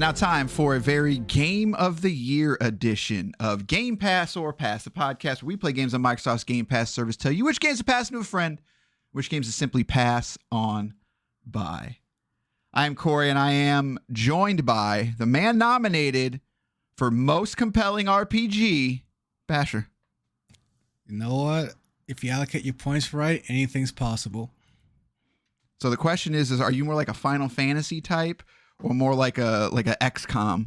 Now time for a very Game of the Year edition of Game Pass or Pass, the podcast where we play games on Microsoft's Game Pass service, tell you which games to pass to a friend, which games to simply pass on by. I am Corey, and I am joined by the man nominated for most compelling RPG, Basher. You know what? If you allocate your points right, anything's possible. So the question is are you more like a Final Fantasy type or more like a XCOM?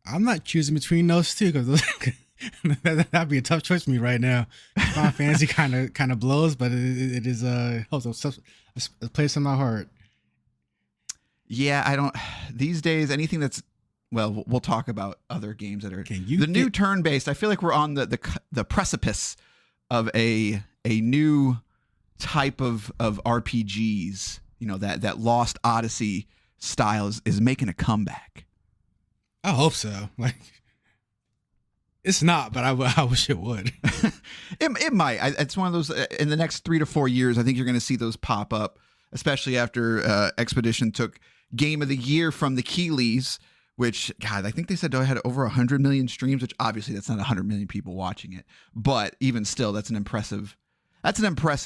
I'm not choosing between those two because that'd be a tough choice for me right now. Final Fantasy kind of blows, but it is holds a place in my heart. Yeah, I don't. These days, anything that's we'll talk about other games that are new turn-based. I feel like we're on the precipice of a new type of RPGs. You know, that Lost Odyssey style is making a comeback. I hope so. Like, it's not, but I wish it would. It might. It's one of those. In the next 3 to 4 years, I think you're going to see those pop up, especially after Expedition took Game of the Year from the Keeleys, which, God, I think they said they had over 100 million streams, which obviously that's not 100 million people watching it, but even still, that's an impressive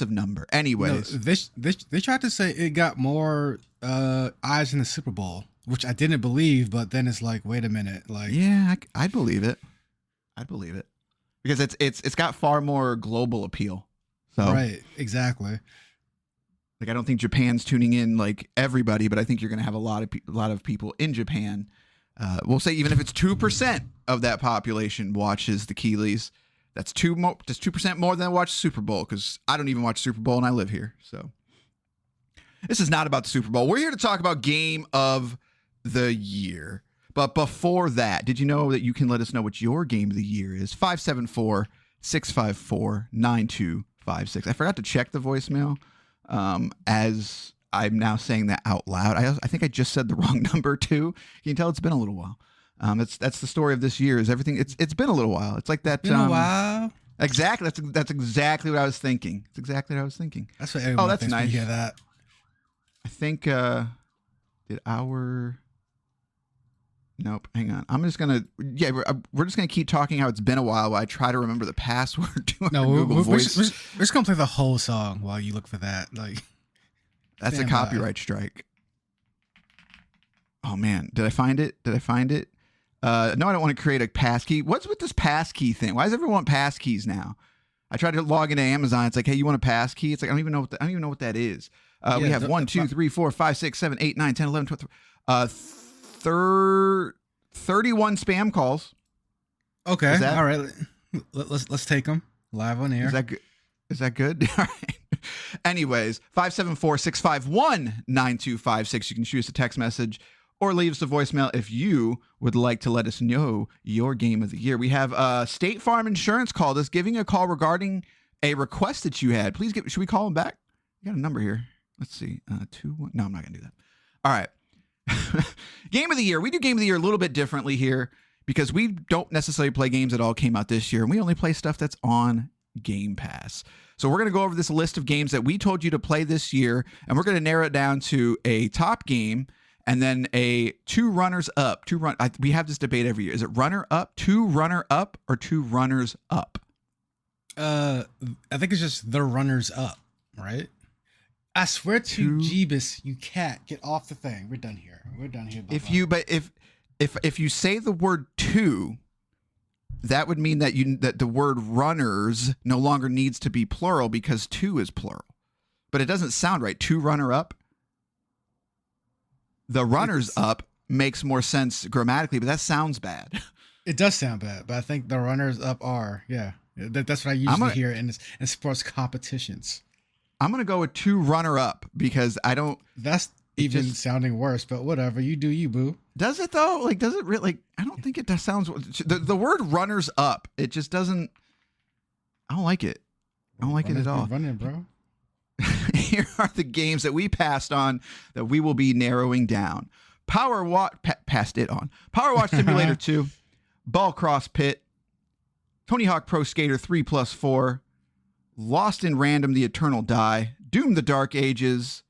number. Anyways, they tried to say it got more eyes in the Super Bowl, which I didn't believe, but then it's like, wait a minute, like, yeah, I'd believe it. Because it's got far more global appeal. So right, exactly. Like, I don't think Japan's tuning in like everybody, but I think you're going to have a lot of people in Japan. We'll say even if it's 2% of that population watches the Keeleys, that's 2% more than watch Super Bowl, because I don't even watch Super Bowl and I live here. So this is not about the Super Bowl. We're here to talk about Game of the Year. But before that, did you know that you can let us know what your Game of the Year is? 574-654-9256. I forgot to check the voicemail as I'm now saying that out loud. I think I just said the wrong number too. You can tell it's been a little while. That's the story of this year. Is everything? It's been a little while. It's like that. Been a while. Exactly. That's exactly what I was thinking. That's exactly what I was thinking. That's what everyone that's thinks nice. when you hear that. I think Nope. Hang on. I'm just gonna. Yeah, we're just gonna keep talking how it's been a while I try to remember the password to Google Voice. We're just gonna play the whole song while you look for that. Like, that's a copyright strike. Oh man, did I find it? No, I don't want to create a passkey. What's with this passkey thing? Why does everyone want passkeys now? I tried to log into Amazon. It's like, hey, you want a passkey? It's like, I don't even know what that is. We have 1, 2, 3, 4, 5, 6, 7, 8, 9, 10, 11, 12, 31 spam calls. Okay. All right. Let's take them live on air. Is that good? All right. Anyways, 574-651-9256. You can shoot us a text message or leave us a voicemail if you would like to let us know your Game of the Year. We have State Farm Insurance called us, giving a call regarding a request that you had. Should we call them back? We got a number here. Let's see. 21. No, I'm not going to do that. All right. Game of the Year. We do Game of the Year a little bit differently here because we don't necessarily play games that all came out this year, and we only play stuff that's on Game Pass. So we're going to go over this list of games that we told you to play this year, and we're going to narrow it down to a top game and then a two runners up. We have this debate every year. Is it runner up, two runner up, or two runners up? I think it's just the runners up, right? I swear to Jeebus, you cat, get off the thing. We're done here. Bye-bye. If you say the word two, that would mean that the word runners no longer needs to be plural because two is plural. But it doesn't sound right. Two runner up. The runners up makes more sense grammatically, but that sounds bad. It does sound bad, but I think the runners up are, yeah. That's what I usually hear in sports competitions. I'm going to go with two runner up because I don't. That's even sounding worse, but whatever. You do you, boo. Does it though? Like, does it really? Like, I don't think it does. Sounds the word runners up. It just doesn't. I don't like it. I don't like it at all. Running, bro. Here are the games that we passed on that we will be narrowing down. Passed it on. PowerWash Simulator 2, Ballcross Pit, Tony Hawk Pro Skater 3+4, Lost in Random: The Eternal Die, Doom: The Dark Ages,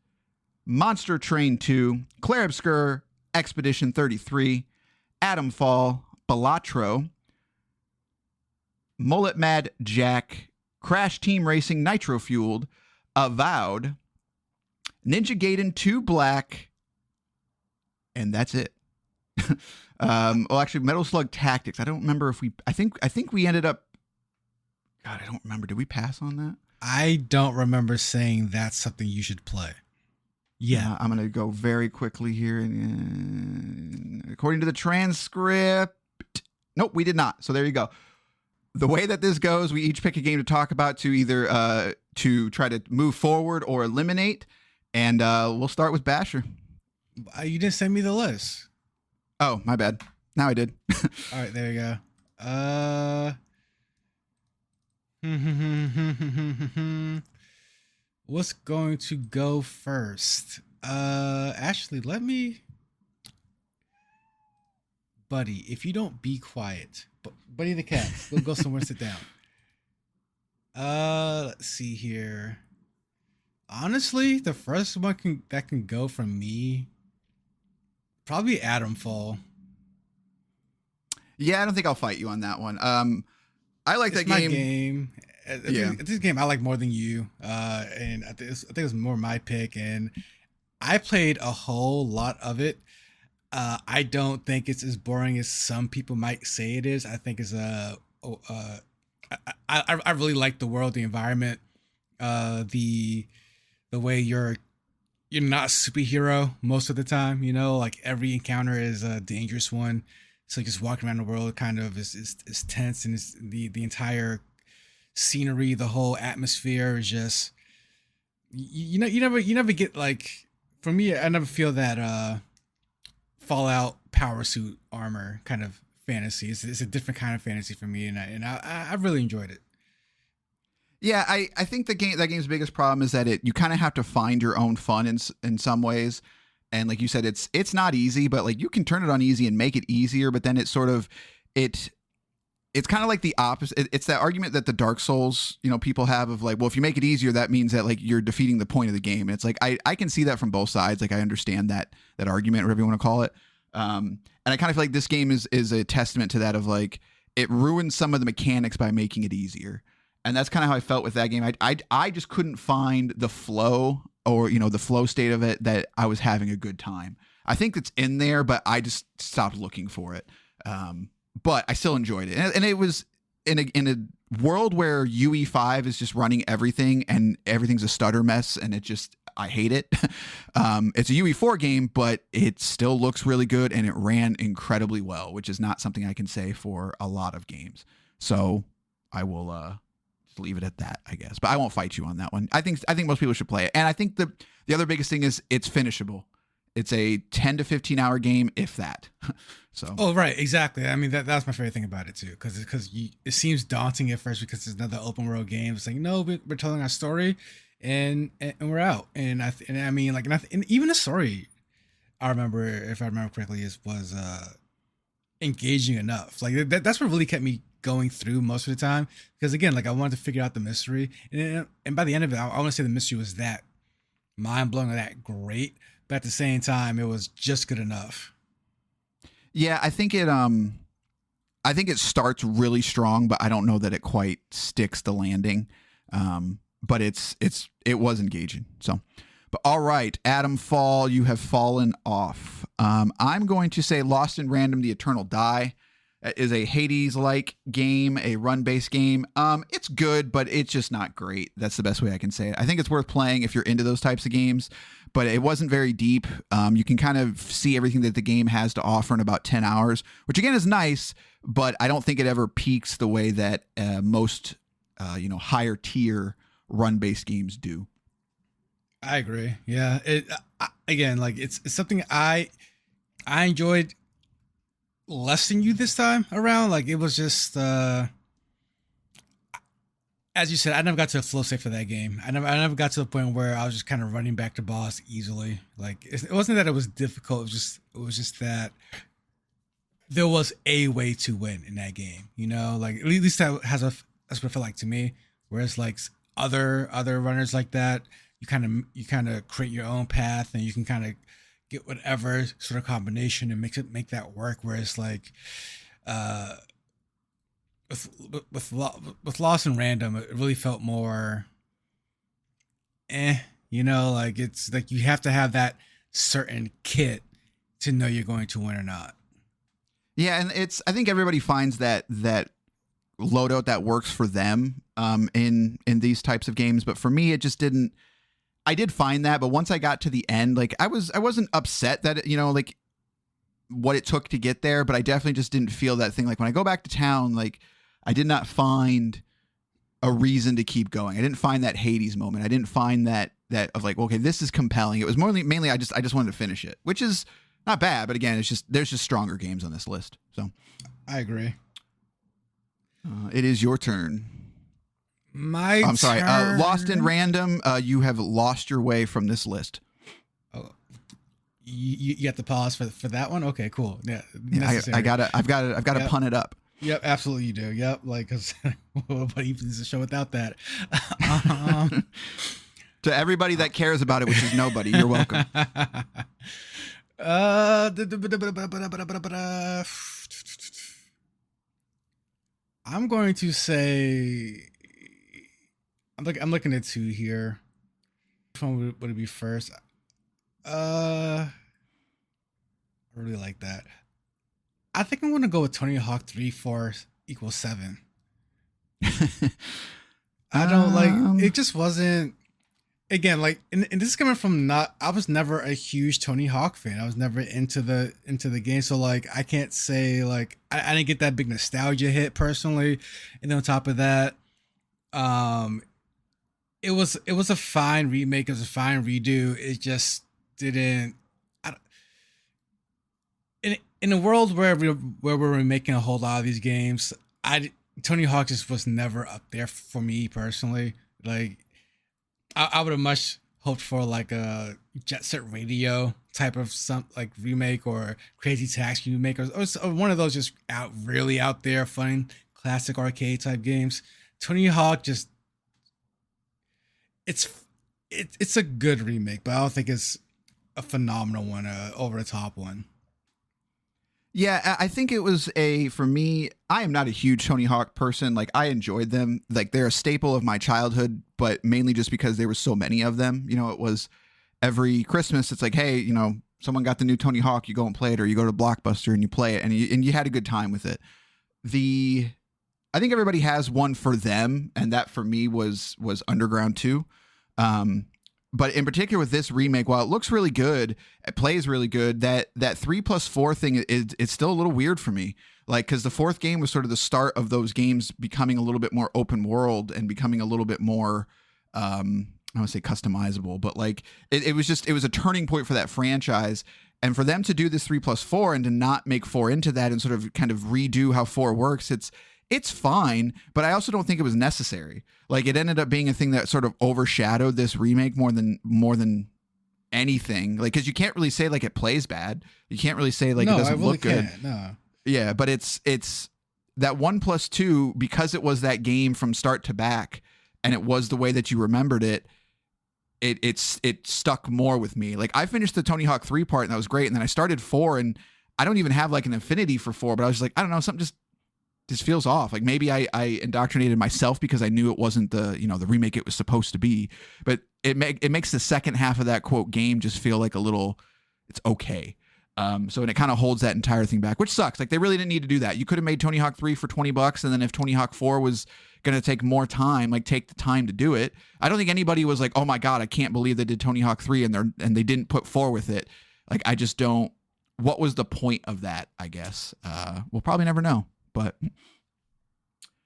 Monster Train 2, Clair Obscur, Expedition 33, Atomfall, Balatro, Mullet Mad Jack, Crash Team Racing Nitro Fueled, Avowed, Ninja Gaiden 2 Black, and that's it. Well, actually, Metal Slug Tactics. I don't remember if we. I think we ended up. God, I don't remember. Did we pass on that? I don't remember saying that's something you should play. Yeah, I'm gonna go very quickly here. According to the transcript, nope, we did not. So there you go. The way that this goes, we each pick a game to talk about to either to try to move forward or eliminate, and we'll start with Basher. You didn't send me the list. Oh, my bad. Now I did. All right, there you go. What's going to go first? Actually, let me... Buddy, if you don't be quiet. Buddy the cat, we'll go somewhere sit down. Let's see here. Honestly, the first one that can go from me, probably Atomfall. Yeah, I don't think I'll fight you on that one. I like that my game. This game I like more than you. And I think it was more my pick, and I played a whole lot of it. I don't think it's as boring as some people might say it is. I think it's I really like the world, the environment, the way you're not a superhero most of the time. You know, like every encounter is a dangerous one. So just walking around the world kind of is tense, and it's the entire scenery, the whole atmosphere is just you never get, like, for me, I never feel that Fallout power suit armor kind of fantasy. It's a different kind of fantasy for me, and I really enjoyed it. Yeah, I think that game's biggest problem is that you kind of have to find your own fun in some ways. And like you said, it's not easy, but like you can turn it on easy and make it easier, but then it's kind of like the opposite. It's that argument that the Dark Souls, people have of like, well, if you make it easier, that means that like you're defeating the point of the game. And it's like, I can see that from both sides. Like I understand that argument, whatever you want to call it. And I kind of feel like this game is a testament to that, of like, it ruins some of the mechanics by making it easier. And that's kind of how I felt with that game. I just couldn't find the flow, or, the flow state of it, that I was having a good time. I think it's in there, but I just stopped looking for it. But I still enjoyed it. And it was in a world where UE5 is just running everything and everything's a stutter mess, and I hate it. It's a UE4 game, but it still looks really good, and it ran incredibly well, which is not something I can say for a lot of games. So I will just leave it at that, I guess. But I won't fight you on that one. I think most people should play it. And I think the other biggest thing is it's finishable. It's a 10 to 15 hour game, if that. So. Oh, right. Exactly. I mean, that's my favorite thing about it too. Cause it seems daunting at first because it's another open world game. It's like, no, we're telling our story and we're out. And I mean, like, and even the story, I remember, if I remember correctly, was engaging enough. Like that's what really kept me going through most of the time. Because again, like I wanted to figure out the mystery, and by the end of it, I want to say the mystery was that mind blowing or that great. But at the same time, it was just good enough. Yeah, I think it starts really strong, but I don't know that it quite sticks the landing. But it was engaging. So, but all right, Atomfall, you have fallen off. I'm going to say Lost in Random: The Eternal Die is a Hades-like game, a run-based game. It's good, but it's just not great. That's the best way I can say it. I think it's worth playing if you're into those types of games, but it wasn't very deep. You can kind of see everything that the game has to offer in about 10 hours, which again is nice, but I don't think it ever peaks the way that most higher tier run-based games do. I agree. Yeah. Again, like it's something I enjoyed less than you this time around. Like it was just as you said, I never got to the flow state for that game. I never got to the point where I was just kind of running back to boss easily. Like it wasn't that it was difficult. It was just that there was a way to win in that game. Like at least that's what it felt like to me. Whereas like other runners like that, you kind of create your own path, and you can kind of get whatever sort of combination and make that work. Whereas like uh with Lost and Random, it really felt more like it's like you have to have that certain kit to know you're going to win or not. Yeah, and I think everybody finds that loadout that works for them in these types of games, but for me it just didn't. I did find that, but once I got to the end, like I wasn't upset that like what it took to get there, but I definitely just didn't feel that thing. Like when I go back to town, like I did not find a reason to keep going. I didn't find that Hades moment. I didn't find that of like, okay, this is compelling. It was mainly I just wanted to finish it, which is not bad, but again, there's just stronger games on this list. So I agree. It is your turn. I'm sorry. Lost in Random. You have lost your way from this list. Oh, you have to pause for that one. Okay, cool. Yeah, I've got to pun it up. Yep, absolutely you do. Yep, like because nobody needs a show without that. To everybody that cares about it, which is nobody, you're welcome. I'm going to say I'm looking at two here. Which one would it be first? I really like that. I think I'm gonna go with Tony Hawk 3 4 = 7. I don't like it. Just wasn't. Again, like, and this is coming from I was never a huge Tony Hawk fan. I was never into the game. So like, I can't say like, I didn't get that big nostalgia hit personally. And then on top of that, it was a fine remake. It was a fine redo. It just didn't, in a world where we're making a whole lot of these games, Tony Hawk just was never up there for me personally. Like, I would have much hoped for like a Jet Set Radio type of some like remake or Crazy Taxi remake or one of those just really out there fun classic arcade type games. Tony Hawk just it's a good remake, but I don't think it's a phenomenal one, over the top one. Yeah, I think it was for me, I am not a huge Tony Hawk person. Like, I enjoyed them. Like, they're a staple of my childhood, but mainly just because there were so many of them. You know, it was every Christmas, it's like, hey, someone got the new Tony Hawk, you go and play it, or you go to Blockbuster and you play it, and you had a good time with it. I think everybody has one for them, and that for me was Underground 2. But in particular with this remake, while it looks really good, it plays really good, that 3+4 thing it's still a little weird for me. Like, because the fourth game was sort of the start of those games becoming a little bit more open world and becoming a little bit more, I don't want to say customizable, but like it was a turning point for that franchise. And for them to do this 3+4 and to not make 4 into that and sort of kind of redo how 4 works, it's fine, but I also don't think it was necessary. Like, it ended up being a thing that sort of overshadowed this remake more than anything. Like, because you can't really say like it plays bad. You can't really say like it doesn't look good. No. Yeah, but it's that 1+2, because it was that game from start to back, and it was the way that you remembered it. It stuck more with me. Like, I finished the Tony Hawk 3 part and that was great, and then I started 4, and I don't even have like an affinity for 4, but I was just like, I don't know, something just feels off. Like, maybe I indoctrinated myself because I knew it wasn't the remake it was supposed to be, but it makes the second half of that quote game just feel like it's okay. And it kind of holds that entire thing back, which sucks. Like, they really didn't need to do that. You could have made Tony Hawk 3 for $20, and then if Tony Hawk 4 was going to take more time, like, take the time to do it. I don't think anybody was like, oh my God, I can't believe they did Tony Hawk 3 and they didn't put 4 with it. Like, I just don't, what was the point of that, I guess? We'll probably never know, but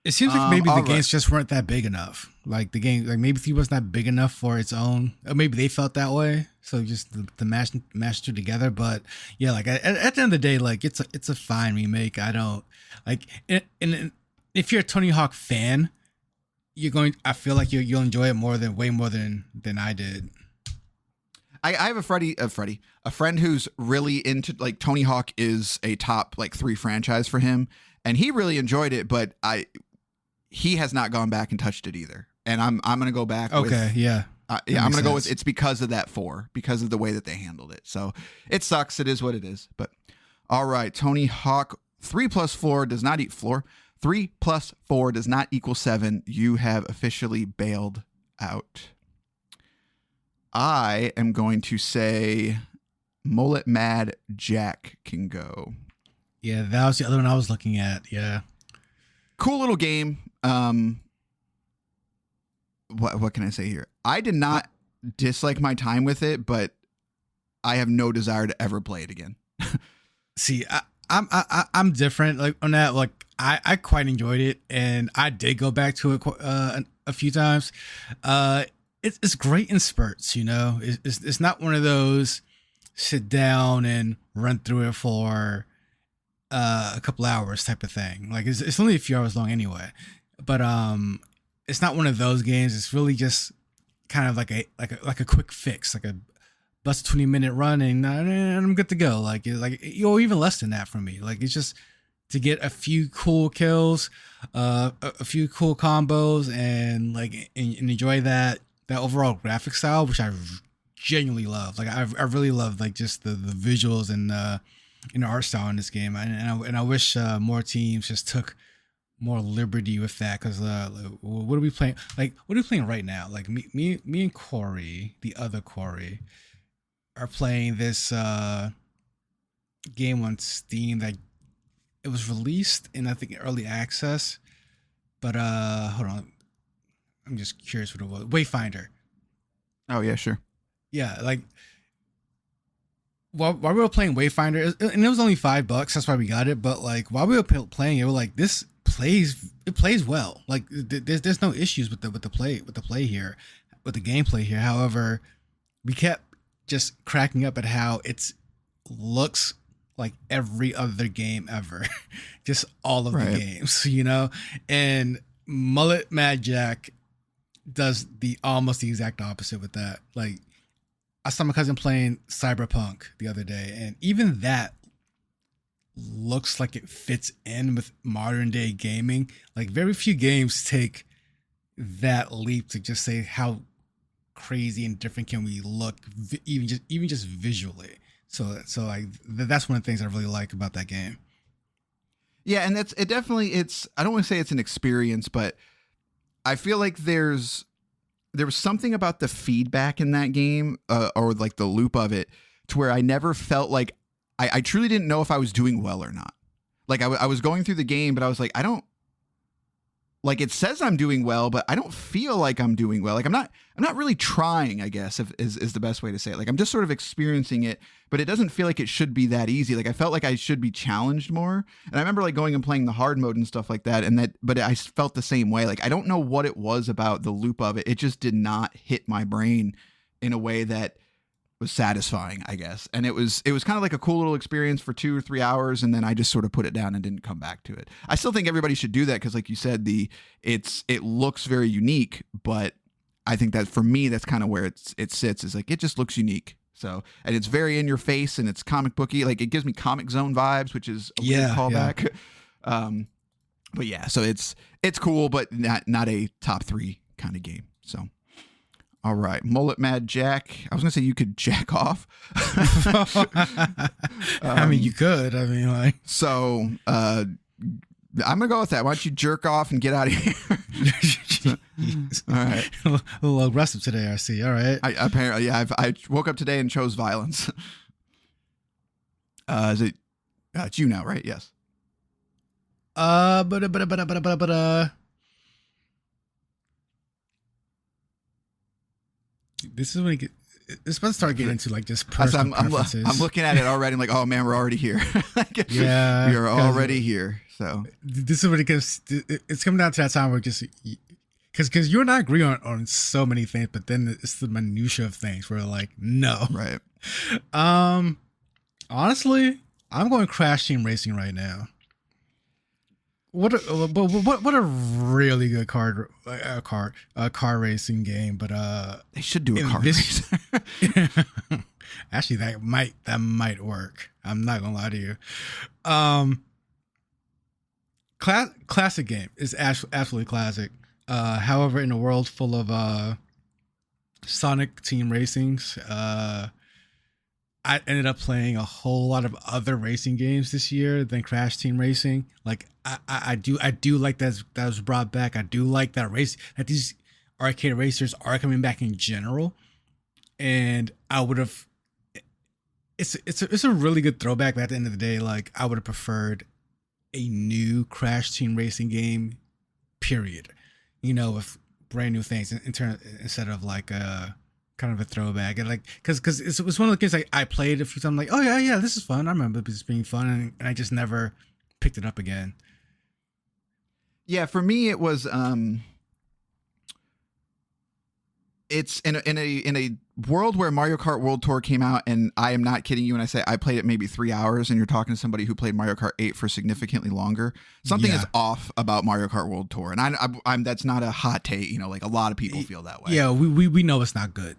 it seems like maybe the games just weren't that big enough. Like, the game, like, maybe 3 was not big enough for its own, or maybe they felt that way. So just the mash two together. But yeah, like at the end of the day, like, it's a fine remake. I don't like, and if you're a Tony Hawk fan, I feel like you'll enjoy it way more than I did. I have a friend who's really into, like, Tony Hawk is a top like 3 franchise for him, and he really enjoyed it, but he has not gone back and touched it either. And I'm gonna go back. Okay, yeah. Yeah, I'm gonna go with it's because of that 4, because of the way that they handled it. So it sucks. It is what it is. But all right, Tony Hawk, 3 plus 4 does not eat floor. 3 plus 4 does not equal 7. You have officially bailed out. I am going to say Mullet Mad Jack can go. Yeah, that was the other one I was looking at. Yeah. Cool little game. What can I say here? I did not dislike my time with it, but I have no desire to ever play it again. See, I'm different like on that. Like I quite enjoyed it, and I did go back to it a few times. It's great in spurts, you know. It's not one of those sit down and run through it for a couple hours type of thing. Like it's only a few hours long anyway, but it's not one of those games. It's really just kind of like a quick fix, like a bust 20-minute run and I'm good to go. Like you're even less than that for me. Like it's just to get a few cool kills, a few cool combos, and enjoy that overall graphic style, which I genuinely love. Like I really love like just the visuals and the art style in this game, and I wish more teams just took more liberty with that, because what are we playing? Like what are we playing right now? Like me and Corey, the other Corey, are playing this game on Steam that it was released in I think early access, but hold on, I'm just curious what it was. Wayfinder. Oh yeah, sure. Yeah, like while we were playing Wayfinder, and it was only $5, that's why we got it. But like while we were playing it, we're like, this plays well. Like there's no issues with the play here, with the gameplay here. However, we kept just cracking up at how it looks like every other game ever, just all of the games, you know. And Mullet Mad Jack does almost the exact opposite with that. Like I saw my cousin playing Cyberpunk the other day, and even that looks like it fits in with modern day gaming. Like very few games take that leap to just say how crazy and different can we look, even just visually. So like that's one of the things I really like about that game. Yeah, and it definitely, I don't want to say it's an experience, but I feel like there was something about the feedback in that game, or like the loop of it, to where I never felt like I truly didn't know if I was doing well or not. Like I was going through the game, but I was like, I don't, like it says I'm doing well, but I don't feel like I'm doing well. Like I'm not really trying, I guess, is the best way to say it. Like I'm just sort of experiencing it, but it doesn't feel like it should be that easy. Like I felt like I should be challenged more. And I remember like going and playing the hard mode and stuff like that. But I felt the same way. Like I don't know what it was about the loop of it. It just did not hit my brain in a way that was satisfying, I guess. And it was kind of like a cool little experience for 2 or 3 hours, and then I just sort of put it down and didn't come back to it. I still think everybody should do that, because like you said, it looks very unique, but I think that for me that's kind of where it sits, is like it just looks unique. So, and it's very in your face, and it's comic booky. Like it gives me Comic Zone vibes, which is a weird callback. Yeah. But yeah, so it's cool, but not a top 3 kind of game. So all right, Mullet Mad Jack. I was gonna say you could jack off. I mean, you could. I mean, like. So I'm gonna go with that. Why don't you jerk off and get out of here? All right. A little aggressive today, I see. All right. I woke up today and chose violence. Is it? It's you now, right? Yes. This is when it's supposed to start getting into like just personal preferences. I'm looking at it already. I'm like, oh man, we're already here. Yeah, we are already here. So this is when it gets. It's coming down to that time where just because you and I agree on so many things, but then it's the minutia of things where like no, right. Honestly, I'm going Crash Team Racing right now. What a really good car racing game, but they should do a car race. Actually, that might work. I'm not gonna lie to you. Classic game is absolutely classic. However, in a world full of Sonic Team Racings. I ended up playing a whole lot of other racing games this year than Crash Team Racing. Like I do like that was brought back. I do like that these arcade racers are coming back in general. And I would have it's a really good throwback, but at the end of the day, like I would have preferred a new Crash Team Racing game, period. With brand new things instead of like kind of a throwback, and like because it was one of the games I played a few times. I'm like, oh yeah, this is fun. I remember this being fun, and I just never picked it up again. Yeah, for me it was it's in a world where Mario Kart World Tour came out, and I am not kidding you when I say I played it maybe 3 hours, and you're talking to somebody who played Mario Kart 8 for significantly longer. Something is off about Mario Kart World Tour, and I'm that's not a hot take. Like a lot of people feel that way. Yeah, we know it's not good.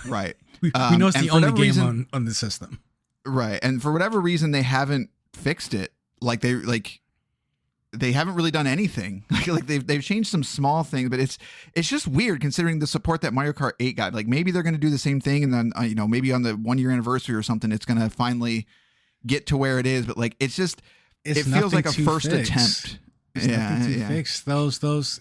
Right. we know it's the only game reason, on the system. Right, and for whatever reason they haven't fixed it. They haven't really done anything. Like they've changed some small things, but it's just weird considering the support that Mario Kart 8 got. Like maybe they're going to do the same thing, and then maybe on the 1 year anniversary or something, it's going to finally get to where it is. But like it feels like a first attempt. It's nothing to fix. Those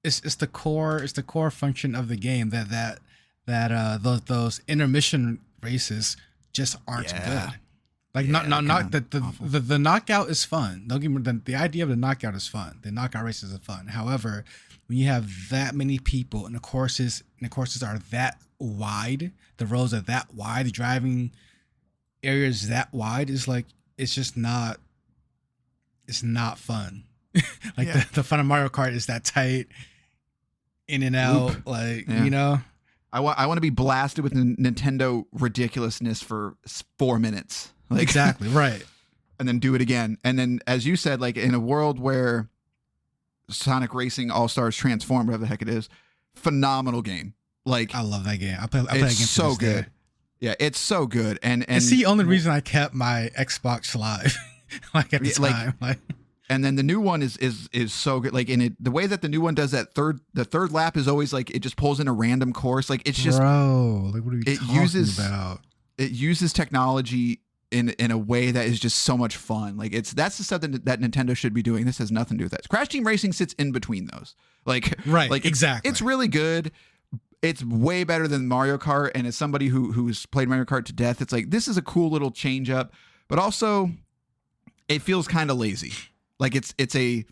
it's the core function of the game that those intermission races just aren't good. Like the knockout is fun. Don't get me, the idea of the knockout is fun. The knockout races are fun. However, when you have that many people and the courses are that wide, the roads are that wide, the driving areas that wide, it's not fun. The fun of Mario Kart is that tight, in and out, I want to be blasted with Nintendo ridiculousness for 4 minutes. Exactly, right. And then do it again. And then, as you said, like in a world where Sonic Racing All-Stars Transform, whatever the heck it is, phenomenal game. Like I love that game. I play that game so good. Day. Yeah, it's so good. And it's the only reason I kept my Xbox Live at the time. And then the new one is so good. Like in it, the way that the new one does that the third lap is always like it just pulls in a random course. Like it's just what are you talking about? It uses technology in a way that is just so much fun. Like that's the stuff that Nintendo should be doing. This has nothing to do with that. Crash Team Racing sits in between those. Exactly. It's really good. It's way better than Mario Kart. And as somebody who's played Mario Kart to death, it's like this is a cool little change up, but also it feels kind of lazy. Like they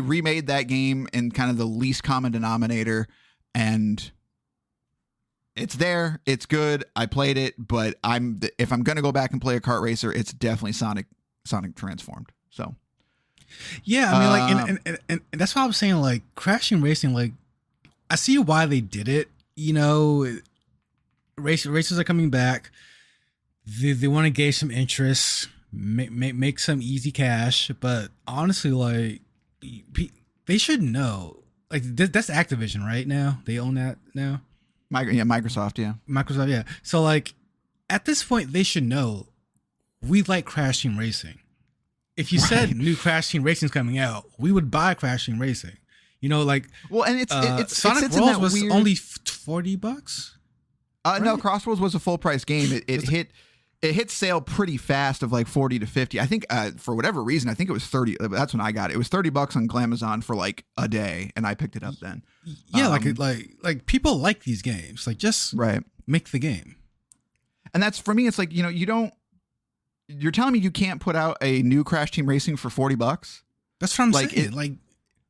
remade that game in kind of the least common denominator, and it's there. It's good. I played it, but if I'm going to go back and play a kart racer, it's definitely Sonic Transformed. So yeah, I mean, and that's why I was saying, like, Crash Team Racing, like, I see why they did it. Racers are coming back. They want to gauge some interest. Make some easy cash, but honestly, like they should know. Like that's Activision, right? Now they own that now. Microsoft, yeah. So like at this point, they should know we like Crash Team Racing. If you said new Crash Team Racing's coming out, we would buy Crash Team Racing. Well, and it's Sonic Worlds was only $40. Right? No, Crossroads was a full price game. It hit sale pretty fast of like 40 to 50. I think for whatever reason, I think it was 30. That's when I got it. It was $30 on Glamazon for like a day, and I picked it up then. Yeah, like people like these games. Like just make the game. And that's for me. It's like you're telling me you can't put out a new Crash Team Racing for $40? That's what I'm saying.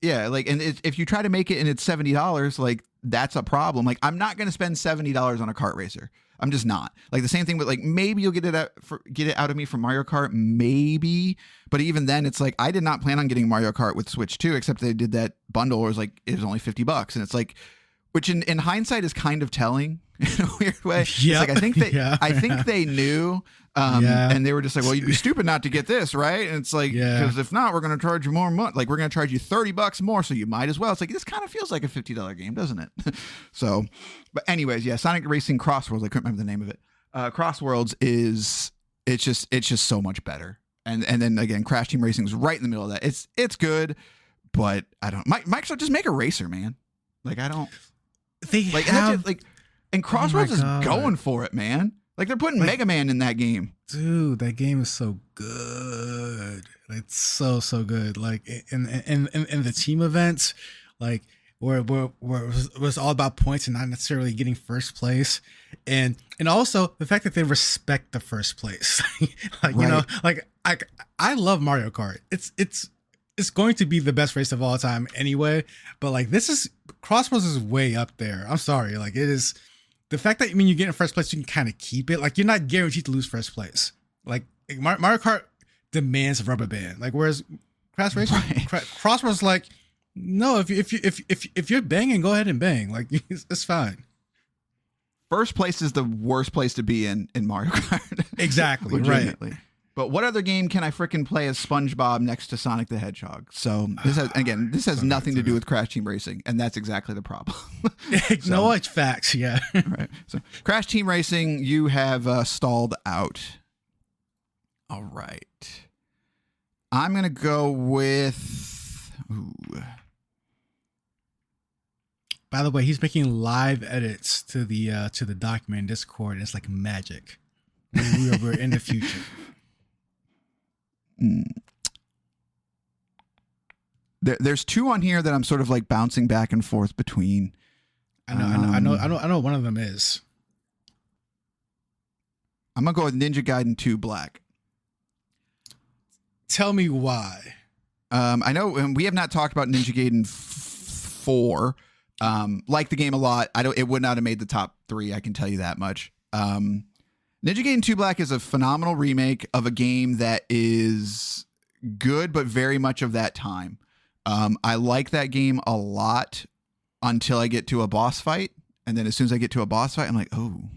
And if you try to make it and it's $70, like that's a problem. Like I'm not going to spend $70 on a kart racer. I'm just not. Like the same thing with like maybe you'll get it out of me from Mario Kart, maybe, but even then it's like I did not plan on getting Mario Kart with Switch 2, except they did that bundle where it was only $50, and it's like, which in hindsight is kind of telling in a weird way. Yeah, like I think they knew, and they were just like, well, you'd be stupid not to get this, right? And it's like, because if not, we're going to charge you more money. Like we're going to charge you $30 more, so you might as well. It's like this kind of feels like a $50 game, doesn't it? So, but anyways, Sonic Racing Crossworlds. I couldn't remember the name of it. Crossworlds it's just so much better. And then again, Crash Team Racing is right in the middle of that. It's good, but I don't. Microsoft just make a racer, man. Like I don't. They have And Crossroads is going for it, man. Like they're putting Mega Man in that game. Dude, that game is so good. It's so good. Like in the team events, like where it was all about points and not necessarily getting first place, and also the fact that they respect the first place. Like you know, like I love Mario Kart. It's going to be the best race of all time anyway. But like Crossroads is way up there. I'm sorry, like it is. The fact that when you get in first place, you can kind of keep it. Like you're not guaranteed to lose first place. Like Mario Kart demands a rubber band. Like whereas Crash Racing, Crossroads, like no, if you're banging, go ahead and bang. Like it's fine. First place is the worst place to be in Mario Kart. Exactly, right. But what other game can I frickin' play as SpongeBob next to Sonic the Hedgehog? So this has nothing to do with Crash Team Racing, and that's exactly the problem. No, it's facts, yeah. Right. So Crash Team Racing, you have stalled out. All right. I'm gonna go with. Ooh. By the way, he's making live edits to the document in Discord. It's like magic. We're in the future. There's two on here that I'm sort of like bouncing back and forth between. I know one of them is. I'm gonna go with Ninja Gaiden 2 Black. Tell me why. I know we have not talked about Ninja Gaiden 4. Like the game a lot. It would not have made the top 3. I can tell you that much. Ninja Gaiden 2 Black is a phenomenal remake of a game that is good, but very much of that time. I like that game a lot until I get to a boss fight. And then as soon as I get to a boss fight, I'm like, oh.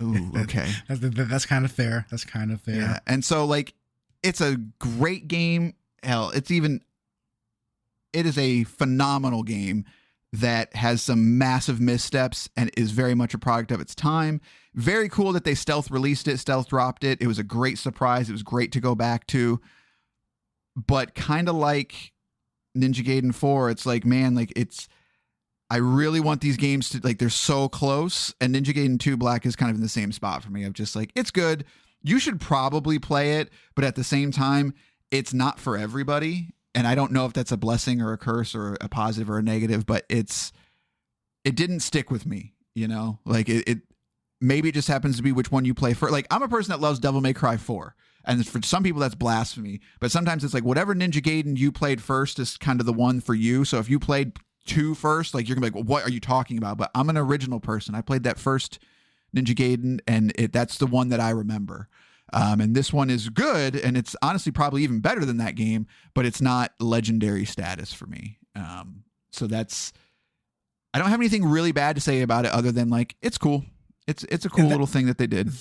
Ooh, okay. That's kind of fair. That's kind of fair. Yeah. And so like, it's a great game. Hell, it is a phenomenal game that has some massive missteps and is very much a product of its time. Very cool that they stealth released it, stealth dropped it. It was a great surprise. It was great to go back to. But kind of like Ninja Gaiden 4, it's like, man, like I really want these games to, like, they're so close. And Ninja Gaiden 2 Black is kind of in the same spot for me. I'm just like, it's good. You should probably play it. But at the same time, it's not for everybody. And I don't know if that's a blessing or a curse or a positive or a negative, but it didn't stick with me, you know, like it maybe it just happens to be which one you play for. Like I'm a person that loves Devil May Cry 4. And for some people that's blasphemy, but sometimes it's like whatever Ninja Gaiden you played first is kind of the one for you. So if you played 2 first, like you're gonna be like, well, what are you talking about? But I'm an original person. I played that first Ninja Gaiden and that's the one that I remember. And this one is good, and it's honestly probably even better than that game, but it's not legendary status for me. So I don't have anything really bad to say about it other than like it's cool. It's a cool little thing that they did.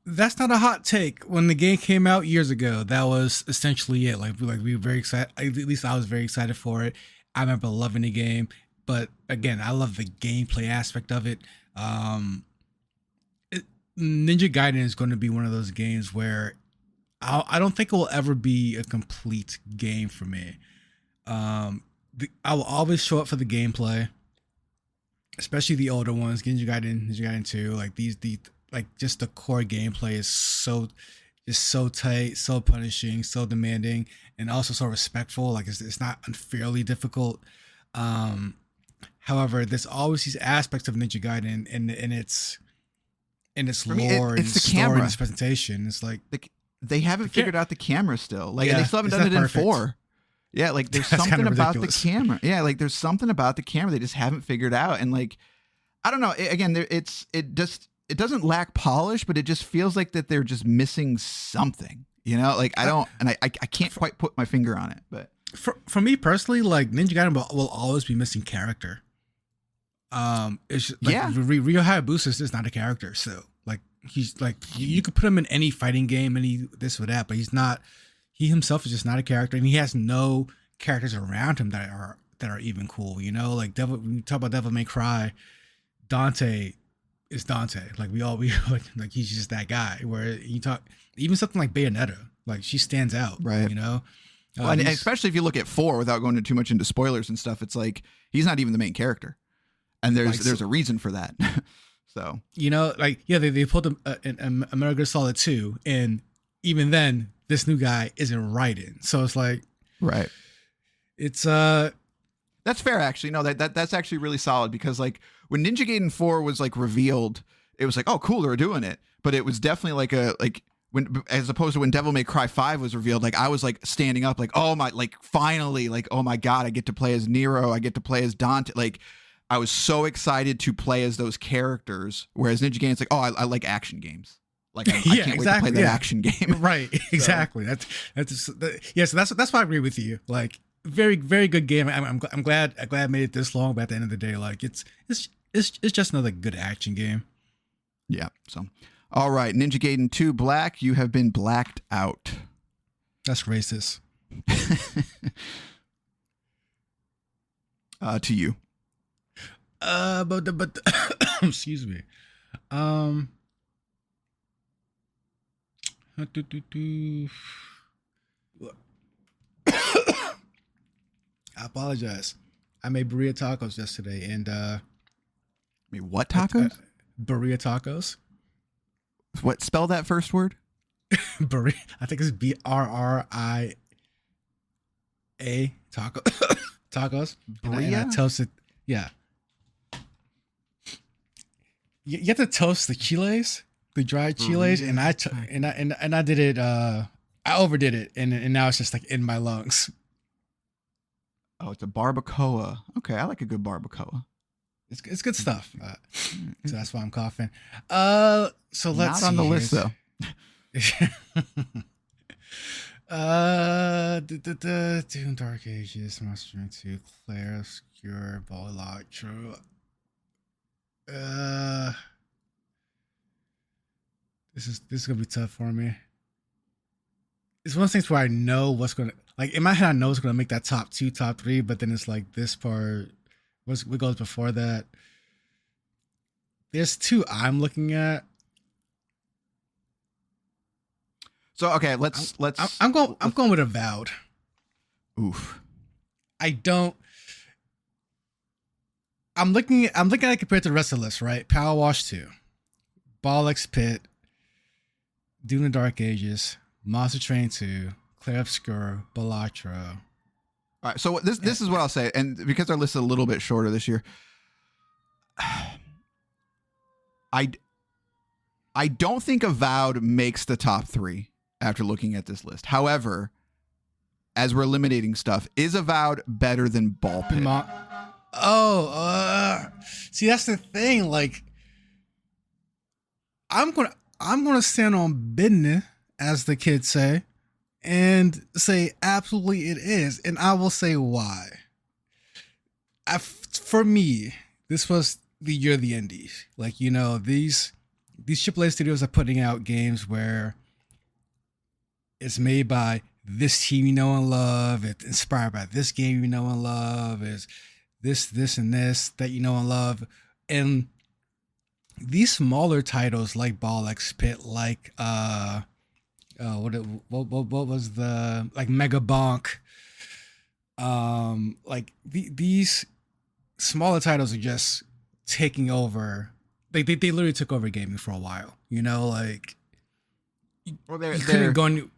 That's not a hot take. When the game came out years ago, that was essentially it. Like we were very excited. At least I was very excited for it. I remember loving the game, but again, I love the gameplay aspect of it. Ninja Gaiden is going to be one of those games where I don't think it will ever be a complete game for me. I will always show up for the gameplay, especially the older ones, Ninja Gaiden 2. Like like just the core gameplay is so tight, so punishing, so demanding, and also so respectful. Like it's not unfairly difficult. However, there's always these aspects of Ninja Gaiden and its lore, it's the story, and its presentation. It's like they haven't figured out the camera still. Like they still haven't done it in 4. Yeah, like there's something about the camera. Yeah, like there's something about the camera they just haven't figured out. And like, I don't know. It doesn't lack polish, but it just feels like that they're just missing something. You know, like I can't quite put my finger on it. But for me personally, like Ninja Gaiden will always be missing character. It's just, like, Ryo Hayabusa is just not a character. So like he's like you could put him in any fighting game, any this or that, but he's not. He himself is just not a character, and he has no characters around him that are even cool. You know, like when you talk about Devil May Cry, Dante is Dante. Like we like he's just that guy. Where you talk even something like Bayonetta, like she stands out. Right. You know. Well, and especially if you look at 4 without going too much into spoilers and stuff, it's like he's not even the main character. and Like, there's a reason for that. So like they pulled in Metal Gear Solid 2, and even then this new guy isn't Raiden, so it's like right. it's That's fair, actually. No, that's actually really solid, because like when Ninja Gaiden 4 was like revealed, it was like, oh, cool, they're doing it. But it was definitely like when, as opposed to when Devil May Cry 5 was revealed, like I was like standing up, like, oh my, like finally, like, oh my God, I get to play as Nero, I get to play as Dante. Like I was so excited to play as those characters. Whereas Ninja Gaiden, it's like, oh, I like action games. Like I can't wait to play that action game. Right, exactly. So that's why I agree with you. Like very, very good game. I'm glad I made it this long, but at the end of the day, like it's just another good action game. Yeah. So, all right, Ninja Gaiden 2 Black, you have been blacked out. That's racist. To you. But excuse me. I apologize. I made burrito tacos yesterday, and What tacos? Burrito tacos. What, spell that first word? Burrito. I think it's BRRIA taco tacos. And I toasted. Yeah. You have to toast the chiles, the dried chiles, and I did it. I overdid it, and now it's just like in my lungs. Oh, it's a barbacoa. Okay, I like a good barbacoa. It's good stuff. So that's why I'm coughing. So let's not on the list though. Doom Dark Ages, Monster Hunter 2, Clair, Obscur, Balatro. This is gonna be tough for me. It's one of those things where I know what's gonna, like in my head I know what's gonna make that top 2, top 3, but then it's like this part, what goes before that. There's 2 I'm looking at. So okay, I'm going with Avowed. Oof. I'm looking at it compared to the rest of the list, right? PowerWash 2, Bollocks Pit, Dune the Dark Ages, Monster Train 2, Clair Obscur, Balatro. All right, so this is what I'll say, and because our list is a little bit shorter this year, I don't think Avowed makes the top 3 after looking at this list. However, as we're eliminating stuff, is Avowed better than Ball Pit? See, that's the thing. Like, I'm gonna stand on business, as the kids say, and say absolutely it is, and I will say why. For me, this was the year of the indies. Like, these AAA studios are putting out games where it's made by this team you know and love. It's inspired by this game you know and love. It's this, and this that you know and love. And these smaller titles like Bollocks Pit, like what was the, like Mega Bonk, like these smaller titles are just taking over. They literally took over gaming for a while. Like, Well, you couldn't go on.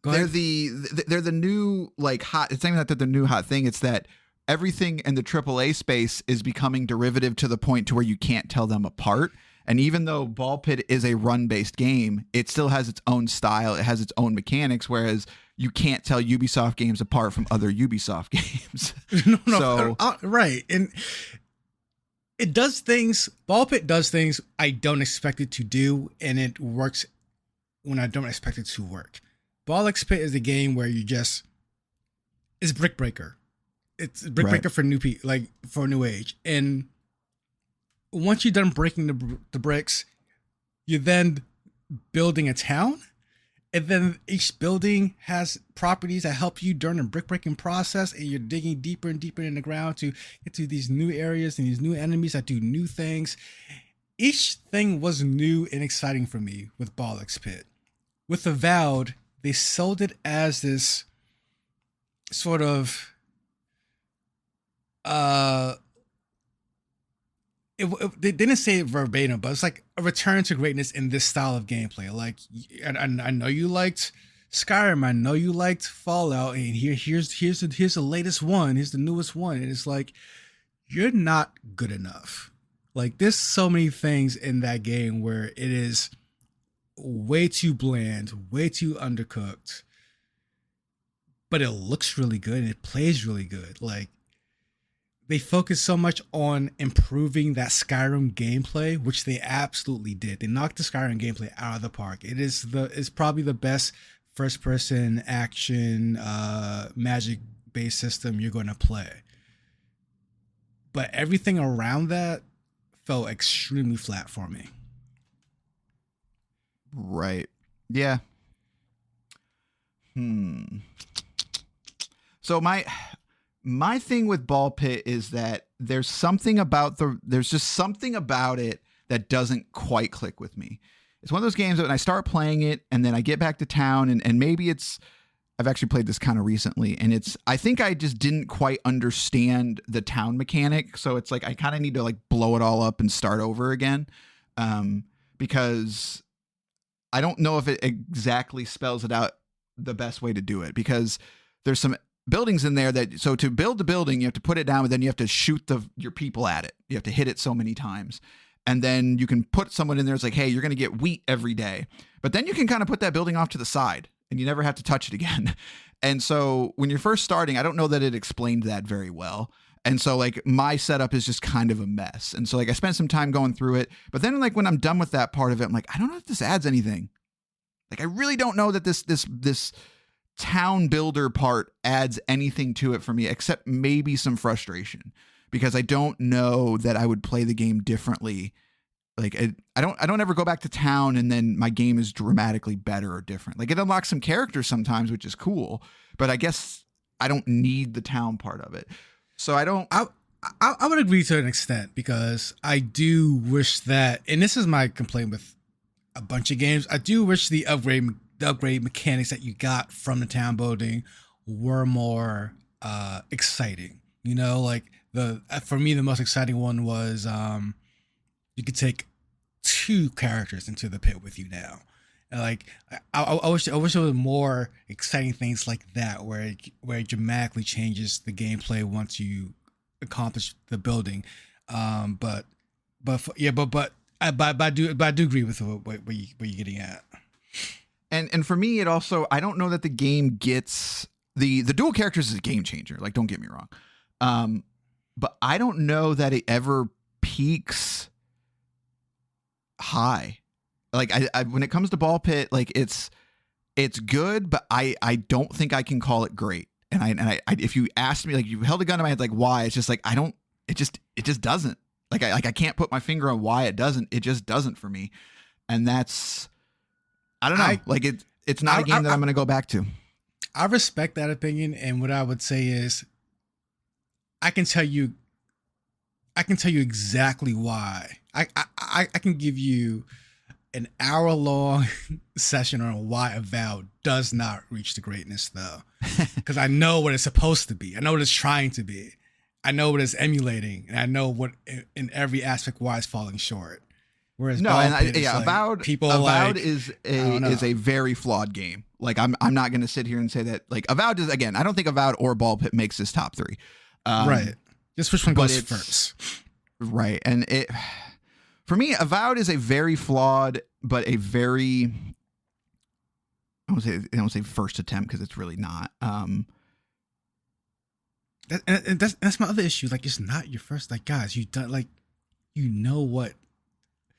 They're the new, like, hot. It's not even that they're the new hot thing. It's that everything in the AAA space is becoming derivative to the point to where you can't tell them apart. And even though Ball Pit is a run-based game, it still has its own style. It has its own mechanics, whereas you can't tell Ubisoft games apart from other Ubisoft games. Right. And it does things. Ball Pit does things I don't expect it to do, and it works when I don't expect it to work. Bollocks Pit is a game where it's Brick Breaker. It's Brick Breaker for new people, like for a new age. And once you're done breaking the bricks, you're then building a town. And then each building has properties that help you during the brick breaking process. And you're digging deeper and deeper in the ground to get to these new areas and these new enemies that do new things. Each thing was new and exciting for me with Bollocks Pit. With Avowed, they sold it as this sort of they didn't say it verbatim, but it's like a return to greatness in this style of gameplay. Like, I know you liked Skyrim, I know you liked Fallout, and here's the latest one, here's the newest one, and it's like you're not good enough. Like, there's so many things in that game where it is way too bland, way too undercooked, but it looks really good and it plays really good. Like, they focus so much on improving that Skyrim gameplay, which they absolutely did. They knocked the Skyrim gameplay out of the park. It's probably the best first person action magic based system you're going to play. But everything around that felt extremely flat for me. Right. Yeah. So my thing with Ball Pit is that there's just something about it that doesn't quite click with me. It's one of those games that when I start playing it and then I get back to town and maybe I've actually played this kind of recently, and I think I just didn't quite understand the town mechanic. So it's like, I kind of need to like blow it all up and start over again. Because I don't know if it exactly spells it out the best way to do it, because there's some buildings in there so to build the building, you have to put it down, but then you have to shoot your people at it. You have to hit it so many times. And then you can put someone in there. It's like, hey, you're going to get wheat every day, but then you can kind of put that building off to the side and you never have to touch it again. And so when you're first starting, I don't know that it explained that very well. And so like my setup is just kind of a mess. And so like I spent some time going through it, but then like when I'm done with that part of it, I'm like, I don't know if this adds anything. Like, I really don't know that this town builder part adds anything to it for me, except maybe some frustration, because I don't know that I would play the game differently. Like, I don't ever go back to town and then my game is dramatically better or different. Like, it unlocks some characters sometimes, which is cool, but I guess I don't need the town part of it. So I would agree to an extent, because I do wish that, and this is my complaint with a bunch of games, I do wish the upgrade mechanics that you got from the town building were more exciting. You know, like for me, the most exciting one was you could take 2 characters into the pit with you now. And like I wish there was more exciting things like that, where it dramatically changes the gameplay once you accomplish the building. But I do agree with what you're getting at. And for me, it also, I don't know that the game gets the dual characters is a game changer. Like, don't get me wrong. But I don't know that it ever peaks high. Like I when it comes to Ball Pit, like it's good, but I don't think I can call it great. And I if you asked me, like, you held a gun to my head, like, why? It's just like, it just doesn't. Like I can't put my finger on why it doesn't. It just doesn't for me. And that's, I don't know. It's not a game that I'm going to go back to. I respect that opinion, and what I would say is, I can tell you exactly why. I can give you an hour-long session on why Avowed does not reach the greatness, though, because I know what it's supposed to be. I know what it's trying to be. I know what it's emulating, and I know what in every aspect why it's falling short. Whereas Avowed is a very flawed game. Like, I'm not going to sit here and say that, like, Avowed is, again, I don't think Avowed or Ball Pit makes this top 3. Right. Just which one goes first. Right. And for me, Avowed is a very flawed, but a very, I don't say first attempt, because it's really not. That's my other issue. Like, it's not your first. Like, guys, you done, like, you know what?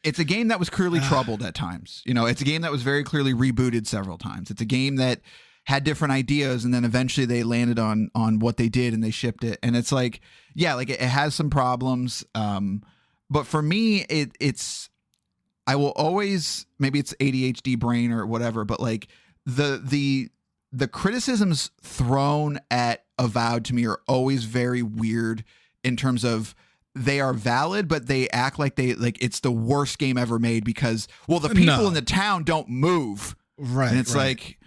It's a game that was clearly troubled at times. You know, it's a game that was very clearly rebooted several times. It's a game that had different ideas, and then eventually they landed on what they did and they shipped it. And it's like, yeah, like it has some problems. But for me, it's, I will always, maybe it's ADHD brain or whatever, but like the criticisms thrown at Avowed to me are always very weird in terms of, they are valid, but they act like it's the worst game ever made because, well, the people in the town don't move. Right. And it's like,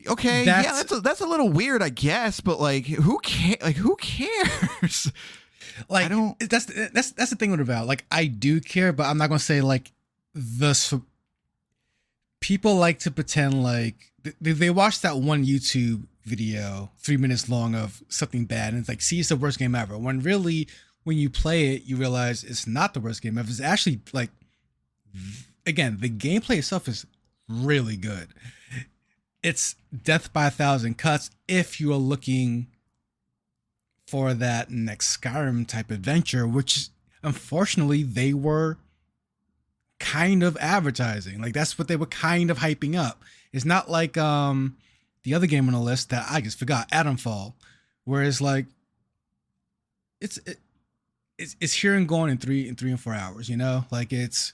okay, that's a little weird, I guess, but like, who cares? Like I don't. that's the thing with Avowed. Like I do care, but I'm not gonna say like people like to pretend like they watch that one YouTube video 3 minutes long of something bad and it's like, see, it's the worst game ever, when really when you play it you realize it's not the worst game ever. It's actually like, again, the gameplay itself is really good. It's death by 1,000 cuts if you are looking for that next Skyrim type adventure, which unfortunately they were kind of advertising. Like that's what they were kind of hyping up. It's not like the other game on the list that I just forgot, Atomfall, where it's like it's here and gone in 3 and 4 hours. You know, like it's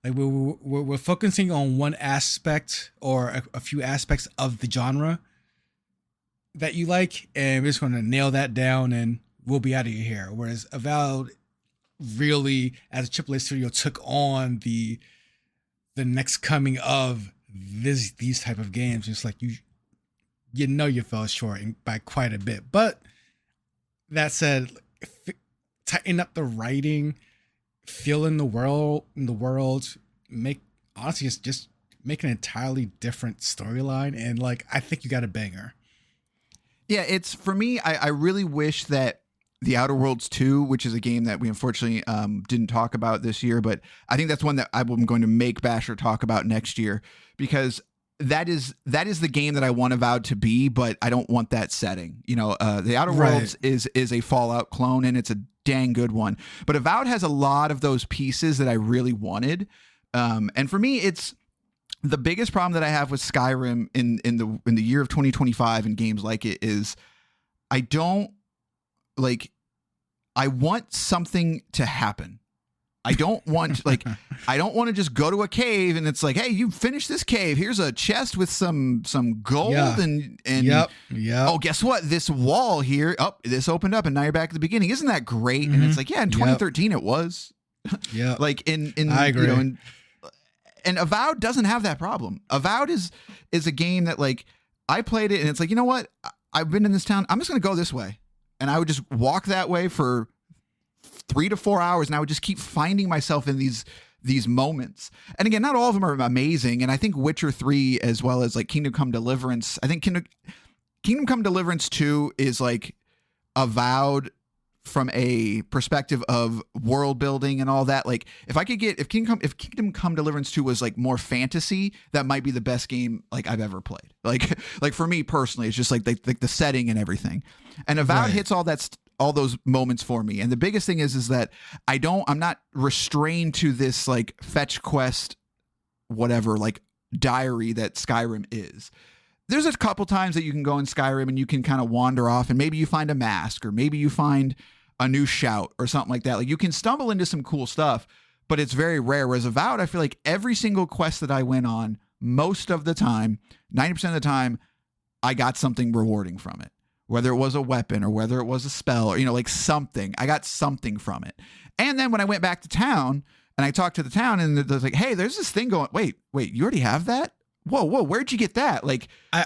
like we're focusing on one aspect or a few aspects of the genre that you like, and we're just going to nail that down and we'll be out of your hair. Whereas Avowed really, as a AAA studio, took on the next coming of these type of games. It's like you fell short by quite a bit. But that said, tighten up the writing, fill in the world, make honestly just make an entirely different storyline, and like I think you got a banger. Yeah, it's for me. I really wish that The Outer Worlds 2, which is a game that we unfortunately didn't talk about this year, but I think that's one that I'm going to make Basher talk about next year, because that is the game that I want Avowed to be, but I don't want that setting. You know, The Outer Worlds is a Fallout clone, and it's a dang good one. But Avowed has a lot of those pieces that I really wanted. And for me, it's the biggest problem that I have with Skyrim in the year of 2025 and games like it is I want something to happen. I don't want to just go to a cave and it's like, hey, you finished this cave. Here's a chest with some gold and yep. Oh, guess what? This wall here, this opened up and now you're back at the beginning. Isn't that great? Mm-hmm. And it's like, yeah, in 2013 it was. Yeah. Like in I agree. You know, and Avowed doesn't have that problem. Avowed is a game that like I played it and it's like, you know what? I've been in this town. I'm just going to go this way. And I would just walk that way for 3 to 4 hours. And I would just keep finding myself in these moments. And again, not all of them are amazing. And I think Witcher 3, as well as like Kingdom Come Deliverance, I think Kingdom Come Deliverance 2 is like Avowed from a perspective of world building and all that. Like if Kingdom Come Deliverance 2 was like more fantasy, that might be the best game like I've ever played. Like for me personally, it's just like the setting and everything. And Avowed hits all those moments for me. And the biggest thing is that I'm not restrained to this like fetch quest, whatever, like diary that Skyrim is. There's a couple times that you can go in Skyrim and you can kind of wander off and maybe you find a mask or maybe you find a new shout or something like that. Like you can stumble into some cool stuff, but it's very rare. Whereas Avowed, I feel like every single quest that I went on, most of the time, 90% of the time, I got something rewarding from it. Whether it was a weapon or whether it was a spell or, like something, I got something from it. And then when I went back to town and I talked to the town and they're like, hey, there's this thing going, wait, you already have that? Whoa, where'd you get that? Like, I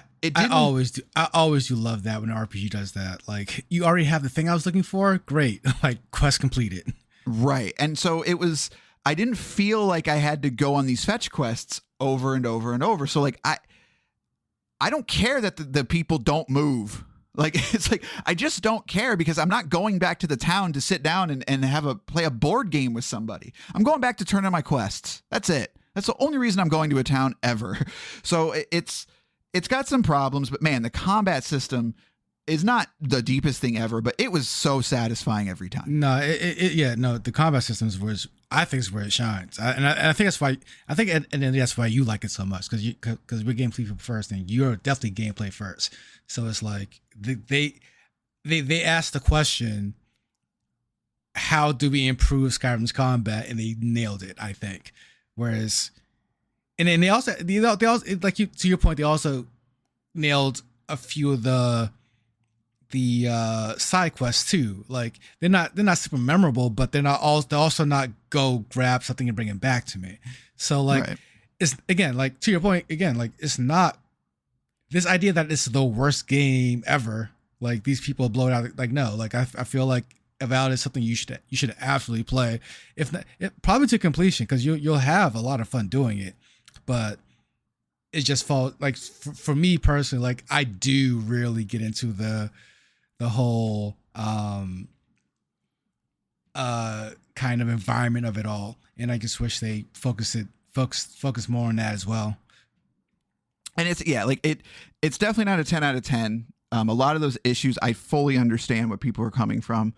always do love that when an RPG does that. Like, you already have the thing I was looking for. Great. Like, quest completed. Right. And so I didn't feel like I had to go on these fetch quests over and over and over. So like, I don't care that the people don't move. Like, it's like, I just don't care because I'm not going back to the town to sit down and play a board game with somebody. I'm going back to turn in my quests. That's it. That's the only reason I'm going to a town ever. So it's got some problems, but man, the combat system is not the deepest thing ever, but it was so satisfying every time. No, the combat systems I think is where it shines. I think that's why, that's why you like it so much. Cause we're gameplay people first and you're definitely gameplay first. So it's like they asked the question, how do we improve Skyrim's combat? And they nailed it, I think. Whereas, and then they also like to your point, they also nailed a few of the side quests too. Like they're not super memorable, but they're also not go grab something and bring it back to me. So like It's again, like to your point again, like it's not this idea that it's the worst game ever. Like these people blow it out. Like no, like I feel like Avowed is something you should absolutely play, if not probably to completion, because you'll have a lot of fun doing it. But it just falls like for me personally, like I do really get into the whole kind of environment of it all, and I just wish they focus more on that as well. And it's it's definitely not a 10 out of 10. A lot of those issues, I fully understand what people are coming from.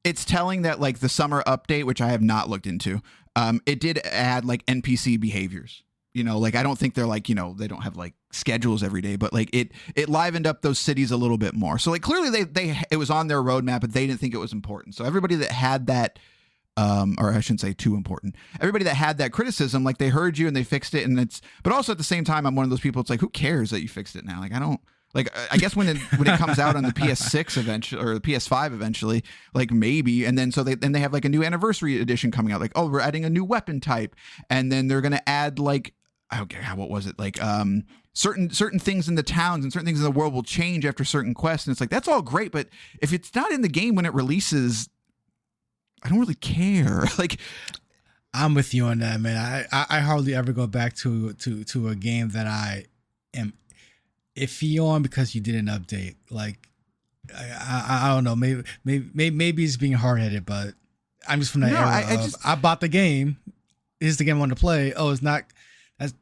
It's telling that like the summer update, which I have not looked into, it did add like NPC behaviors. Like I don't think they're like, they don't have like schedules every day, but like it livened up those cities a little bit more. So like clearly it was on their roadmap, but they didn't think it was important. So everybody that had that, or I shouldn't say too important, everybody that had that criticism, like they heard you and they fixed it. But also at the same time, I'm one of those people, it's like, who cares that you fixed it now? Like, I guess when it comes out on the PS6 eventually, or the PS5 eventually, like maybe, and then they have like a new anniversary edition coming out, like, oh, we're adding a new weapon type, and then they're gonna add like, okay, what was it, like certain things in the towns and certain things in the world will change after certain quests, and it's like that's all great, but if it's not in the game when it releases, I don't really care. Like, I'm with you on that, man. I hardly ever go back to a game that I am iffy on because you did an update. Like, I don't know. Maybe it's being hard headed, but I'm just from that era. I bought the game. Here's the game I want to play. Oh, it's not. That's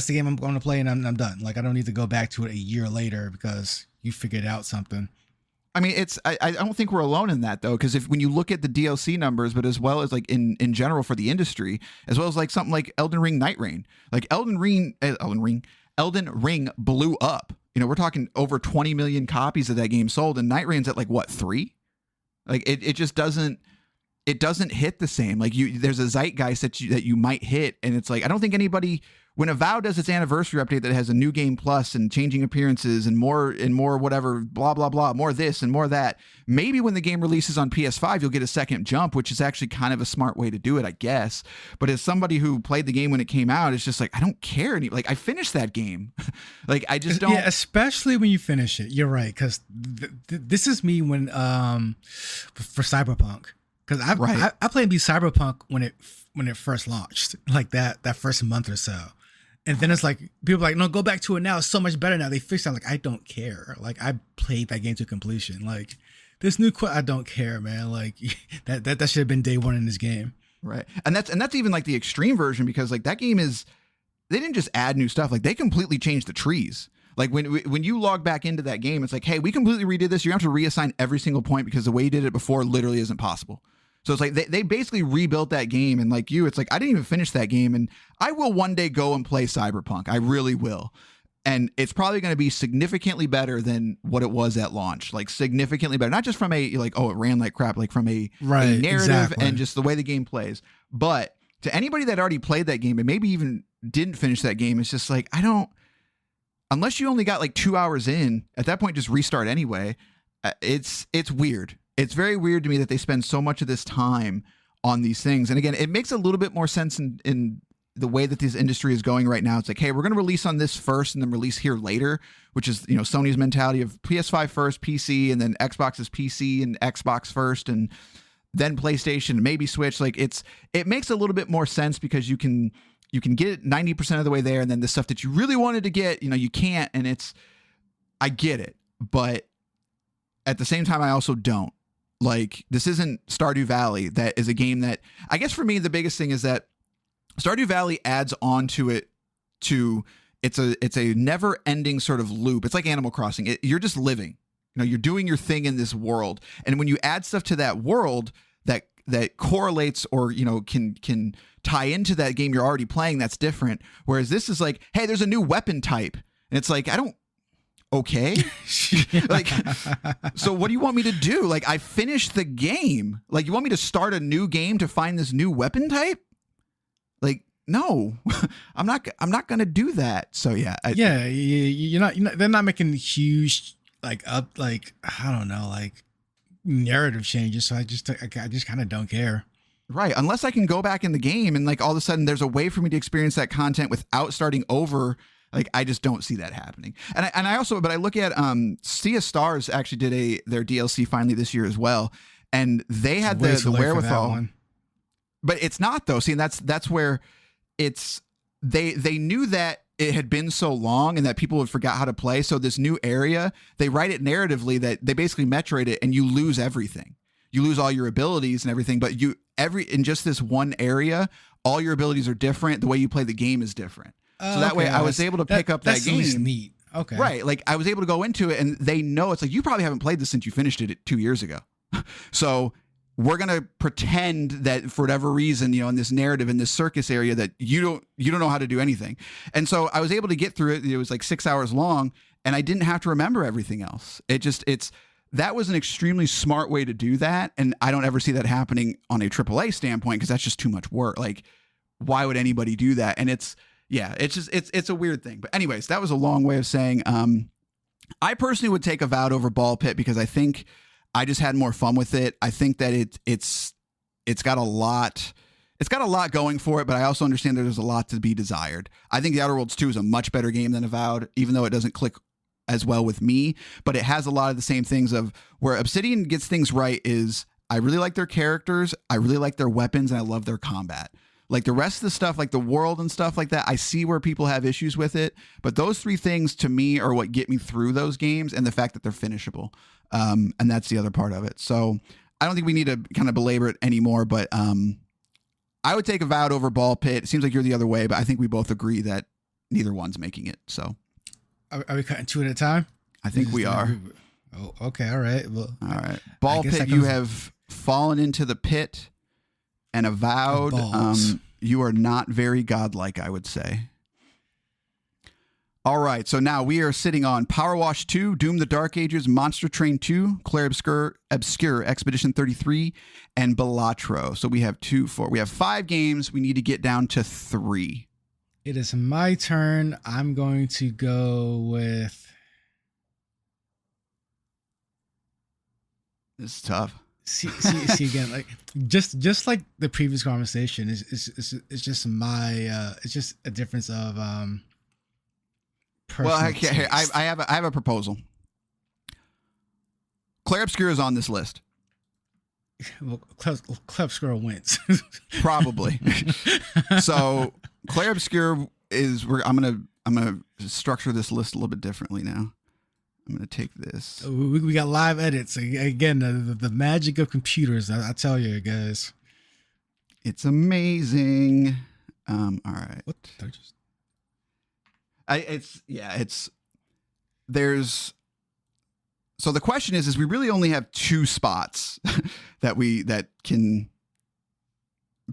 the game I'm going to play, and I'm done. Like, I don't need to go back to it a year later because you figured out something. I mean, I don't think we're alone in that, though, because when you look at the DLC numbers, but as well as like in general for the industry, as well as like something like Elden Ring Night Rain, like Elden Ring blew up. We're talking over 20 million copies of that game sold, and Night Rain's at like what, 3? Like it just doesn't hit the same. Like there's a zeitgeist that you might hit, and it's like I don't think anybody. When Avowed does its anniversary update that has a new game plus and changing appearances and more whatever, blah, blah, blah, more this and more that, maybe when the game releases on PS5, you'll get a second jump, which is actually kind of a smart way to do it, I guess. But as somebody who played the game when it came out, it's just like, I don't care. Like, I finished that game. Like, I just don't. Yeah, especially when you finish it. You're right. Because this is me when, for Cyberpunk. Because I played Cyberpunk when it first launched, like that first month or so. And then it's like, people are like, no, go back to it now. It's so much better now. They fixed it. I'm like, I don't care. Like, I played that game to completion. Like, this new I don't care, man. Like, that should have been day one in this game. Right. And that's even like the extreme version, because like that game they didn't just add new stuff. Like, they completely changed the trees. Like when you log back into that game, it's like, hey, we completely redid this. You have to reassign every single point because the way you did it before literally isn't possible. So it's like they basically rebuilt that game, and like it's like I didn't even finish that game, and I will one day go and play Cyberpunk. I really will. And it's probably going to be significantly better than what it was at launch, like significantly better, not just from a like, oh, it ran like crap, like from a narrative exactly. And just the way the game plays. But to anybody that already played that game and maybe even didn't finish that game, it's just like, unless you only got like 2 hours in, at that point, just restart anyway. It's weird. It's very weird to me that they spend so much of this time on these things. And again, it makes a little bit more sense in the way that this industry is going right now. It's like, hey, we're going to release on this first and then release here later, which is, Sony's mentality of PS5 first, PC, and then Xbox's PC and Xbox first, and then PlayStation, and maybe Switch. Like it makes a little bit more sense because you can get it 90% of the way there. And then the stuff that you really wanted to get, you can't. And I get it. But at the same time, I also don't. Like, this isn't Stardew Valley. That is a game that, I guess for me, the biggest thing is that Stardew Valley adds on to it it's a never ending sort of loop. It's like Animal Crossing. You're just living, you're doing your thing in this world. And when you add stuff to that world that correlates or, can tie into that game you're already playing, that's different. Whereas this is like, hey, there's a new weapon type. And it's like, okay. Like, so what do you want me to do? Like, I finished the game. Like, you want me to start a new game to find this new weapon type? Like, no, I'm not going to do that. So yeah. You're not, they're not making huge, like I don't know, like narrative changes. So I just kind of don't care. Right. Unless I can go back in the game and like all of a sudden there's a way for me to experience that content without starting over. Like, I just don't see that happening. And I look at Sea of Stars actually did their DLC finally this year as well, and they had the wherewithal. But it's not though. See, and that's where it's they knew that it had been so long and that people had forgot how to play. So this new area, they write it narratively that they basically Metroid it, and you lose everything. You lose all your abilities and everything, but in just this one area, all your abilities are different. The way you play the game is different. So that way I was able to pick up that game. That's neat. Okay. Right. Like, I was able to go into it, and they know it's like, you probably haven't played this since you finished it 2 years ago. So we're going to pretend that for whatever reason, in this narrative, in this circus area, that you don't know how to do anything. And so I was able to get through it. It was like 6 hours long, and I didn't have to remember everything else. That was an extremely smart way to do that. And I don't ever see that happening on a AAA standpoint, because that's just too much work. Like, why would anybody do that? And it's a weird thing. But anyways, that was a long way of saying, I personally would take Avowed over Ball Pit, because I think I just had more fun with it. I think that it's got a lot going for it, but I also understand that there's a lot to be desired. I think The Outer Worlds 2 is a much better game than Avowed, even though it doesn't click as well with me, but it has a lot of the same things of where Obsidian gets things right is I really like their characters, I really like their weapons, and I love their combat. Like, the rest of the stuff, like the world and stuff like that, I see where people have issues with it, but those three things to me are what get me through those games, and the fact that they're finishable. And that's the other part of it. So I don't think we need to kind of belabor it anymore, but I would take Avowed over Ball Pit. It seems like you're the other way, but I think we both agree that neither one's making it. So are we cutting two at a time? I think we are. Oh, okay. All right. Well, all right. Ball Pit, you have fallen into the pit, and Avowed, you are not very godlike, I would say. All right, so now we are sitting on PowerWash 2, Doom the Dark Ages, Monster Train 2, Clair Obscur, Expedition 33, and Balatro. So we have 5 games. We need to get down to 3. It is my turn. I'm going to go with... This is tough. See again, like just like the previous conversation, it's just my it's just a difference of well, okay, I have a proposal. Clair Obscur is on this list. Well, Clair Obscur wins. Probably. So Clair Obscur is I'm gonna structure this list a little bit differently now. I'm going to take this. We got live edits. Again, the magic of computers. I tell you, guys. It's amazing. All right. What? So the question is we really only have 2 spots that can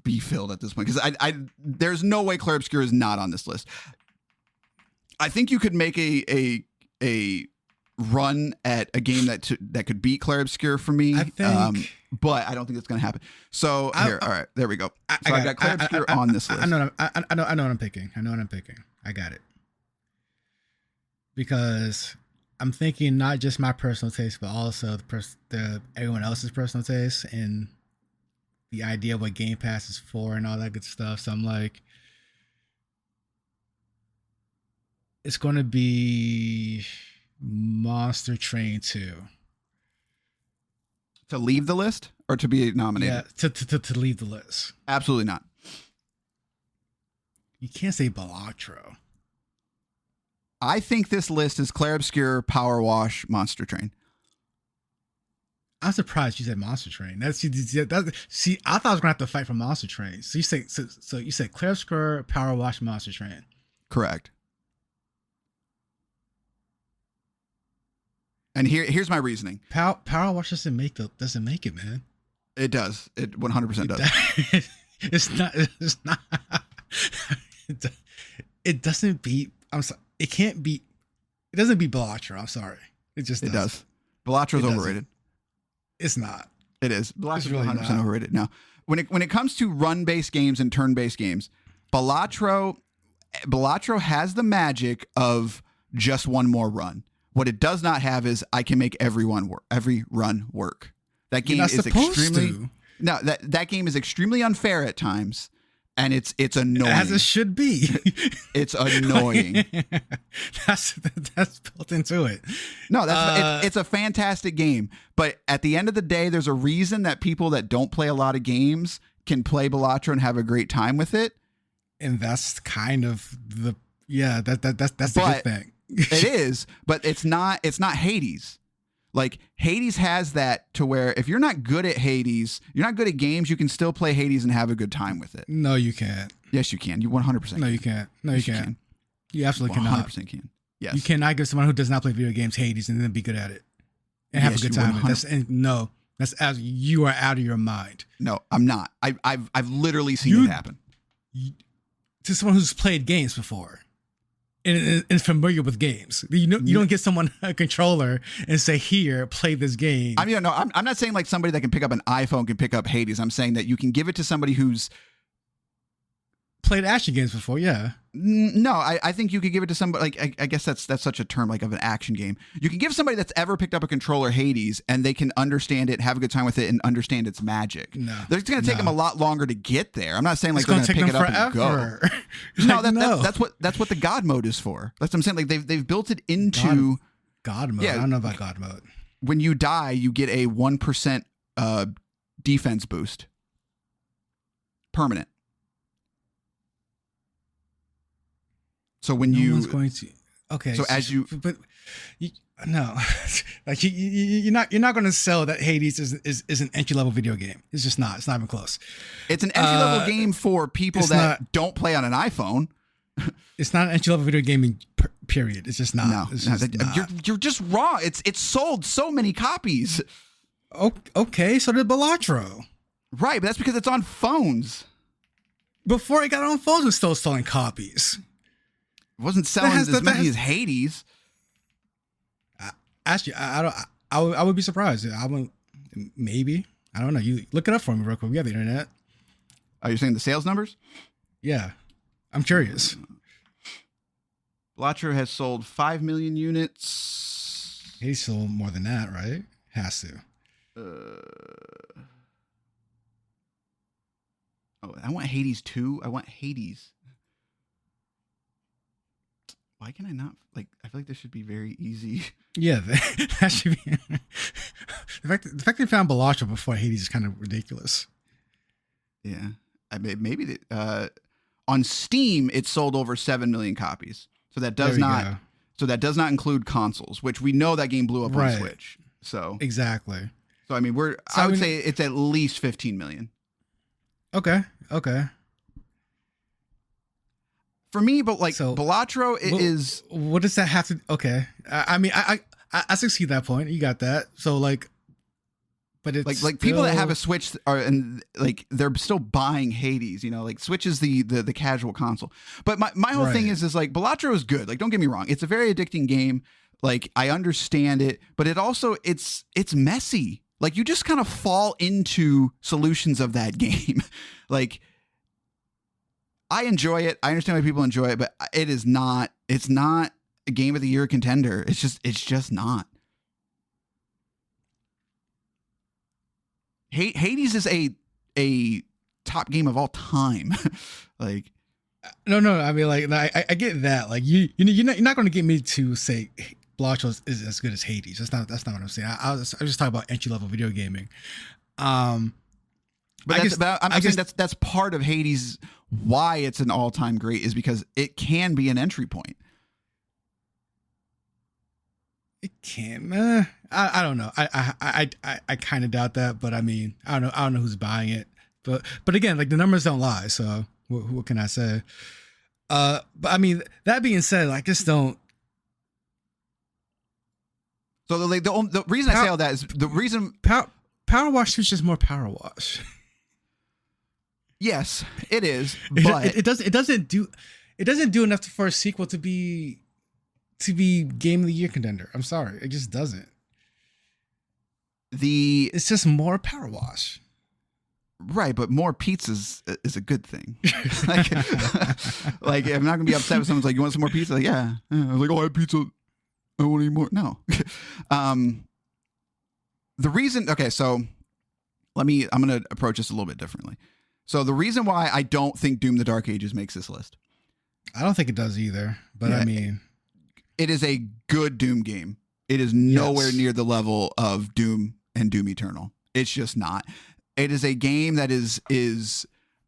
be filled at this point. Because there's no way Clair Obscur is not on this list. I think you could make a run at a game that could beat Clair Obscur for me, I think, but I don't think it's going to happen. So all right, there we go. So I got Clair Obscur on this list. I know what I'm picking. I got it, because I'm thinking not just my personal taste, but also the everyone else's personal taste and the idea of what Game Pass is for and all that good stuff. So I'm like, it's going to be Monster Train 2. To leave the list or to be nominated? Yeah, to leave the list. Absolutely not. You can't say Balatro. I think this list is Clair Obscur, PowerWash, Monster Train. I'm surprised you said Monster Train. See, I thought I was gonna have to fight for Monster Train. So you said Clair Obscur, PowerWash, Monster Train. Correct. And here's my reasoning. PowerWash doesn't make it, man. It does. It 100% does. It's not. It doesn't beat. I'm sorry. It can't beat. It doesn't beat Balatro. I'm sorry. It does. Balatro's overrated. It's not. It is. Balatro's really 100% overrated. Now, when it comes to run-based games and turn-based games, Balatro has the magic of just one more run. What it does not have is I can make every run work. That game is extremely that game is extremely unfair at times. and it's annoying. As it should be. It's annoying. that's built into it. No, it's a fantastic game. But at the end of the day, there's a reason that people that don't play a lot of games can play Balatro and have a great time with it. And that's kind of that's the good thing. It is, but it's not Hades. Like Hades has that to where if you're not good at Hades, you're not good at games, you can still play Hades and have a good time with it. No, you can't. Yes, you can. You 100%. No, you can't. No, you can't. You absolutely cannot. 100% can. Yes. You cannot give someone who does not play video games Hades and then be good at it and have a good time. That's as you are out of your mind. No, I'm not. I've literally seen it happen. To someone who's played games before and is familiar with games, you don't get someone a controller and say, "Here, play this game." I mean, no, I'm not saying like somebody that can pick up an iPhone can pick up Hades. I'm saying that you can give it to somebody who's played action games before. Yeah. No, I think you could give it to somebody like I guess that's such a term like of an action game. You can give somebody that's ever picked up a controller Hades and they can understand it, have a good time with it, and understand its magic. No, it's going to take them a lot longer to get there. I'm not saying like they're going to pick it up forever. And go. No, that's what the God mode is for. That's what I'm saying. Like they've built it into God mode. Yeah, I don't know about God mode. When you die, you get a 1% defense boost, permanent. So when one's going to so as you no, like you're not going to sell that Hades is an entry level video game. It's just not. It's not even close. It's an entry level game for people that don't play on an iPhone. It's not an entry level video gaming period. It's just not. No, you're just wrong. It's sold so many copies. Okay, so did Balatro. Right, but that's because it's on phones. Before it got on phones, it was still selling copies. It wasn't selling as many as Hades. Actually, I would be surprised. Maybe. I don't know. You look it up for me real quick. We have the internet. Are you saying the sales numbers? Yeah. I'm curious. Balatro has sold 5 million units. He sold more than that, right? Has to. I want Hades 2. I want Hades. Why can I not? Like, I feel like this should be very easy. Yeah, that should be. the fact they found Balatro before Hades is kind of ridiculous. Yeah, maybe on Steam it sold over 7 million copies. So that does not. So that does not include consoles, which we know that game blew up on Switch. So exactly. So I mean, I would say it's at least 15 million. Okay. For me, but like Balatro is. What does that have to? Okay, I mean, I see that point. You got that. So like, but it's like people that have a Switch and like they're still buying Hades. You know, like Switch is the casual console. But my whole thing is like Balatro is good. Like, don't get me wrong, it's a very addicting game. Like, I understand it, but it also it's messy. Like, you just kind of fall into solutions of that game. Like, I enjoy it. I understand why people enjoy it, but it's not a game of the year contender. It's just not. Hades is a top game of all time. Like, no. I mean, like, I get that. Like, you're not going to get me to say Balatro is as good as Hades. That's not what I'm saying. I was just talking about entry level video gaming. But I'm saying that's part of Hades. Why it's an all-time great is because it can be an entry point. It can. I don't know. I kind of doubt that, but I mean, I don't know who's buying it. But again, like, the numbers don't lie. So what can I say? But I mean, that being said, I just don't. So the reason I say all that is the reason PowerWash is just more PowerWash. Yes, it is, but it doesn't do enough for a sequel to be Game of the Year contender. I'm sorry, it just doesn't. It's just more PowerWash. Right, but more pizzas is a good thing. Like, I'm not gonna be upset if someone's like, "You want some more pizza?" Like, yeah. I was like, "Oh, I had pizza. I don't want any more." No. The reason. Okay, so I'm gonna approach this a little bit differently. So the reason why I don't think Doom: The Dark Ages makes this list. I don't think it does either. But Yeah, I mean, it is a good Doom game. It is nowhere near the level of Doom and Doom Eternal. It's just not. It is a game that is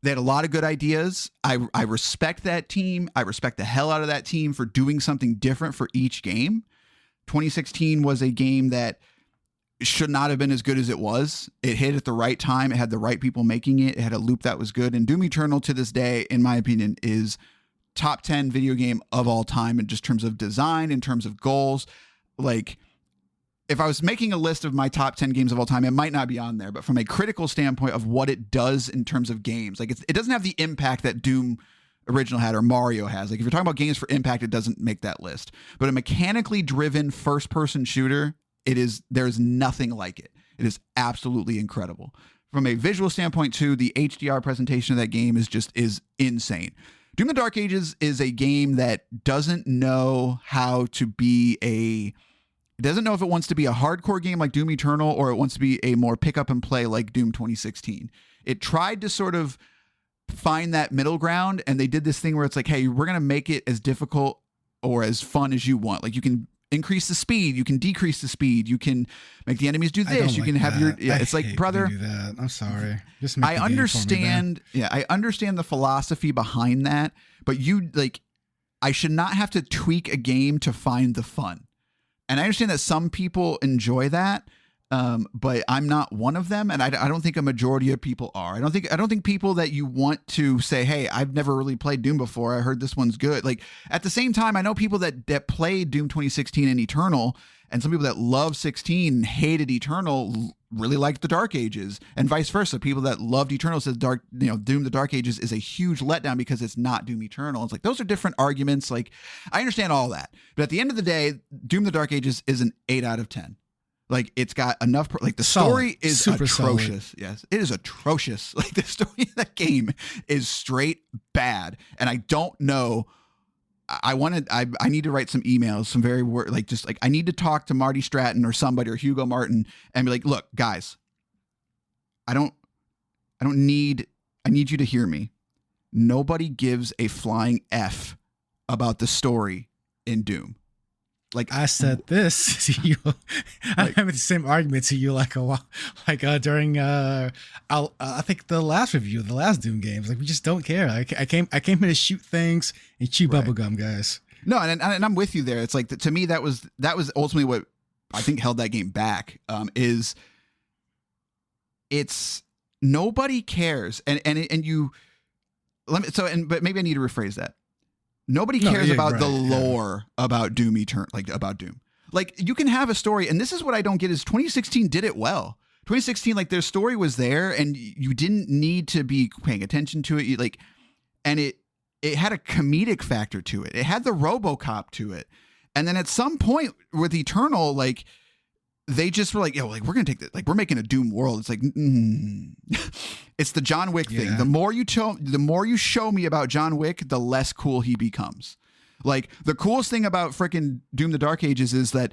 they had a lot of good ideas. I respect that team. I respect the hell out of that team for doing something different for each game. 2016 was a game that should not have been as good as it was. It hit at the right time. It had the right people making it. It had a loop that was good. And Doom Eternal to this day, in my opinion, is top 10 video game of all time in just terms of design, in terms of goals. Like, if I was making a list of my top 10 games of all time, it might not be on there, but from a critical standpoint of what it does in terms of games, like it doesn't have the impact that Doom original had or Mario has. Like if you're talking about games for impact, it doesn't make that list, but a mechanically driven first person shooter, there's nothing like it. It is absolutely incredible. From a visual standpoint too, the HDR presentation of that game is insane. Doom: The Dark Ages is a game that doesn't know how to be it doesn't know if it wants to be a hardcore game like Doom Eternal or it wants to be a more pick up and play like Doom 2016. It tried to sort of find that middle ground, and they did this thing where it's like, hey, we're going to make it as difficult or as fun as you want. Like you can increase the speed, you can decrease the speed, you can make the enemies do this, you can have it's like, brother, do that. I'm sorry. Just make I understand. I understand the philosophy behind that, but I should not have to tweak a game to find the fun. And I understand that some people enjoy that, but I'm not one of them, and I don't think a majority of people are. I don't think people that you want to say, hey, I've never really played Doom before, I heard this one's good. Like at the same time, I know people that played Doom 2016 and Eternal, and some people that love 16 and hated Eternal really liked the Dark Ages, and vice versa. People that loved Eternal said Doom: The Dark Ages is a huge letdown because it's not Doom Eternal. It's like those are different arguments. Like I understand all that, but at the end of the day, Doom: The Dark Ages is an 8 out of 10. Like it's got enough. Like the story is super atrocious. Solid. Yes, it is atrocious. Like the story of that game is straight bad, and I don't know. I need to write some emails, some very I need to talk to Marty Stratton or somebody or Hugo Martin and be like, look, guys, I need you to hear me. Nobody gives a flying F about the story in Doom. Like I said this to you, I'm having the same argument to you during I think the last review of the last Doom games. Like we just don't care. I came here to shoot things and chew bubblegum, guys. No, and I'm with you there. It's like to me that was ultimately what I think held that game back. It's nobody cares, but maybe I need to rephrase that. Nobody cares about the lore about Doom Eternal, about Doom. Like you can have a story, and this is what I don't get is 2016 did it well. 2016, like their story was there, and you didn't need to be paying attention to it. And it had a comedic factor to it. It had the RoboCop to it, and then at some point with Eternal, like they just were like, we're gonna take that. Like we're making a Doom world. It's like, it's the John Wick thing. The more you show me about John Wick, the less cool he becomes. Like the coolest thing about freaking Doom: The Dark Ages is that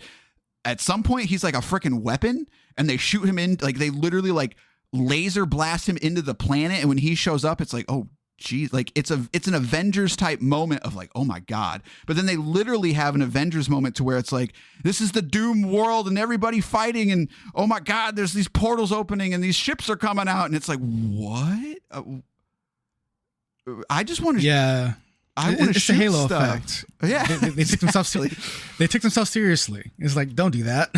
at some point he's like a freaking weapon, and they shoot him in. Like they literally like laser blast him into the planet, and when he shows up, it's like, oh geez, like it's an Avengers type moment of like, oh my God. But then they literally have an Avengers moment to where it's like, this is the Doom world and everybody fighting, and oh my God, there's these portals opening and these ships are coming out, and it's like, what? I just want to. Yeah. It's a Halo effect. Yeah. They took themselves they took themselves seriously. It's like, don't do that.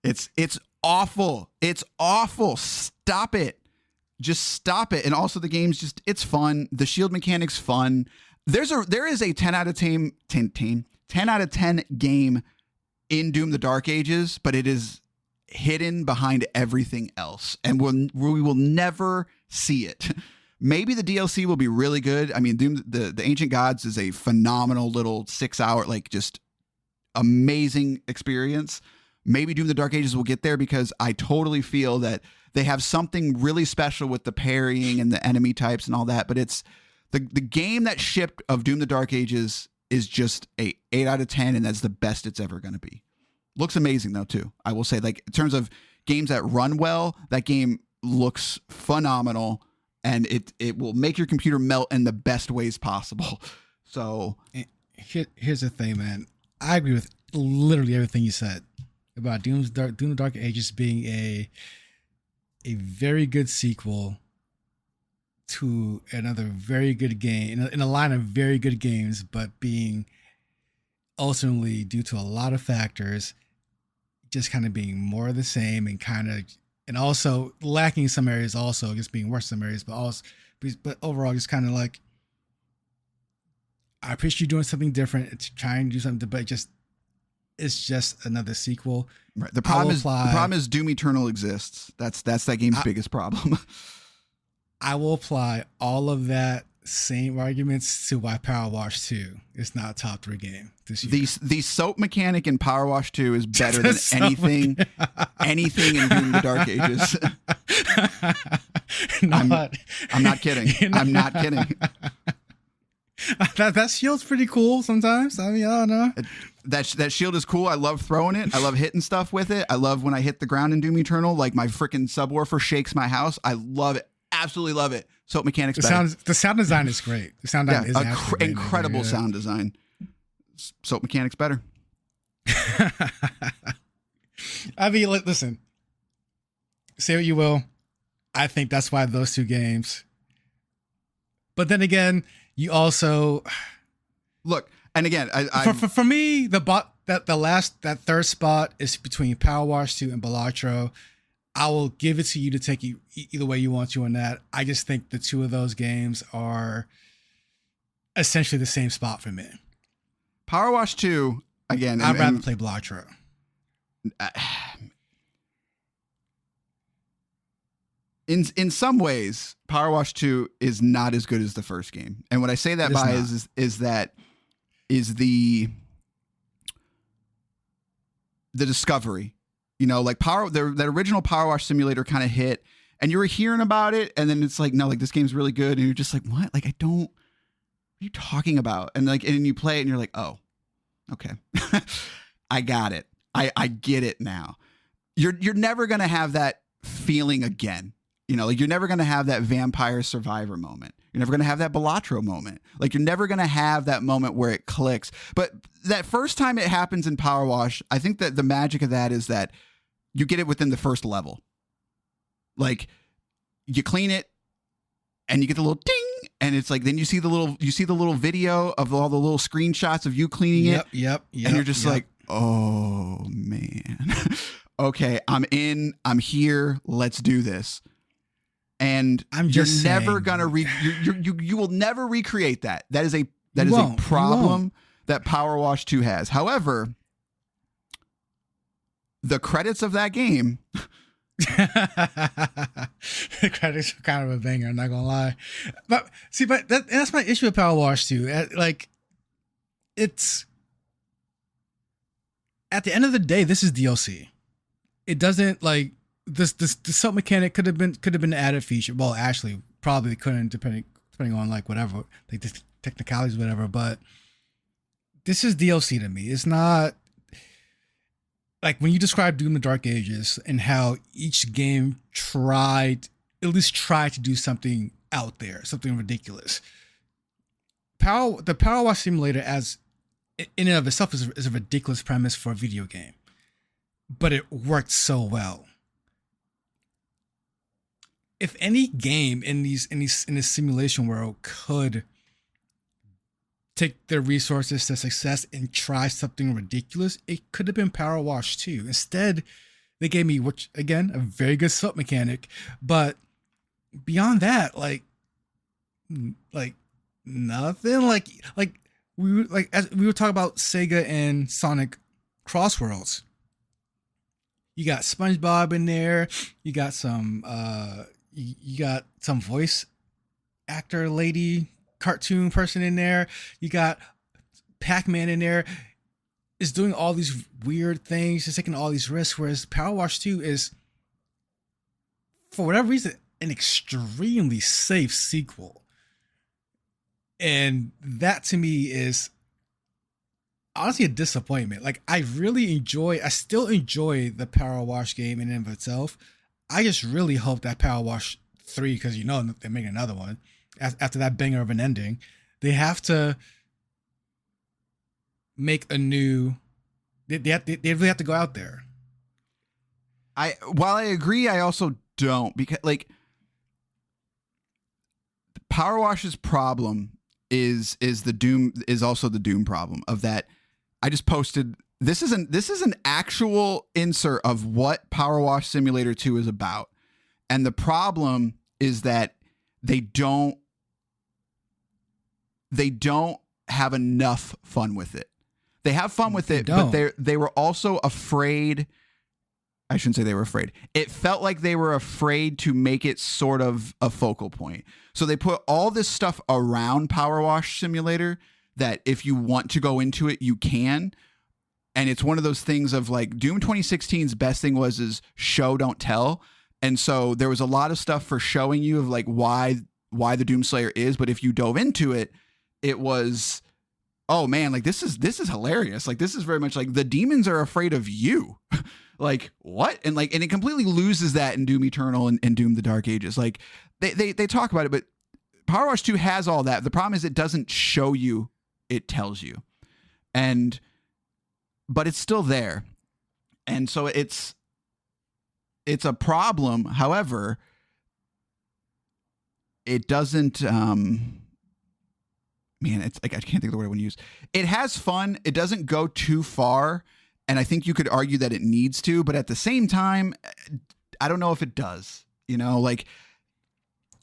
It's awful. It's awful. Stop it. Just stop it. And also the game's it's fun. The shield mechanic's fun. There is a 10 out of 10 game in Doom: The Dark Ages, but it is hidden behind everything else. And we will never see it. Maybe the DLC will be really good. I mean, Doom, the Ancient Gods is a phenomenal little 6-hour, just amazing experience. Maybe Doom: The Dark Ages will get there because I totally feel that they have something really special with the parrying and the enemy types and all that. But it's the game that shipped of Doom: The Dark Ages is just a 8 out of 10. And that's the best it's ever going to be. Looks amazing though, too. I will say, in terms of games that run well, that game looks phenomenal. and it will make your computer melt in the best ways possible. So here's the thing, man. I agree with literally everything you said about Doom the Dark Ages being a very good sequel to another very good game in a line of very good games, but being ultimately, due to a lot of factors, just kind of being more of the same and also lacking in some areas, also just being worse in some areas, but overall just kind of like, I appreciate you doing something different. It's trying to do something, but it's just another sequel. Right. The problem is Doom Eternal exists. That's that game's biggest problem. I will apply all of that same arguments to why PowerWash 2 is not a top 3 game this year. The soap mechanic in PowerWash 2 is better than anything in Doom the Dark Ages. I'm not kidding. I'm not kidding. That shield's pretty cool sometimes. I mean, I don't know. That shield is cool. I love throwing it. I love hitting stuff with it. I love when I hit the ground in Doom Eternal, like my freaking subwoofer shakes my house. I love it. Absolutely love it. Soap mechanics better. The sound design is great. The sound design is incredible sound design. Soap mechanics better. I mean, listen. Say what you will. I think that's why those two games. But then again, you also look, and again, for me, that third spot is between PowerWash 2 and Balatro. I will give it to you to take either way you want to on that. I just think the two of those games are essentially the same spot for me. PowerWash 2, again, I'd rather play Balatro. In some ways, PowerWash 2 is not as good as the first game. And what I say that by is the discovery. You know, like that original PowerWash Simulator kind of hit, and you were hearing about it, and then it's like, no, like this game's really good, and you're just like, what? Like, what are you talking about? And you play it, and you're like, oh, okay, I got it. I get it now. You're never gonna have that feeling again. You know, like you're never gonna have that Vampire Survivor moment. You're never gonna have that Balatro moment. Like you're never gonna have that moment where it clicks. But that first time it happens in PowerWash, I think that the magic of that is that you get it within the first level. Like you clean it and you get the little ding, and it's like, then you see the little video of all the little screenshots of you cleaning it. Yep. And you're just like, oh man. Okay, I'm in, I'm here, let's do this. And you're never gonna you will never recreate that. That is a problem that PowerWash 2 has. However, the credits of that game the credits are kind of a banger, I'm not gonna lie. But that's my issue with PowerWash 2. Like, it's at the end of the day, this is DLC. It doesn't like this soap mechanic could have been an added feature. Well, actually, probably couldn't, depending on like whatever, like the technicalities, whatever. But this is DLC to me. It's not like when you describe Doom the Dark Ages and how each game tried to do something out there, something ridiculous. The PowerWash Simulator, as in and of itself, is a ridiculous premise for a video game, but it worked so well. If any game in this simulation world could take their resources to success and try something ridiculous, it could have been PowerWash 2. Instead, they gave me, which again, a very good soap mechanic, but beyond that, like nothing. Like we were talking about Sega and Sonic Crossworlds. You got SpongeBob in there. You got some voice actor lady, cartoon person in there. You got Pac-Man in there. Is doing all these weird things, just taking all these risks. Whereas PowerWash 2 is, for whatever reason, an extremely safe sequel. And that to me is honestly a disappointment. Like, I still enjoy the PowerWash game in and of itself. I just really hope that PowerWash 3, because they're making another one after that banger of an ending. They have to make a new. They really have to go out there. While I agree, I also don't, because like PowerWash's problem is also the Doom problem of that. I just posted this is an actual insert of what PowerWash Simulator 2 is about. And the problem is that they don't have enough fun with it. They have fun with it, but they were also afraid. I shouldn't say they were afraid. It felt like they were afraid to make it sort of a focal point. So they put all this stuff around PowerWash Simulator that if you want to go into it, you can. And it's one of those things of like Doom 2016's best thing is show, don't tell. And so there was a lot of stuff for showing you of like why the Doomslayer is. But if you dove into it, it was, oh man, like this is hilarious. Like this is very much like the demons are afraid of you. Like what? And it completely loses that in Doom Eternal and Doom the Dark Ages. Like they talk about it, but PowerWash 2 has all that. The problem is it doesn't show you, it tells you. But it's still there. And so it's a problem. However, it doesn't it's like I can't think of the word I want to use. It has fun. It doesn't go too far. And I think you could argue that it needs to, but at the same time, I don't know if it does. Like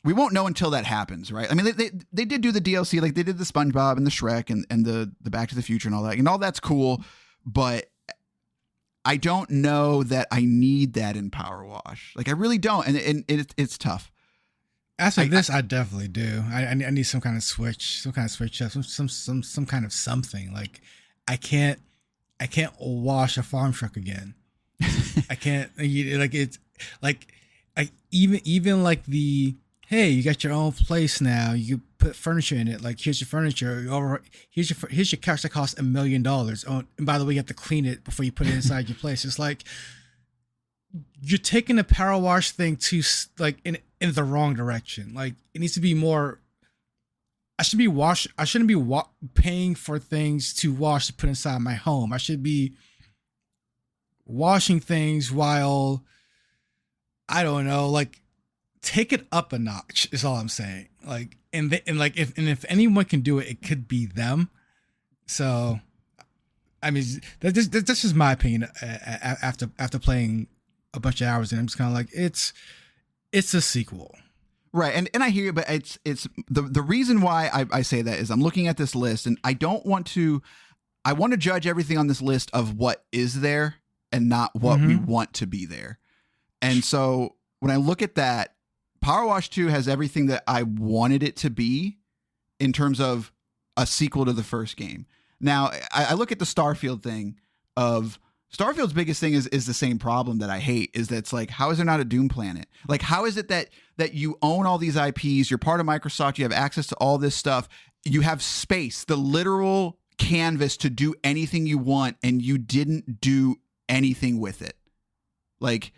we won't know until that happens, right? I mean, they did do the DLC, like they did the SpongeBob and the Shrek and the Back to the Future and all that, and all that's cool, but I don't know that I need that in PowerWash. Like I really don't, and it's tough. As of this, I definitely do. I need some kind of switch up, some kind of something. Like I can't wash a farm truck again. I can't like it's like even like the, hey, you got your own place now. You put furniture in it. Like here's your furniture. Here's your couch that costs $1 million. Oh, and by the way, you have to clean it before you put it inside your place. It's like you're taking the power wash thing to like in the wrong direction. Like it needs to be more. I shouldn't be paying for things to wash to put inside my home. I should be washing things while, I don't know, like take it up a notch is all I'm saying. Like, if anyone can do it, it could be them. So, I mean, that's just my opinion after playing a bunch of hours, and I'm just kind of like, it's a sequel. Right. And I hear you, but it's the reason why I say that is I'm looking at this list and I want to judge everything on this list of what is there and not what we want to be there. And so when I look at that, PowerWash 2 has everything that I wanted it to be in terms of a sequel to the first game. Now I look at the Starfield thing of Starfield's biggest thing is the same problem that I hate, is that it's like, how is there not a Doom planet? Like, how is it that you own all these IPs, you're part of Microsoft, you have access to all this stuff, you have space, the literal canvas to do anything you want, and you didn't do anything with it? Like,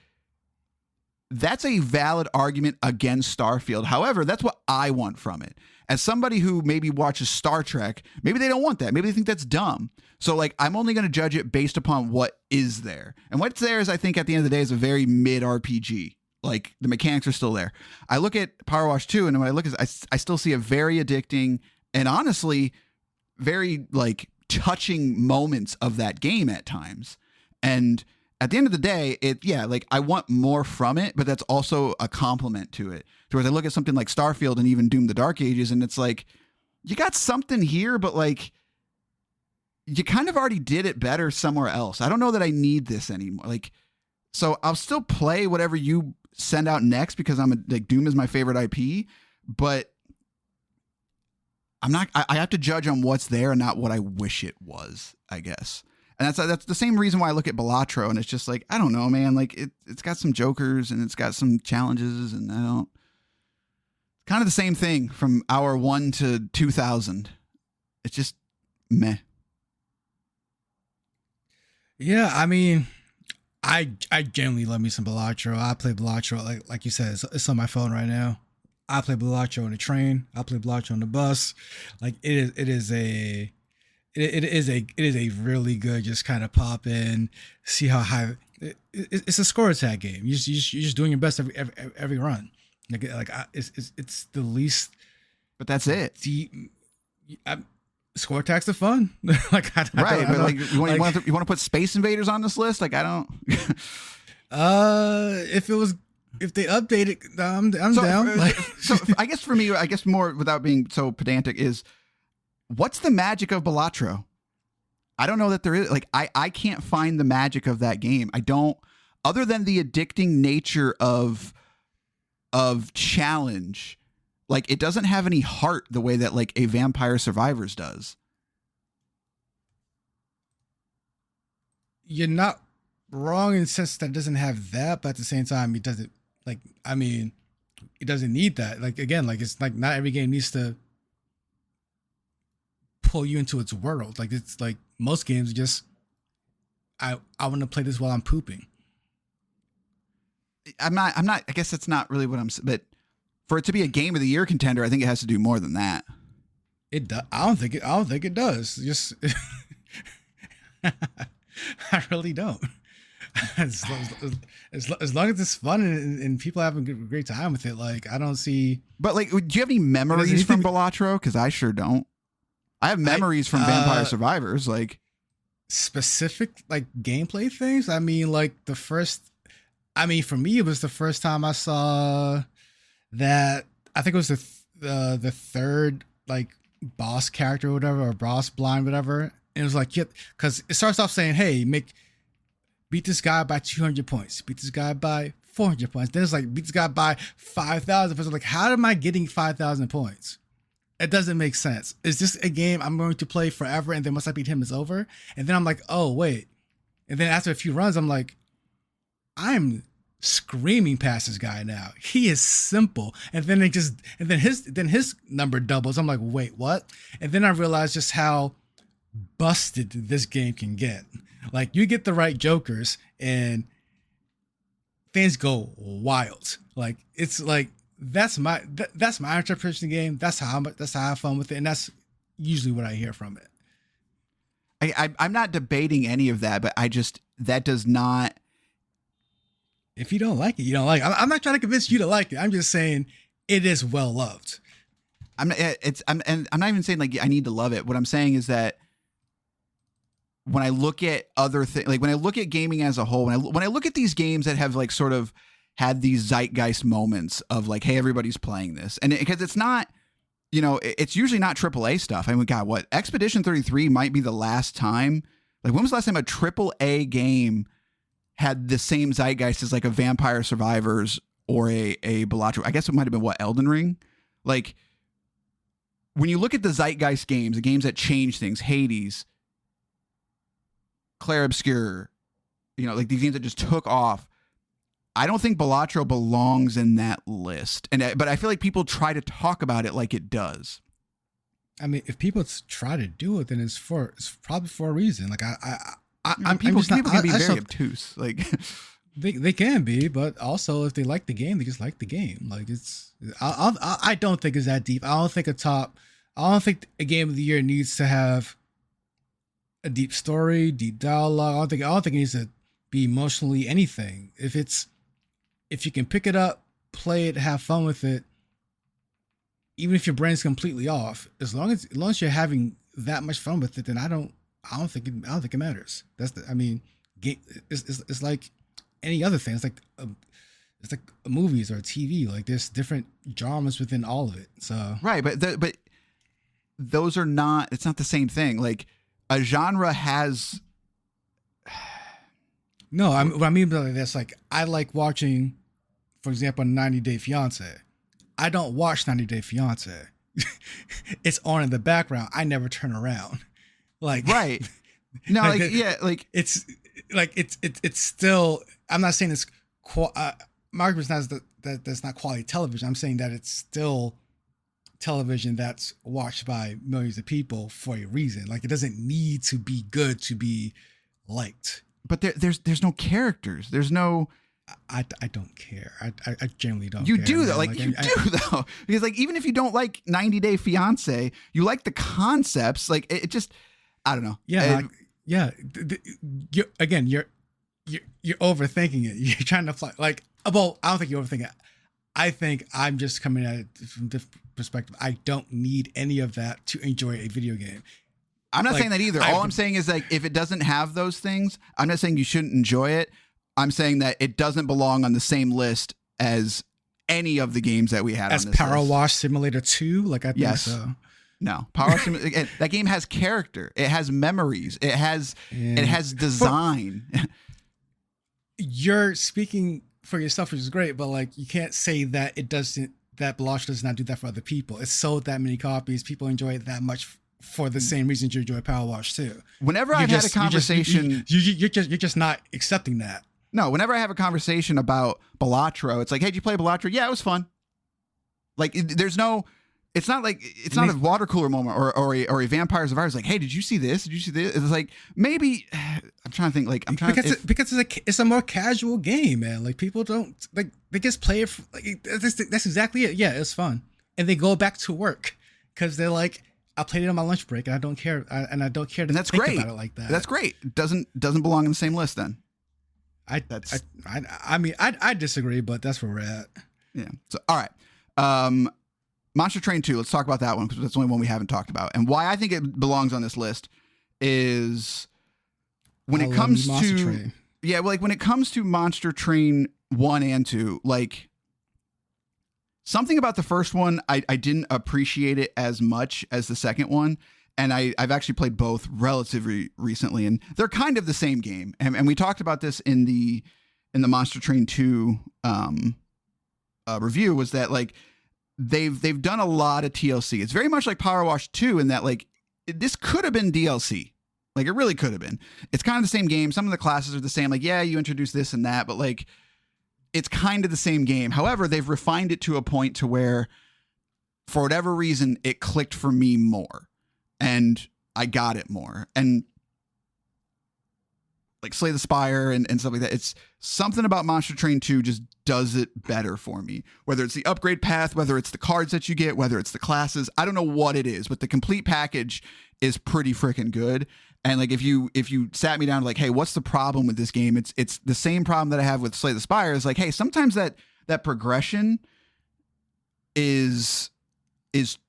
that's a valid argument against Starfield. However, that's what I want from it. As somebody who maybe watches Star Trek, maybe they don't want that. Maybe they think that's dumb. So like, I'm only going to judge it based upon what is there. And what's there is, I think at the end of the day, is a very mid RPG. Like the mechanics are still there. I look at PowerWash 2 and when I look at it, I still see a very addicting and honestly very like touching moments of that game at times. And at the end of the day, like I want more from it, but that's also a compliment to it. Whereas I look at something like Starfield and even Doom the Dark Ages, and it's like, you got something here, but like, you kind of already did it better somewhere else. I don't know that I need this anymore. Like, so I'll still play whatever you send out next because Doom is my favorite IP, but I have to judge on what's there and not what I wish it was, I guess. And that's the same reason why I look at Balatro, and it's just like, I don't know, man. Like it's got some jokers and it's got some challenges, and kind of the same thing from hour 1 to 2000. It's just meh. Yeah, I mean, I genuinely love me some Balatro. I play Balatro like you said. It's on my phone right now. I play Balatro on the train. I play Balatro on the bus. Like it is a really good just kind of pop in, see how high. It's a score attack game. You're just doing your best every run. It's the least. But that's it. Score attacks are fun. Like right, but like you want to put Space Invaders on this list? Like I don't. If they update it, I'm down. So I guess for me, more without being so pedantic is, what's the magic of Balatro? I don't know that there is. Like I can't find the magic of that game. I don't, other than the addicting nature of challenge. Like it doesn't have any heart the way that like a Vampire Survivors does. You're not wrong in the sense that it doesn't have that, but at the same time, it doesn't. Like, I mean, it doesn't need that. Like again, like it's like not every game needs to pull you into its world. Like it's like most games just I want to play this while I'm pooping. I'm not I guess that's not really what I'm, but for it to be a game of the year contender, I think it has to do more than that. It does. I don't think it does. Just I really don't. As long as it's fun and people having a great time with it, like I don't see. But like, do you have any memories from Balatro? Because I sure don't. I have memories from Vampire Survivors, like specific like gameplay things. I mean, like for me, it was the first time I saw that. I think it was the third like boss character or whatever, or boss blind, whatever. And it was like, because it starts off saying, hey, beat this guy by 200 points, beat this guy by 400 points. Then it's like, beat this guy by 5,000 points. I'm like, how am I getting 5,000 points? It doesn't make sense. Is this a game I'm going to play forever? And then once I beat him, it's over. And then I'm like, oh, wait. And then after a few runs, I'm like, I'm screaming past this guy now. He is simple. And then his number doubles. I'm like, wait, what? And then I realized just how busted this game can get. Like you get the right jokers and things go wild. Like it's like that's my interpretation of the game. That's how I have fun with it, and that's usually what I hear from it. I'm not debating any of that, but that does not. If you don't like it, you don't like it. I'm not trying to convince you to like it. I'm just saying it is well loved. I'm not even saying like I need to love it. What I'm saying is that when I look at other things, like when I look at gaming as a whole, when I look at these games that have like sort of had these zeitgeist moments of like, hey, everybody's playing this, and because it's not, it's usually not AAA stuff. I mean, God, what Expedition 33 might be the last time. Like, when was the last time a AAA game had the same zeitgeist as like a Vampire Survivors or a Balatro? I guess it might have been Elden Ring. Like, when you look at the zeitgeist games, the games that change things, Hades, Clair, Obscur, like these games that just took off. I don't think Balatro belongs in that list, but I feel like people try to talk about it like it does. I mean, if people try to do it, then it's probably for a reason. Like people can be very obtuse. Like they can be, but also if they like the game, they just like the game. Like I don't think it's that deep. I don't think a game of the year needs to have a deep story, deep dialogue. I don't think it needs to be emotionally anything. If you can pick it up, play it, have fun with it, even if your brain's completely off, as long as you're having that much fun with it, then I don't think it matters. It's like any other thing. It's like movies or TV. Like there's different genres within all of it. So right, but those are not. It's not the same thing. Like a genre has. No, what I mean by that's like I like watching, for example, 90 Day Fiance. I don't watch 90 Day Fiance. It's on in the background. I never turn around. Like right. No, it's still. I'm not saying it's. My argument is not that's not quality television. I'm saying that it's still television that's watched by millions of people for a reason. Like it doesn't need to be good to be liked. but there's no characters. There's no. I don't care. I generally don't. You care, do man. though, like you do though, because like even if you don't like 90 Day Fiance, you like the concepts. Like it just, I don't know. Yeah, you're overthinking it. You're trying to fly. Like, well, I don't think you're overthinking it. I think I'm just coming at it from a different perspective. I don't need any of that to enjoy a video game. I'm not saying that either. All I'm saying is like if it doesn't have those things, I'm not saying you shouldn't enjoy it. I'm saying that it doesn't belong on the same list as any of the games that we had as on this PowerWash list. Simulator 2. Like I think so. No, PowerWash Simulator. That game has character. It has memories. It has design. You're speaking for yourself, which is great, but like you can't say that it doesn't. That Balatro does not do that for other people. It's sold that many copies. People enjoy it that much for the same reasons you enjoy PowerWash too. Whenever I've had a conversation, you're just not accepting that. No, whenever I have a conversation about Balatro, it's like, hey, did you play Balatro? Yeah, it was fun. Like, there's no, it's not like, it's not a water cooler moment or a Vampires of Ours. Like, hey, did you see this? Did you see this? It's like, maybe, I'm trying to think, like, because it's a more casual game, man. Like, people don't, like, they just play it. That's exactly it. Yeah, it's fun. And they go back to work because they're like, I played it on my lunch break and I don't care. And I don't care to think about it like that. That's great. It doesn't belong in the same list then. I mean, I disagree, but that's where we're at. Yeah. So, all right. Monster Train 2. Let's talk about that one because that's the only one we haven't talked about. And why I think it belongs on this list is when it comes to when it comes to Monster Train 1 and 2, like something about the first one, I didn't appreciate it as much as the second one. And I've actually played both relatively recently, and they're kind of the same game. And we talked about this in the Monster Train 2 review, was that like they've done a lot of TLC. It's very much like PowerWash 2 in that like this could have been DLC. Like it really could have been. It's kind of the same game. Some of the classes are the same. Like, yeah, you introduce this and that, but like it's kind of the same game. However, they've refined it to a point to where for whatever reason, it clicked for me more. And I got it more. And like Slay the Spire and stuff like that. It's something about Monster Train 2 just does it better for me. Whether it's the upgrade path, whether it's the cards that you get, whether it's the classes, I don't know what it is, but the complete package is pretty freaking good. And like if you sat me down like, hey, what's the problem with this game? It's the same problem that I have with Slay the Spire. Is like, hey, sometimes that progression is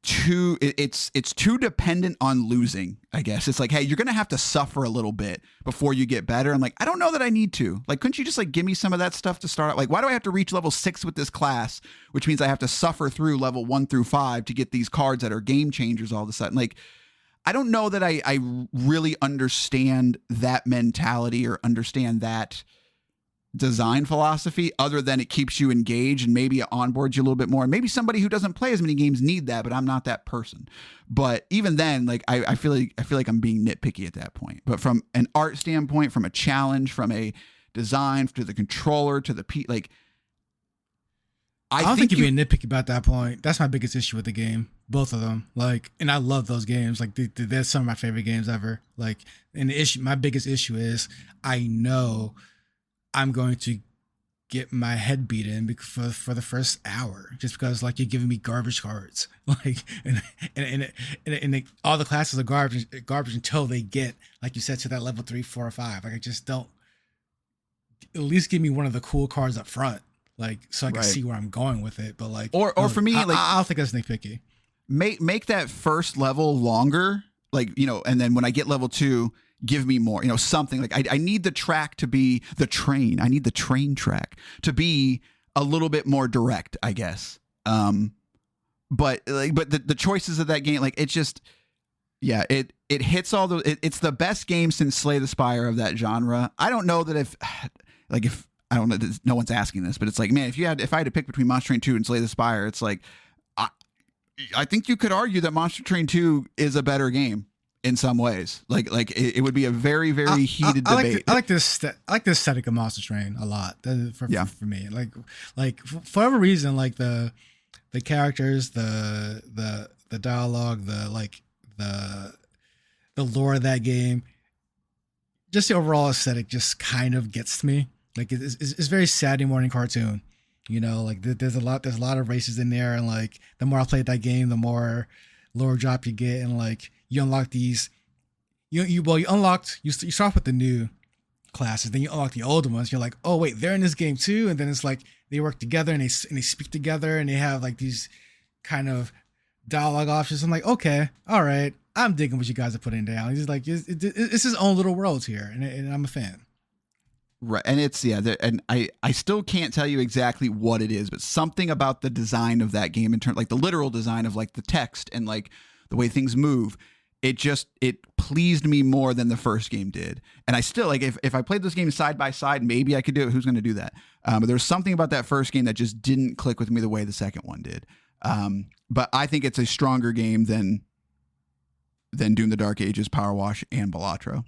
too it's too dependent on losing, I guess. It's like, hey, you're gonna have to suffer a little bit before you get better. I'm like, I don't know that I need to. Like, couldn't you just like give me some of that stuff to start out? Like, why do I have to reach level 6 with this class, which means I have to suffer through level 1 through 5 to get these cards that are game changers all of a sudden? Like, I don't know that I really understand that mentality or understand that design philosophy, other than it keeps you engaged and maybe it onboards you a little bit more. And maybe somebody who doesn't play as many games need that, but I'm not that person. But even then, like I feel like I'm being nitpicky at that point. But from an art standpoint, from a challenge, from a design to the controller to the like, I don't think you're being nitpicky about that point. That's my biggest issue with the game. Both of them. Like, and I love those games. Like, they're some of my favorite games ever. Like, and my biggest issue is I know I'm going to get my head beat in for the first hour, just because like you're giving me garbage cards, like and all the classes are garbage until they get, like you said, to that level 3, 4, or 5. Like I just don't. At least give me one of the cool cards up front, like so I can see where I'm going with it. But like, or for me, like I don't think that's nitpicky. Make that first level longer, like and then when I get level 2. Give me more, something like I need the track to be the train. I need the train track to be a little bit more direct, I guess. But the choices of that game, like it's just, yeah, it hits all the, it's the best game since Slay the Spire of that genre. I don't know that if I don't know, no one's asking this, but it's like, man, if I had to pick between Monster Train 2 and Slay the Spire, it's like, I think you could argue that Monster Train 2 is a better game. In some ways, like it would be a very, very heated debate. I like this aesthetic of Monster Train a lot. For me, like for whatever reason, like the characters, the dialogue, the lore of that game just the overall aesthetic just kind of gets to me. Like it's very Saturday morning cartoon. You know, like there's a lot of races in there, and like the more I played that game, the more lower drop you get, and like you unlock these. You unlocked you start off with the new classes, then you unlock the older ones. You're like, oh wait, they're in this game too, and then it's like they work together and they speak together and they have like these kind of dialogue options. I'm like, okay, all right, I'm digging what you guys are putting down. It's like it's his own little world here, and I'm a fan. Right, and it's and I still can't tell you exactly what it is, but something about the design of that game in terms, like the literal design of like the text and like the way things move, it pleased me more than the first game did. And I still like if I played this game side by side, maybe I could do it. Who's going to do that? But there's something about that first game that just didn't click with me the way the second one did. But I think it's a stronger game than Doom: The Dark Ages, PowerWash, and Balatro.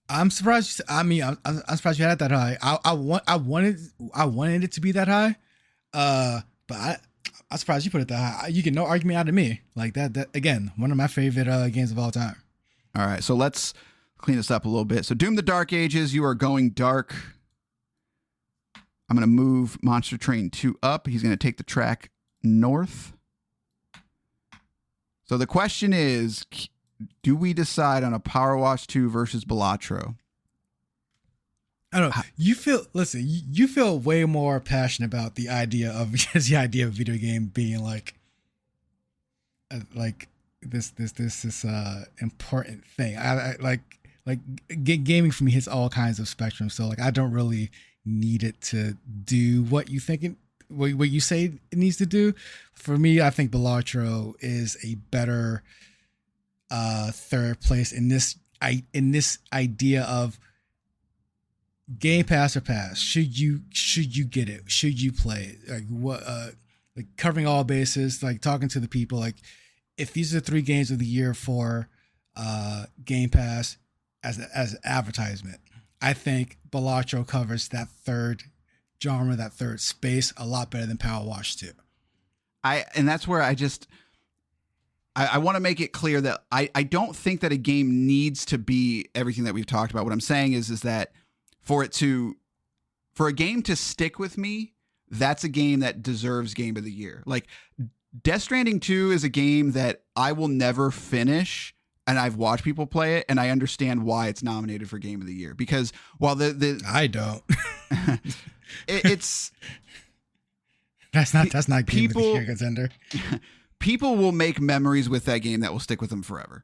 I'm surprised. I mean, I'm surprised you had it that high. I wanted it to be that high, but I'm surprised you put it that high. You get no argument out of me. Like that again, one of my favorite games of all time. All right, so let's clean this up a little bit. So Doom: The Dark Ages, you are going dark. I'm going to move Monster Train 2 up. He's going to take the track north. So the question is, do we decide on a PowerWash 2 versus Balatro? I don't know. You feel way more passionate about the idea of a video game being like this important thing. I like gaming for me hits all kinds of spectrum. So like I don't really need it to do what you think what you say it needs to do. For me, I think Balatro is a better third place in this idea of Game Pass or pass. Should you get it? Should you play it? Like what? Like covering all bases. Like talking to the people. Like if these are 3 games of the year for Game Pass as an advertisement, I think Balatro covers that third genre, that third space a lot better than PowerWash 2. And that's where I want to make it clear that I don't think that a game needs to be everything that we've talked about. What I'm saying is that for a game to stick with me, that's a game that deserves Game of the Year. Like Death Stranding 2 is a game that I will never finish, and I've watched people play it, and I understand why it's nominated for Game of the Year. Because while I don't. it's that's not Game of the Year contender. People will make memories with that game that will stick with them forever.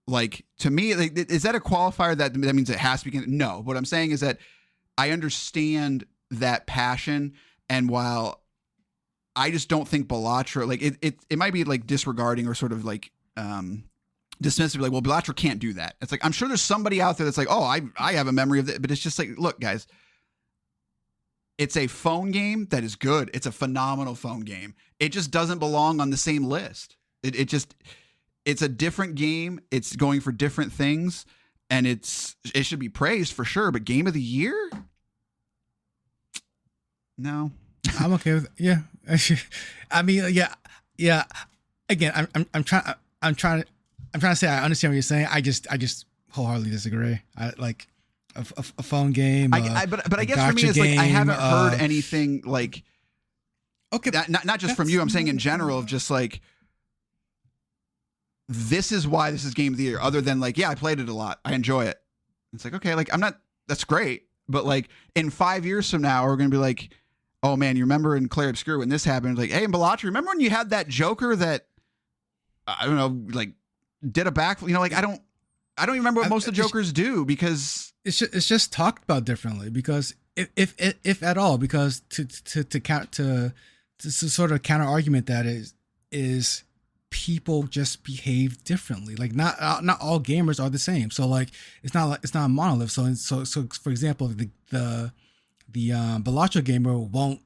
Like to me, like, is that a qualifier that means it has to be? No. What I'm saying is that I understand that passion, and while I just don't think Balatro, like it might be like disregarding or sort of like dismissive, like, well, Balatro can't do that. It's like I'm sure there's somebody out there that's like, oh, I have a memory of that, but it's just like, look, guys. It's a phone game that is good. It's a phenomenal phone game. It just doesn't belong on the same list. It's a different game. It's going for different things, and it should be praised for sure. But Game of the Year? No. I'm okay with yeah. I mean, yeah. Again, I'm trying to say I understand what you're saying. I just wholeheartedly disagree. I like. A phone game, but I guess for me it's like I haven't heard anything like okay, not just from you. I'm saying in general of just like this is why this is Game of the Year. Other than like, yeah, I played it a lot, I enjoy it. It's like okay, like I'm not. That's great, but like in 5 years from now, we're gonna be like, oh man, you remember in Clair Obscur when this happened? Like, hey, in Balatro, remember when you had that Joker that I don't know, like did a backflip? You know, like I don't even remember what most of the Jokers do because. It's just talked about differently because if at all, because to sort of counter argument that is people just behave differently. Like not all gamers are the same. So like it's not a monolith. So for example, the Balatro gamer won't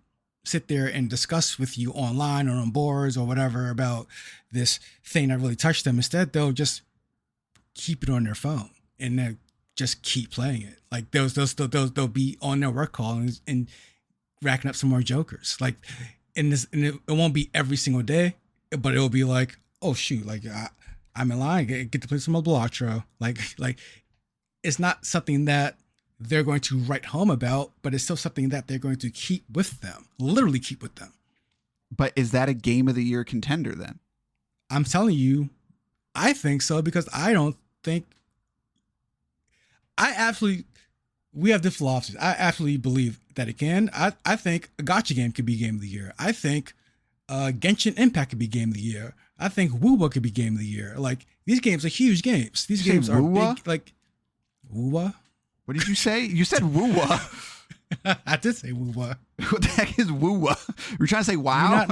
sit there and discuss with you online or on boards or whatever about this thing that really touched them. Instead, they'll just keep it on their phone and then just keep playing it. Like they'll be on their work call and racking up some more Jokers. Like it won't be every single day, but it'll be like, oh shoot, like I'm in line, get to play some more Balatro. Like it's not something that they're going to write home about, but it's still something that they're going to keep with them, literally keep with them. But is that a game of the year contender then? I'm telling you, I think so, because I don't think we have different philosophies. I absolutely believe that it can. I think a gacha game could be game of the year. I think Genshin Impact could be game of the year. I think Wuwa could be game of the year. Like, these games are huge games. These games are big. Like, Wuwa? What did you say? You said Wuwa. I did say Wuwa. What the heck is Wuwa? You're trying to say wow?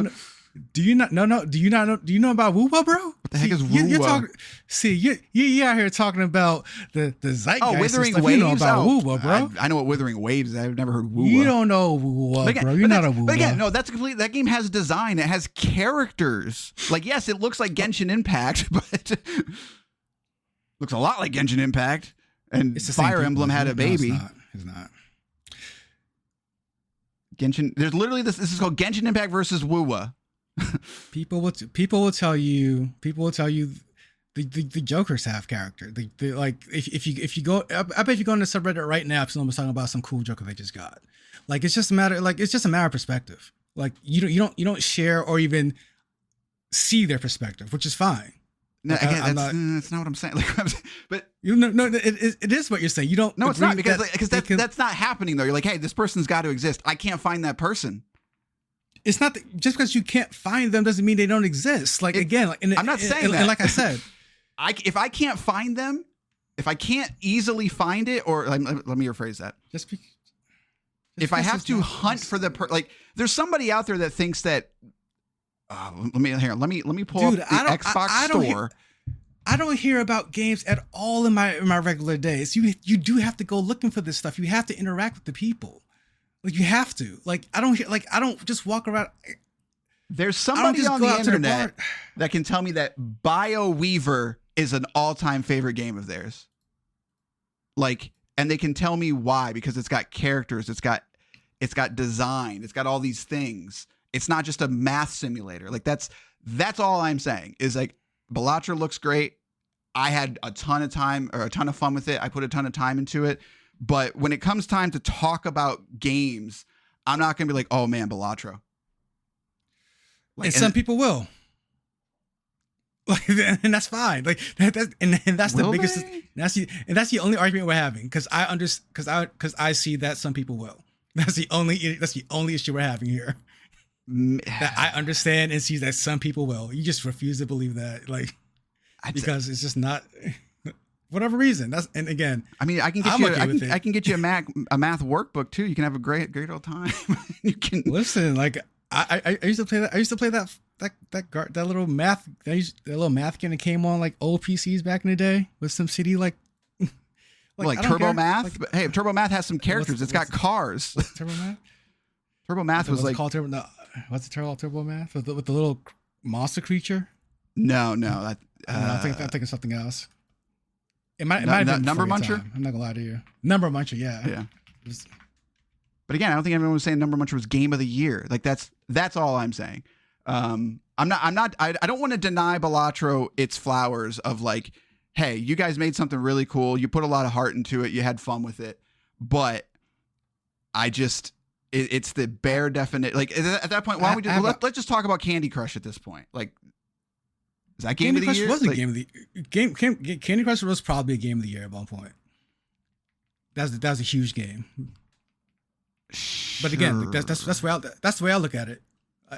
Do you not know about Wuwa, bro? What the heck is Wuwa? You're out here talking about the zeitgeist. Oh, Withering stuff. Waves? You know about Wuwa, bro. I know what Withering Waves is. I've never heard Wuwa. You don't know Wuwa, bro. You're not a Wuwa. But again, no, that's complete. That game has design. It has characters. Like, yes, it looks like Genshin Impact, but looks a lot like Genshin Impact. And Fire Emblem had a baby. No, it's not. Genshin. There's literally this. This is called Genshin Impact versus Wuwa. People will tell you the Jokers have character. Like if you go, I bet if you go on the subreddit right now, someone's talking about some cool Joker they just got. Like, it's just a matter of perspective. Like, you don't share or even see their perspective, which is fine. No, like, again, that's not what I'm saying. Like, but it is what you're saying. You don't. No, it's not, because that's not happening though. You're like, hey, this person's got to exist. I can't find that person. It's not just because you can't find them doesn't mean they don't exist. Like, again, I'm not saying that. And like I said, if I can't find them, if I can't easily find it, or let me rephrase that. If I have to hunt for like, there's somebody out there that thinks that. Let me pull up the Xbox store. I don't hear about games at all in my regular days. You do have to go looking for this stuff. You have to interact with the people. Like, you have to. Like, I don't just walk around. There's somebody on the internet that can tell me that BioWeaver is an all-time favorite game of theirs. Like, and they can tell me why, because it's got characters, it's got design, it's got all these things. It's not just a math simulator. Like, that's all I'm saying is, like, Balatro looks great. I had a ton of fun with it. I put a ton of time into it. But when it comes time to talk about games, I'm not going to be like, oh man, Balatro. Like, and some people will. Like, and that's fine. Like, that's the biggest. That's the only argument we're having, because I see that some people will. That's the only issue we're having here. That I understand and see that some people will. You just refuse to believe that, like, because it's just not. Whatever reason. And again, I mean, I can get you a math workbok too. You can have a great old time. You can listen. Like, I used to play that. I used to play that little math. That little math game that came on like old PCs back in the day with some city like Turbo Math. Like, but hey, Turbo Math has some characters. It's got cars. Turbo Math. Turbo Math was like called Turbo. No, what's the Turbo Math with the little monster creature? No. I think it's something else. It might have been Number Muncher. I'm not gonna lie to you. Number Muncher, yeah. But again, I don't think everyone was saying Number Muncher was game of the year. Like, that's all I'm saying. I don't want to deny Balatro its flowers of, like, hey, you guys made something really cool. You put a lot of heart into it. You had fun with it. But it's the bare definite. Like, at that point, why don't we let's just talk about Candy Crush at this point. Like, is that game of the year? Game of the game. Candy Crush was probably a game of the year at one point. That was a huge game. But again, that's the way I look at it.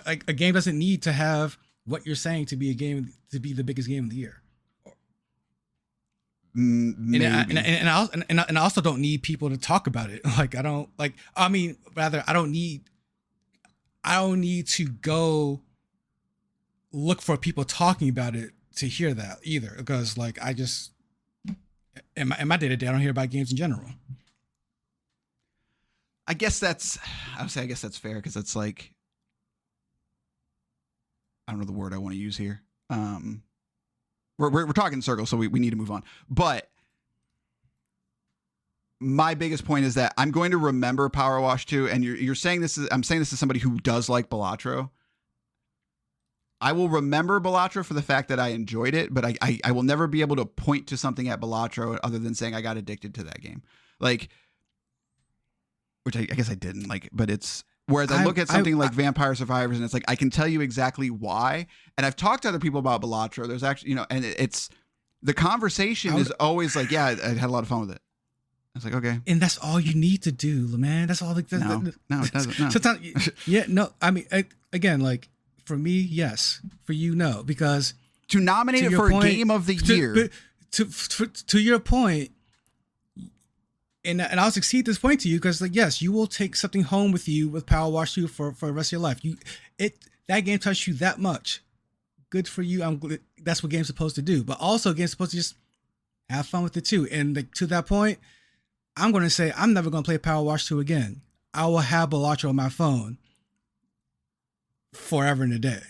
Like, a game doesn't need to have what you're saying to be the biggest game of the year. And I also don't need people to talk about it. Like, I don't need to go look for people talking about it to hear that either, because, like, I just in my day-to-day I don't hear about games in general. I guess that's fair, because it's like, I don't know the word I want to use here. We're talking in circles, so we need to move on. But my biggest point is that I'm going to remember PowerWash 2, and you're saying this is, I'm saying this as somebody who does like Balatro. I will remember Balatro for the fact that I enjoyed it, but I will never be able to point to something at Balatro other than saying I got addicted to that game. Like, which I guess I didn't like, but it's, whereas I look at something like Vampire Survivors and it's like, I can tell you exactly why. And I've talked to other people about Balatro. There's actually, and it's, the conversation is always like, yeah, I had a lot of fun with it. I was like, okay. And that's all you need to do, man. That's all. Like, no, it doesn't. No. Sometimes, yeah, no. I mean, again, like for me, yes. For you, no. Because to nominate it for a game of the year. To your point, and I'll succeed this point to you because, like, yes, you will take something home with you with PowerWash 2 for the rest of your life. That game touched you that much. Good for you. That's what game's supposed to do. But also, game's supposed to just have fun with it too. And like, to that point, I'm going to say I'm never going to play PowerWash 2 again. I will have Balatro on my phone forever and a day,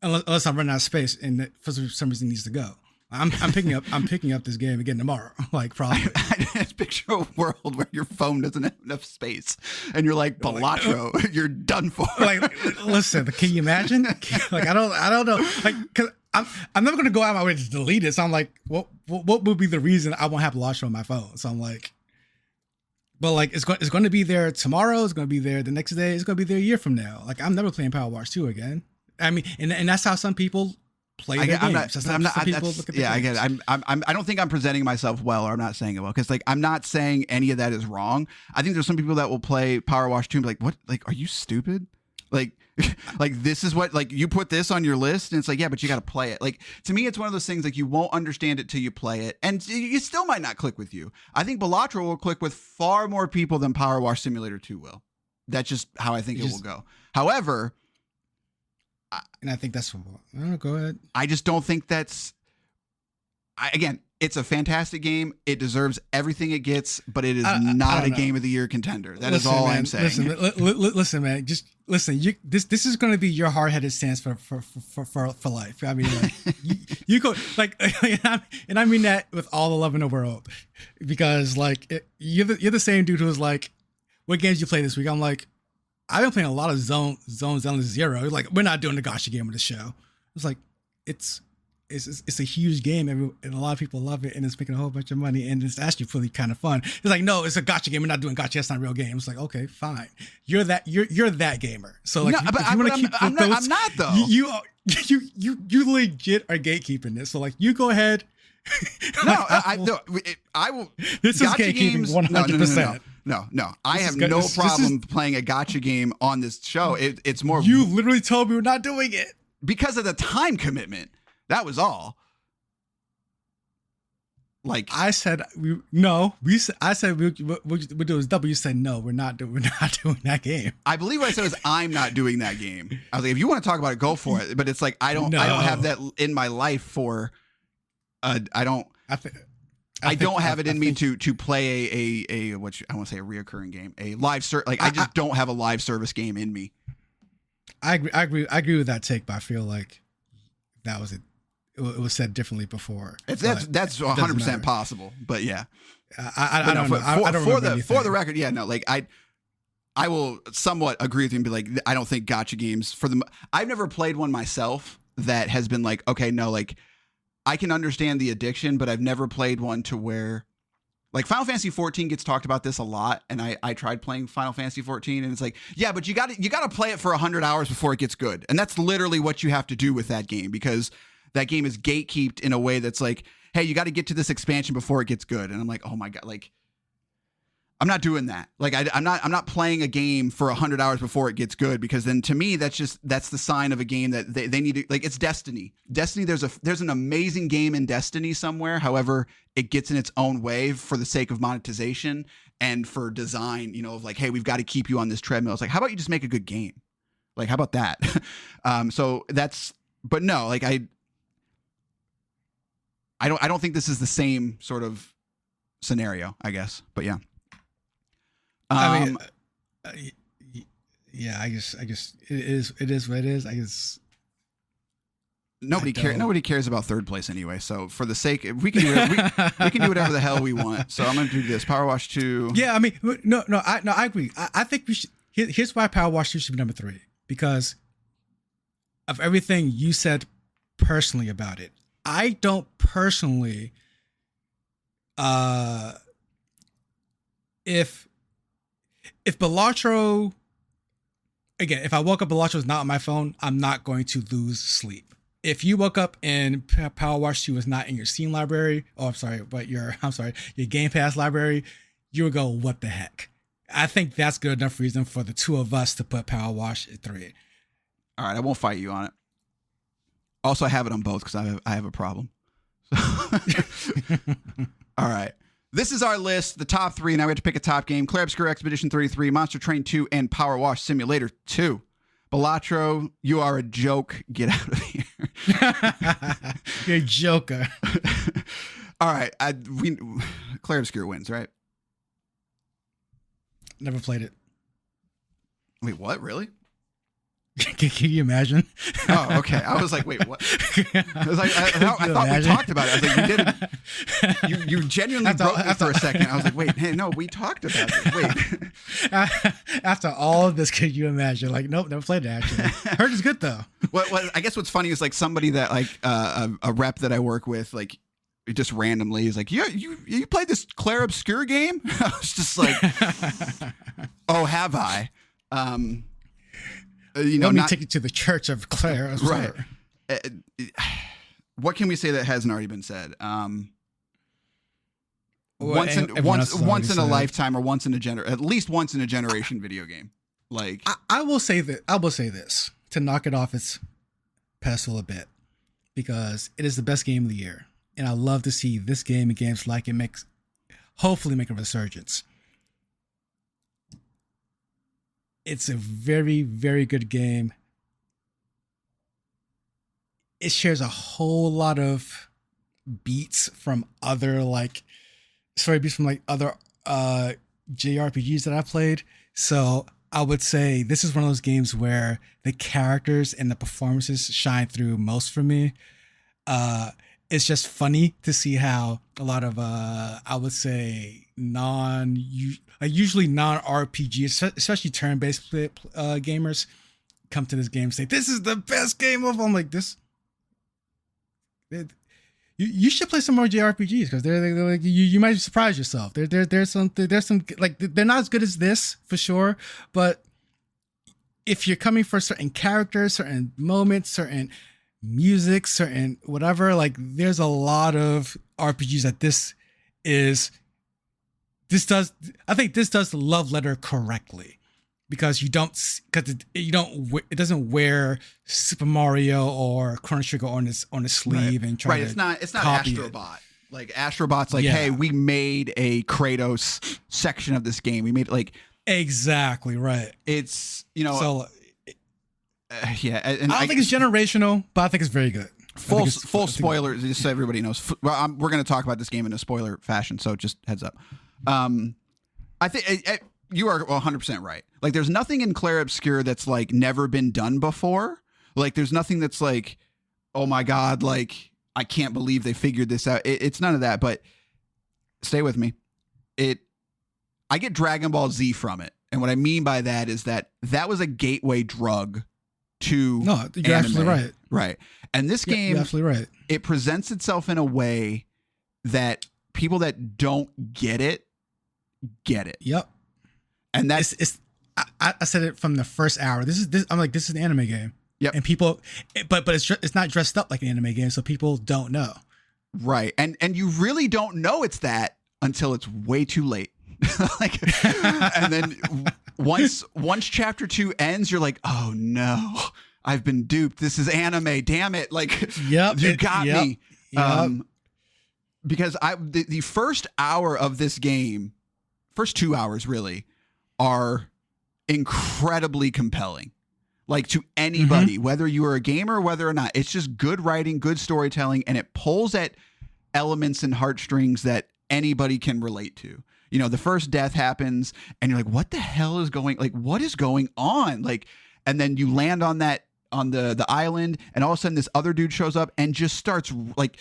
unless I'm running out of space and for some reason it needs to go. I'm picking up this game again tomorrow. Like, probably. I just picture a world where your phone doesn't have enough space, and you're like, Balatro, you're done for. Like, listen, can you imagine? Like, I don't know. Like, cause I'm never gonna go out of my way to delete it. So I'm like, what would be the reason I won't have Balatro on my phone? So I'm like, but like, it's going to be there tomorrow. It's going to be there the next day. It's going to be there a year from now. Like, I'm never playing PowerWash 2 again. I mean, and that's how some people play their games. I get it. I don't think I'm presenting myself well, or I'm not saying it well, because like, I'm not saying any of that is wrong. I think there's some people that will play PowerWash 2 and be like, what? Like, are you stupid? Like, like this is what, like, you put this on your list and it's like, yeah, but you got to play it. Like, to me, it's one of those things, like, you won't understand it till you play it, and you still might not click with you. I think Balatro will click with far more people than PowerWash Simulator 2 will. That's just how I think it will go. However, and I think that's what, go ahead. I just don't think that's, again, it's a fantastic game. It deserves everything it gets, but it is not a game of the year contender. That is all, man, I'm saying. Listen, man, just listen. This is going to be your hard-headed stance for life. I mean, like, you go like, and I mean that with all the love in the world, because like, you're the same dude who's like, what games you play this week? I'm like, I've been playing a lot of Zone Zero. Like, we're not doing the gacha game of the show. It's like, it's a huge game, and a lot of people love it, and it's making a whole bunch of money, and it's actually really kind of fun. It's like, no, it's a gacha game. We're not doing gacha. That's not a real game. It's like, okay, fine. You're that gamer. So like, no, if you want to keep, I'm not though. You legit are gatekeeping this. So like, you go ahead. No, I will. This is gatekeeping 100%. No. I have no problem playing a gacha game on this show. It's more. You literally told me we're not doing it because of the time commitment. That was all. Like, I said, I said we do is double. You said no, we're not doing that game. I believe what I said was I'm not doing that game. I was like, if you want to talk about it, go for it. But it's like, I don't have that in my life for. I don't have it in me to play a what I want to say, a reoccurring game, a live like I just don't have a live service game in me. I agree with that take, but I feel like that was it. It was said differently before. That's 100% possible, but yeah. I don't know. For the record, yeah, no, like I will somewhat agree with you and be like, I don't think gacha games I've never played one myself that has been like, okay, no, like, I can understand the addiction, but I've never played one to where, like, Final Fantasy 14 gets talked about this a lot, and I tried playing Final Fantasy 14, and it's like, yeah, but you got to play it for 100 hours before it gets good, and that's literally what you have to do with that game, because that game is gatekeeped in a way that's like, hey, you got to get to this expansion before it gets good, and I'm like, oh my god, like, I'm not doing that. Like, I'm not playing a game for 100 hours before it gets good, because then to me that's the sign of a game that they need to, like, it's Destiny. Destiny, there's an amazing game in Destiny somewhere. However, it gets in its own way for the sake of monetization and for design, of like, hey, we've got to keep you on this treadmill. It's like, how about you just make a good game? Like, how about that? But no, like, I don't think this is the same sort of scenario, I guess. But yeah. I mean, yeah, I guess it is what it is. I guess nobody cares about third place anyway. So for the sake, we can do whatever the hell we want. So I'm going to do this PowerWash 2. Yeah, I mean, no, I agree. I think we should. Here's why PowerWash 2 should be number 3, because of everything you said personally about it, I don't personally, if Balatro, again, if I woke up, Balatro was not on my phone, I'm not going to lose sleep. If you woke up and PowerWash 2 was not in your Steam library, your Game Pass library, you would go, what the heck? I think that's good enough reason for the two of us to put PowerWash at 3. All right, I won't fight you on it. Also, I have it on both because I have a problem. All right. This is our list, the top 3. Now we have to pick a top game. Clair, Obscur, Expedition 33, Monster Train 2, and PowerWash Simulator 2. Balatro, you are a joke. Get out of here. You're a joker. All right. Clair, Obscur wins, right? Never played it. Wait, what? Really? Can you imagine? Oh, okay. I was like, wait, what? I was like, I thought we talked about it. I was like, you didn't. You genuinely broke me for a second. I was like, wait, hey, no, we talked about it. Wait. After all of this, could you imagine? Like, nope, never played it actually. Heard it's good though. What I guess what's funny is like somebody that like a rep that I work with, like just randomly is like, yeah, you played this Clair Obscur game? I was just like, oh, have I? Let me take you to the church of Clair. Right. What can we say that hasn't already been said? Once in a lifetime, or at least once in a generation video game. Like I will say that. I will say this to knock it off its pedestal a bit, because it is the best game of the year, and I love to see this game and games like it hopefully make a resurgence. It's a very, very good game. It shares a whole lot of beats from other other JRPGs that I played. So I would say this is one of those games where the characters and the performances shine through most for me. It's just funny to see how a lot of I would say usually non-RPGs, especially turn-based gamers, come to this game and say, this is the best game of them. Like this, you should play some more JRPGs, because they're like, you might surprise yourself. There's some like, they're not as good as this for sure, but if you're coming for certain characters, certain moments, certain music, certain whatever, like there's a lot of RPGs that I think this does the love letter correctly, because it doesn't wear Super Mario or Chrono Trigger on its sleeve, right, and try to it's not Astrobot. Like Astrobot's like, hey, we made a Kratos section of this game. We made it like exactly right. It's And I don't think it's generational, but I think it's very good. Full spoilers, just so everybody knows. We're going to talk about this game in a spoiler fashion, so just heads up. I think you are 100% right. Like, there's nothing in Clair Obscur that's like never been done before. Like, there's nothing that's like, oh my God, like I can't believe they figured this out. It's none of that. But stay with me. I get Dragon Ball Z from it, and what I mean by that is that was a gateway drug to you're absolutely right. Right. And this game, you're absolutely right. It presents itself in a way that people that don't get it. Yep. And that's I said it from the first hour. I'm like, this is an anime game. Yep. And people, but it's not dressed up like an anime game, so people don't know. Right. And you really don't know it's that until it's way too late. Like, and then once chapter 2 ends, you're like, oh no, I've been duped. This is anime. Damn it. Like, you got me. Yep. Because the first hour of this game, first 2 hours really, are incredibly compelling. Like, to anybody, whether you are a gamer, whether or not, it's just good writing, good storytelling, and it pulls at elements and heartstrings that anybody can relate to. You know, the first death happens and you're like, what the hell is what is going on? Like, and then you land on the island, and all of a sudden this other dude shows up and just starts like,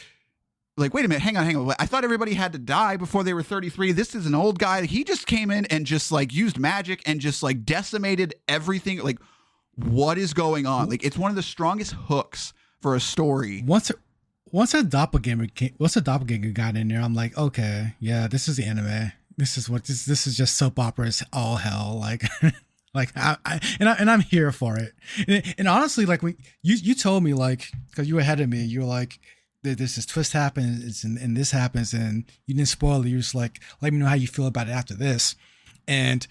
wait a minute, hang on. I thought everybody had to die before they were 33. This is an old guy. He just came in and just like used magic and just like decimated everything. Like, what is going on? Like, it's one of the strongest hooks for a story. Once a doppelganger got in there, I'm like, okay, yeah, this is the anime. This is just soap opera as all hell. Like, I'm here for it. And honestly, like when you told me, like, because you were ahead of me, you were like, this twist happens and this happens, and you didn't spoil it. You're just like, let me know how you feel about it after this. And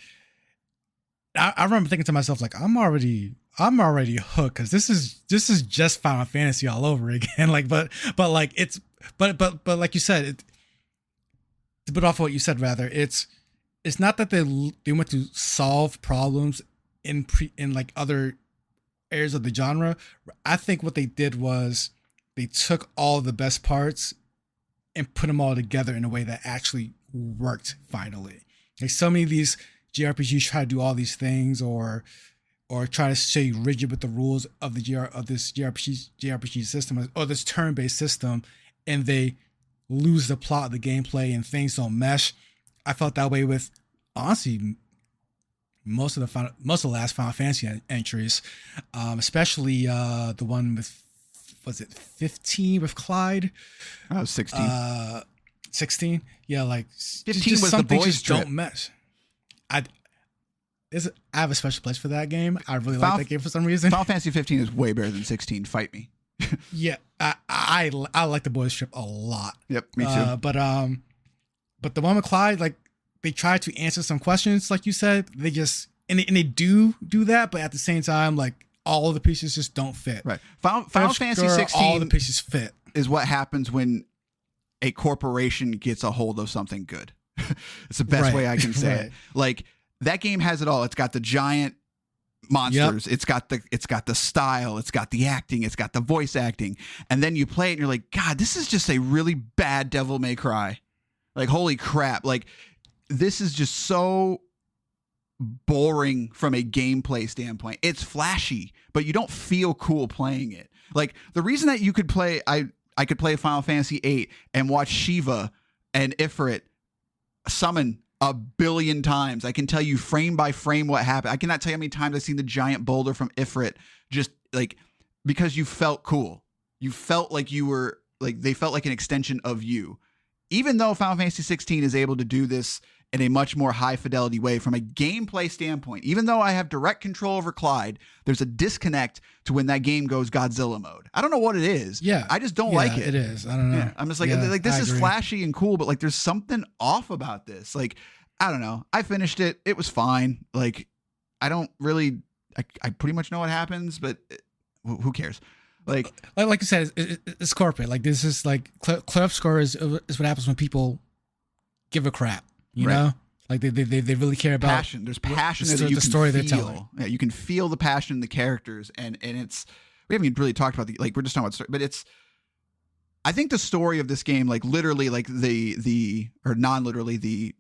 I remember thinking to myself, like, I'm already hooked, because this is just Final Fantasy all over again. Like, but like like you said, to put off what you said, rather, it's not that they went to solve problems in like other areas of the genre. I think what they did was they took all the best parts and put them all together in a way that actually worked finally. Like, so many of these JRPGs try to do all these things, or try to stay rigid with the rules of this JRPG system, or this turn-based system, and they lose the plot of the gameplay and things don't mesh. I felt that way with, honestly, most of the last Final Fantasy entries, especially the one with, was it 15 with Clyde? Oh, 16. 16? Yeah, like 15 was the boys' trip. Don't mesh. I have a special place for that game. I really like that game for some reason. Final Fantasy 15 is way better than 16. Fight me. Yeah, I like the boys' trip a lot. Yep, me too. But the one with Clyde, like, they tried to answer some questions, like you said. They just and they do that, but at the same time, like, all of the pieces just don't fit. Right. Final Fantasy 16. All the pieces fit. Is what happens when a corporation gets a hold of something good. It's the best way I can say it. Like, that game has it all. It's got the giant monsters. Yep. It's got the style. It's got the acting. It's got the voice acting. And then you play it and you're like, God, this is just a really bad Devil May Cry. Like, holy crap. Like, this is just so boring from a gameplay standpoint. It's flashy, but you don't feel cool playing it. Like, the reason that you could play, I could play Final Fantasy VIII and watch Shiva and Ifrit summon a billion times. I can tell you frame by frame what happened. I cannot tell you how many times I've seen the giant boulder from Ifrit, just like, because you felt cool. You felt like you were, like, they felt like an extension of you. Even though Final Fantasy 16 is able to do this in a much more high fidelity way from a gameplay standpoint, even though I have direct control over Clyde, there's a disconnect to when that game goes Godzilla mode. I don't know what it is. Yeah. I just don't like it. It is. I don't know. Yeah. I'm just like, this is flashy and cool, but like, there's something off about this. Like, I don't know. I finished it. It was fine. Like, I don't really, I pretty much know what happens, but who cares? Like you said, it's corporate. Like, this is like Clair Obscur is what happens when people give a crap. You know, like they really care about passion. There's passion that you can story feel. They're telling. Yeah, you can feel the passion in the characters, and it's, we haven't even really talked about we're just talking about story, but it's, I think the story of this game, like, literally, like, the or non-literally,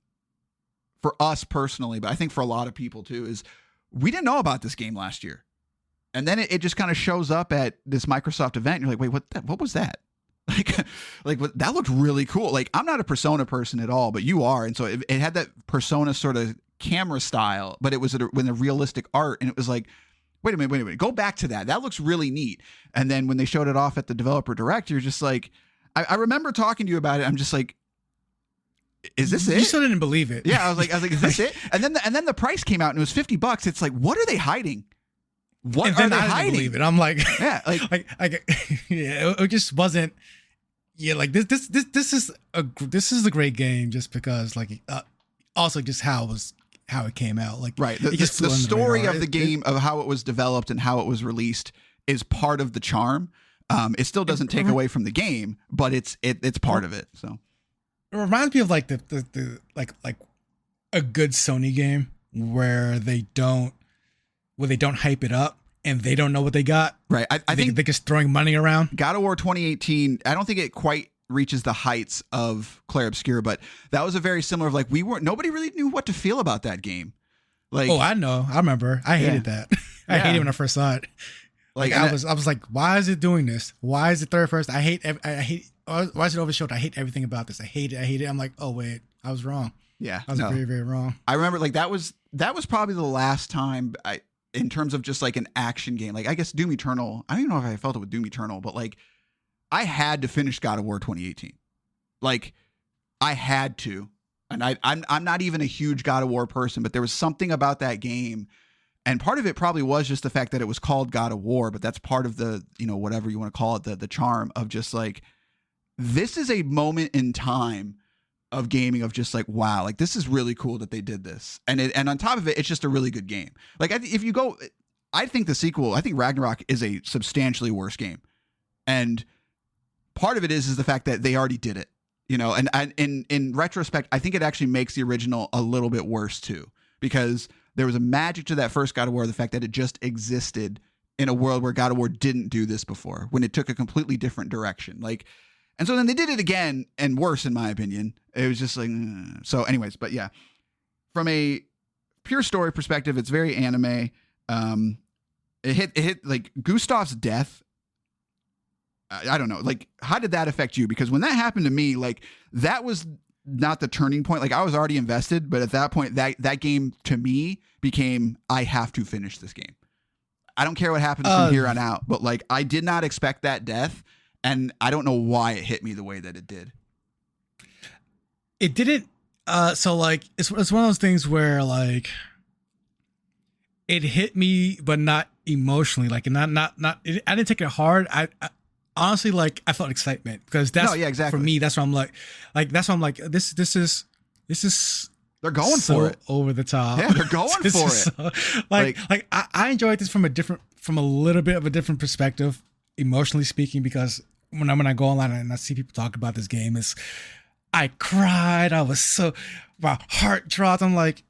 for us personally, but I think for a lot of people too, is we didn't know about this game last year, and then it just kind of shows up at this Microsoft event. And you're like, wait, what was that? Like that looked really cool. Like, I'm not a Persona person at all, but you are. And so it had that Persona sort of camera style, but it was when the realistic art. And it was like, wait a minute, go back to that. That looks really neat. And then when they showed it off at the developer direct, you're just like, I remember talking to you about it. I'm just like, is this it? You still didn't believe it. Yeah. I was like, is this it? And then the price came out and it was $50. It's like, what are they hiding? What are they hiding? Believe it. I'm like, yeah, yeah, it just wasn't. Yeah, like this is a great game just because, like, also just how it came out. Like, right, the story of the game, of how it was developed and how it was released, is part of the charm. It still doesn't take away from the game, but it's part of it. So it reminds me of like the like a good Sony game where they don't hype it up and they don't know what they got. Right. I think they're just throwing money around. God of War 2018, I don't think it quite reaches the heights of Clair Obscur, but that was a very similar, like, nobody really knew what to feel about that game. Like, oh, I know. I remember. I hated that. I hated it when I first saw it. Like, I was like, why is it doing this? Why is it third person? I hate, why is it overshot? I hate everything about this. I hate it. I'm like, oh wait, I was wrong. Yeah. I was very, very wrong. I remember, like, that was probably the last time in terms of just like an action game. Like I guess Doom Eternal, I don't even know if I felt it with Doom Eternal, but like I had to finish God of War 2018. Like I had to. And I'm not even a huge God of War person, but there was something about that game. And part of it probably was just the fact that it was called God of War, but that's part of the, you know, whatever you want to call it, the charm of just like, this is a moment in time of gaming of just like, wow, like this is really cool that they did this. And on top of it, it's just a really good game. Like if you go, I think the sequel, I think Ragnarok is a substantially worse game. And part of it is the fact that they already did it, you know, and in retrospect, I think it actually makes the original a little bit worse too, because there was a magic to that first God of War, the fact that it just existed in a world where God of War didn't do this before, when it took a completely different direction. Like, and so then they did it again and worse, in my opinion. It was just like, so anyways, but yeah, from a pure story perspective, it's very anime. It hit like Gustav's death. I don't know. Like, how did that affect you? Because when that happened to me, like that was not the turning point. Like I was already invested, but at that point that game to me became, I have to finish this game. I don't care what happens from here on out, but like, I did not expect that death. And I don't know why it hit me the way that it did. It didn't. So like, it's one of those things where like it hit me, but not emotionally. Like, not. I didn't take it hard. I honestly, like, I felt excitement because that's exactly. For me. That's what I'm like. That's what I'm like. This is. They're going so for it over the top. Yeah, they're going for it. So, like I enjoyed this from a little bit of a different perspective, emotionally speaking, because when I go online and I see people talk about this game, I cried. I was my heart dropped. I'm like,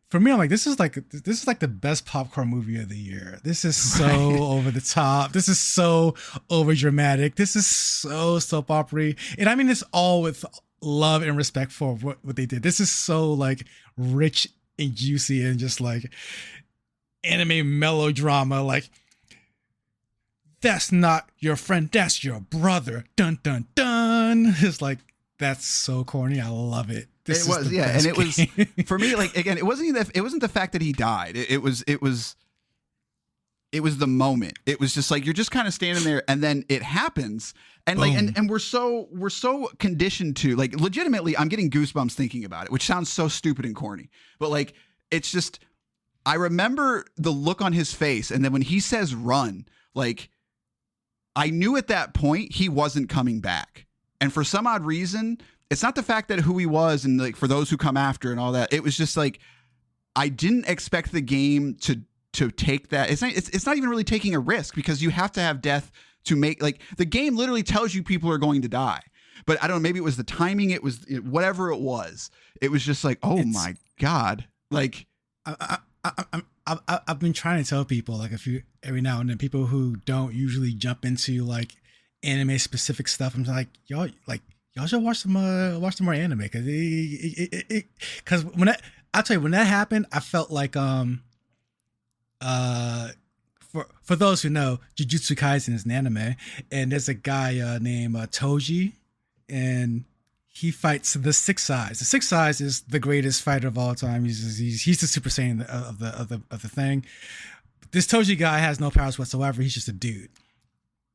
for me, I'm like, this is like the best popcorn movie of the year. This is so over the top. This is so over dramatic. This is so soap opera. And I mean this all with love and respect for what they did. This is so like rich and juicy and just like anime melodrama. Like, that's not your friend, that's your brother. Dun dun dun. It's like, that's so corny. I love it. It was, yeah, and it was for me. Like again, it wasn't the fact that he died. It was the moment. It was just like you're just kind of standing there, and then it happens, and like, and we're so conditioned to like, legitimately, I'm getting goosebumps thinking about it, which sounds so stupid and corny, but like, it's just, I remember the look on his face, and then when he says "run," like, I knew at that point he wasn't coming back. And for some odd reason, it's not the fact that who he was and like for those who come after and all that. It was just like, I didn't expect the game to take that. It's not even really taking a risk, because you have to have death to make, like, the game literally tells you people are going to die. But I don't know, maybe it was the timing, whatever it was. It was just like, my God. Like, I've been trying to tell people, like, every now and then, people who don't usually jump into like anime specific stuff, I'm like, y'all should watch some more anime, because when that happened, I felt like for those who know, Jujutsu Kaisen is an anime, and there's a guy named Toji, and he fights the Six Eyes. The Six Eyes is the greatest fighter of all time. He's the Super Saiyan of the thing. This Toji guy has no powers whatsoever. He's just a dude.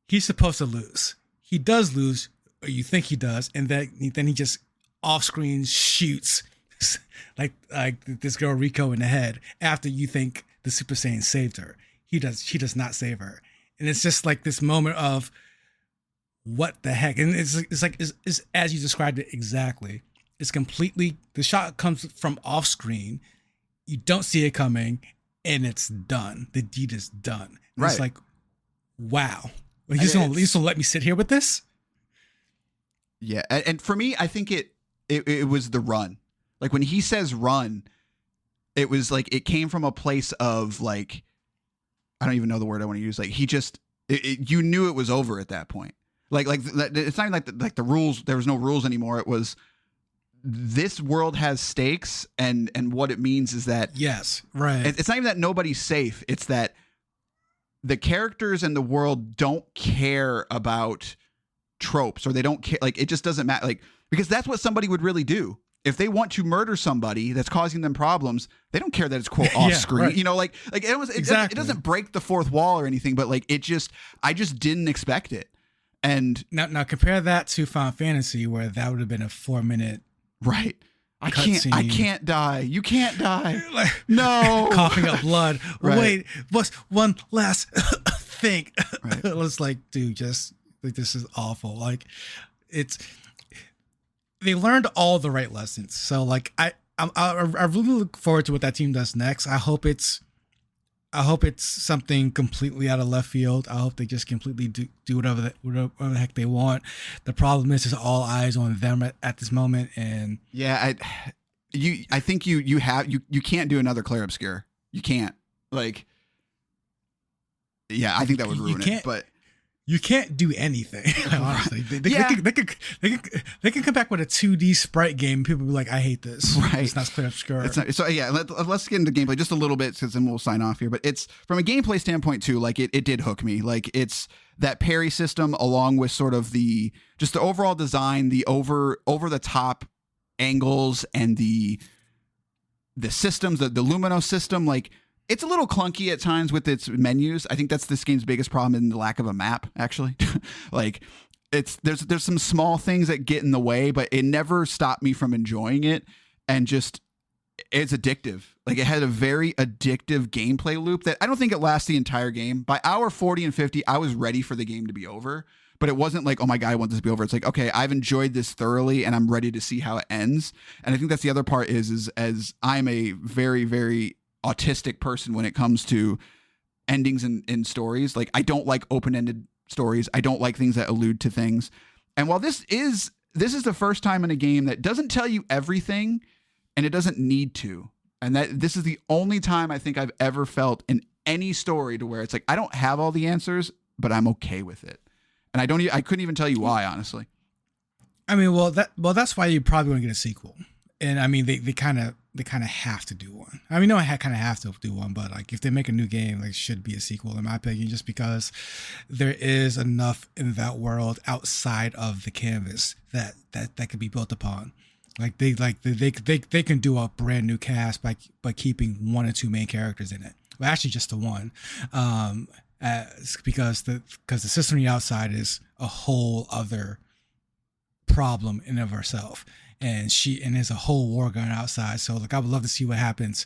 He's supposed to lose. He does lose, or you think he does, and then he just off screen shoots like this girl Rico in the head after you think the Super Saiyan saved her. She does not save her, and it's just like this moment of, what the heck? And it's like as you described it exactly. It's completely, the shot comes from off screen, you don't see it coming, and it's done. The deed is done. And It's like, wow. You just gonna let me sit here with this? Yeah, and for me, I think it was the run. Like when he says run, it was like it came from a place of like, I don't even know the word I want to use. Like he just, you knew it was over at that point. Like it's not even like the rules. There was no rules anymore. It was, this world has stakes, and what it means is that, yes, right. It's not even that nobody's safe. It's that the characters in the world don't care about tropes, or they don't care. Like, it just doesn't matter. Like, because that's what somebody would really do. if they want to murder somebody that's causing them problems, they don't care that it's quote off screen. Right. You know, like it doesn't break the fourth wall or anything, but like I just didn't expect it. And now compare that to Final Fantasy, where that would have been a 4-minute. Right. I can't die. You can't die. Like, no. Coughing up blood. Right. Wait, what's one last thing? Right. It was like, dude, just like, this is awful. Like, they learned all the right lessons. So like, I really look forward to what that team does next. I hope it's something completely out of left field. I hope they just completely do whatever the heck they want. The problem is all eyes on them at this moment. And yeah, I think you can't do another Clair Obscur. You can't. Like, yeah, I think that would ruin it. But you can't do anything. Honestly, they can come back with a 2D sprite game. And people be like, I hate this. Right. It's not Clair Obscur. It's not, so yeah, let's get into gameplay just a little bit, because then we'll sign off here. But it's from a gameplay standpoint too. Like it did hook me. Like it's that parry system, along with sort of the overall design, the over the top angles, and the systems, the Lumino system. Like, it's a little clunky at times with its menus. I think that's this game's biggest problem, in the lack of a map, actually. Like, there's some small things that get in the way, but it never stopped me from enjoying it. And just, it's addictive. Like, it had a very addictive gameplay loop that I don't think it lasts the entire game. By hour 40 and 50, I was ready for the game to be over. But it wasn't like, oh my God, I want this to be over. It's like, okay, I've enjoyed this thoroughly and I'm ready to see how it ends. And I think that's the other part is as I'm a very, very autistic person when it comes to endings in stories. Like, I don't like open-ended stories. I don't like things that allude to things. And while this is the first time in a game that doesn't tell you everything, and it doesn't need to, and that this is the only time I think I've ever felt in any story to where it's like, I don't have all the answers, but I'm okay with it. And I couldn't even tell you why, honestly. I mean, that's why you probably want to get a sequel. And I mean, they kind of have to do one. I mean, no, I kind of have to do one, but like, if they make a new game, like, should be a sequel in my opinion, just because there is enough in that world outside of the canvas that could be built upon. Like they can do a brand new cast by keeping one or two main characters in it. Well, actually, just the one, because the system on the outside is a whole other problem in and of herself. And there's a whole war going outside. So like, I would love to see what happens,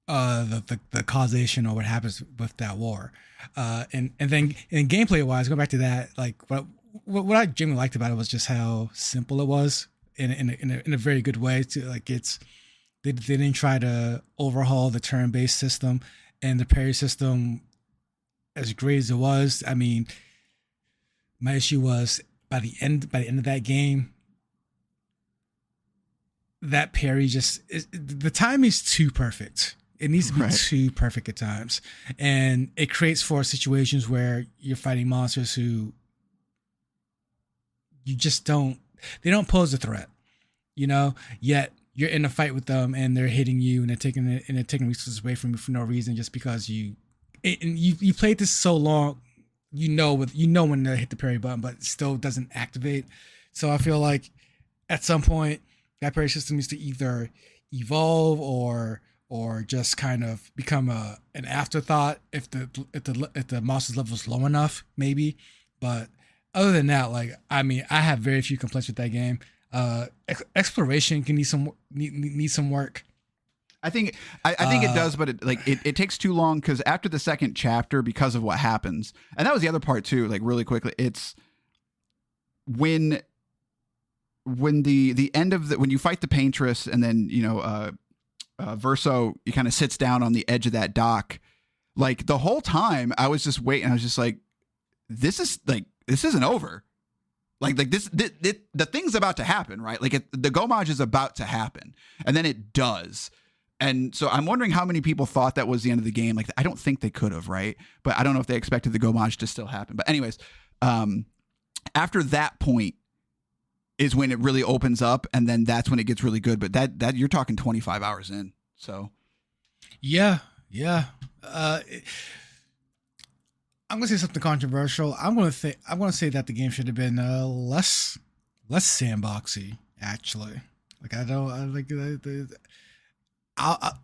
the causation or what happens with that war. And then gameplay wise, go back to that, like what I genuinely liked about it was just how simple it was in a very good way. To like, they didn't try to overhaul the turn-based system, and the parry system, as great as it was. I mean, my issue was by the end of that game, that parry the time is too perfect. It needs to be too perfect at times. And it creates for situations where you're fighting monsters who you just they don't pose a threat, yet you're in a fight with them and they're hitting you and they're taking resources away from you for no reason, just because you played this so long, when to hit the parry button, but it still doesn't activate. So I feel like at some point, that parry system needs to either evolve or just kind of become an afterthought if the monster's level is low enough, maybe. But other than that, like, I mean, I have very few complaints with that game. Exploration can need some work. I think it does, but it takes too long, because after the second chapter, because of what happens, and that was the other part too. Like, really quickly, it's when the end of when you fight the paintress, and then Verso, he kind of sits down on the edge of that dock. Like, the whole time I was just waiting. I was just like, this isn't over. Like this, the thing's about to happen, right? Like, the Gomage is about to happen, and then it does. And so I'm wondering how many people thought that was the end of the game. Like, I don't think they could have, right? But I don't know if they expected the Gomage to still happen. But anyways, after that point is when it really opens up, and then that's when it gets really good. But that you're talking 25 hours in. So yeah. I'm gonna say something controversial. I'm gonna say that the game should have been less sandboxy, actually. Like I don't I, like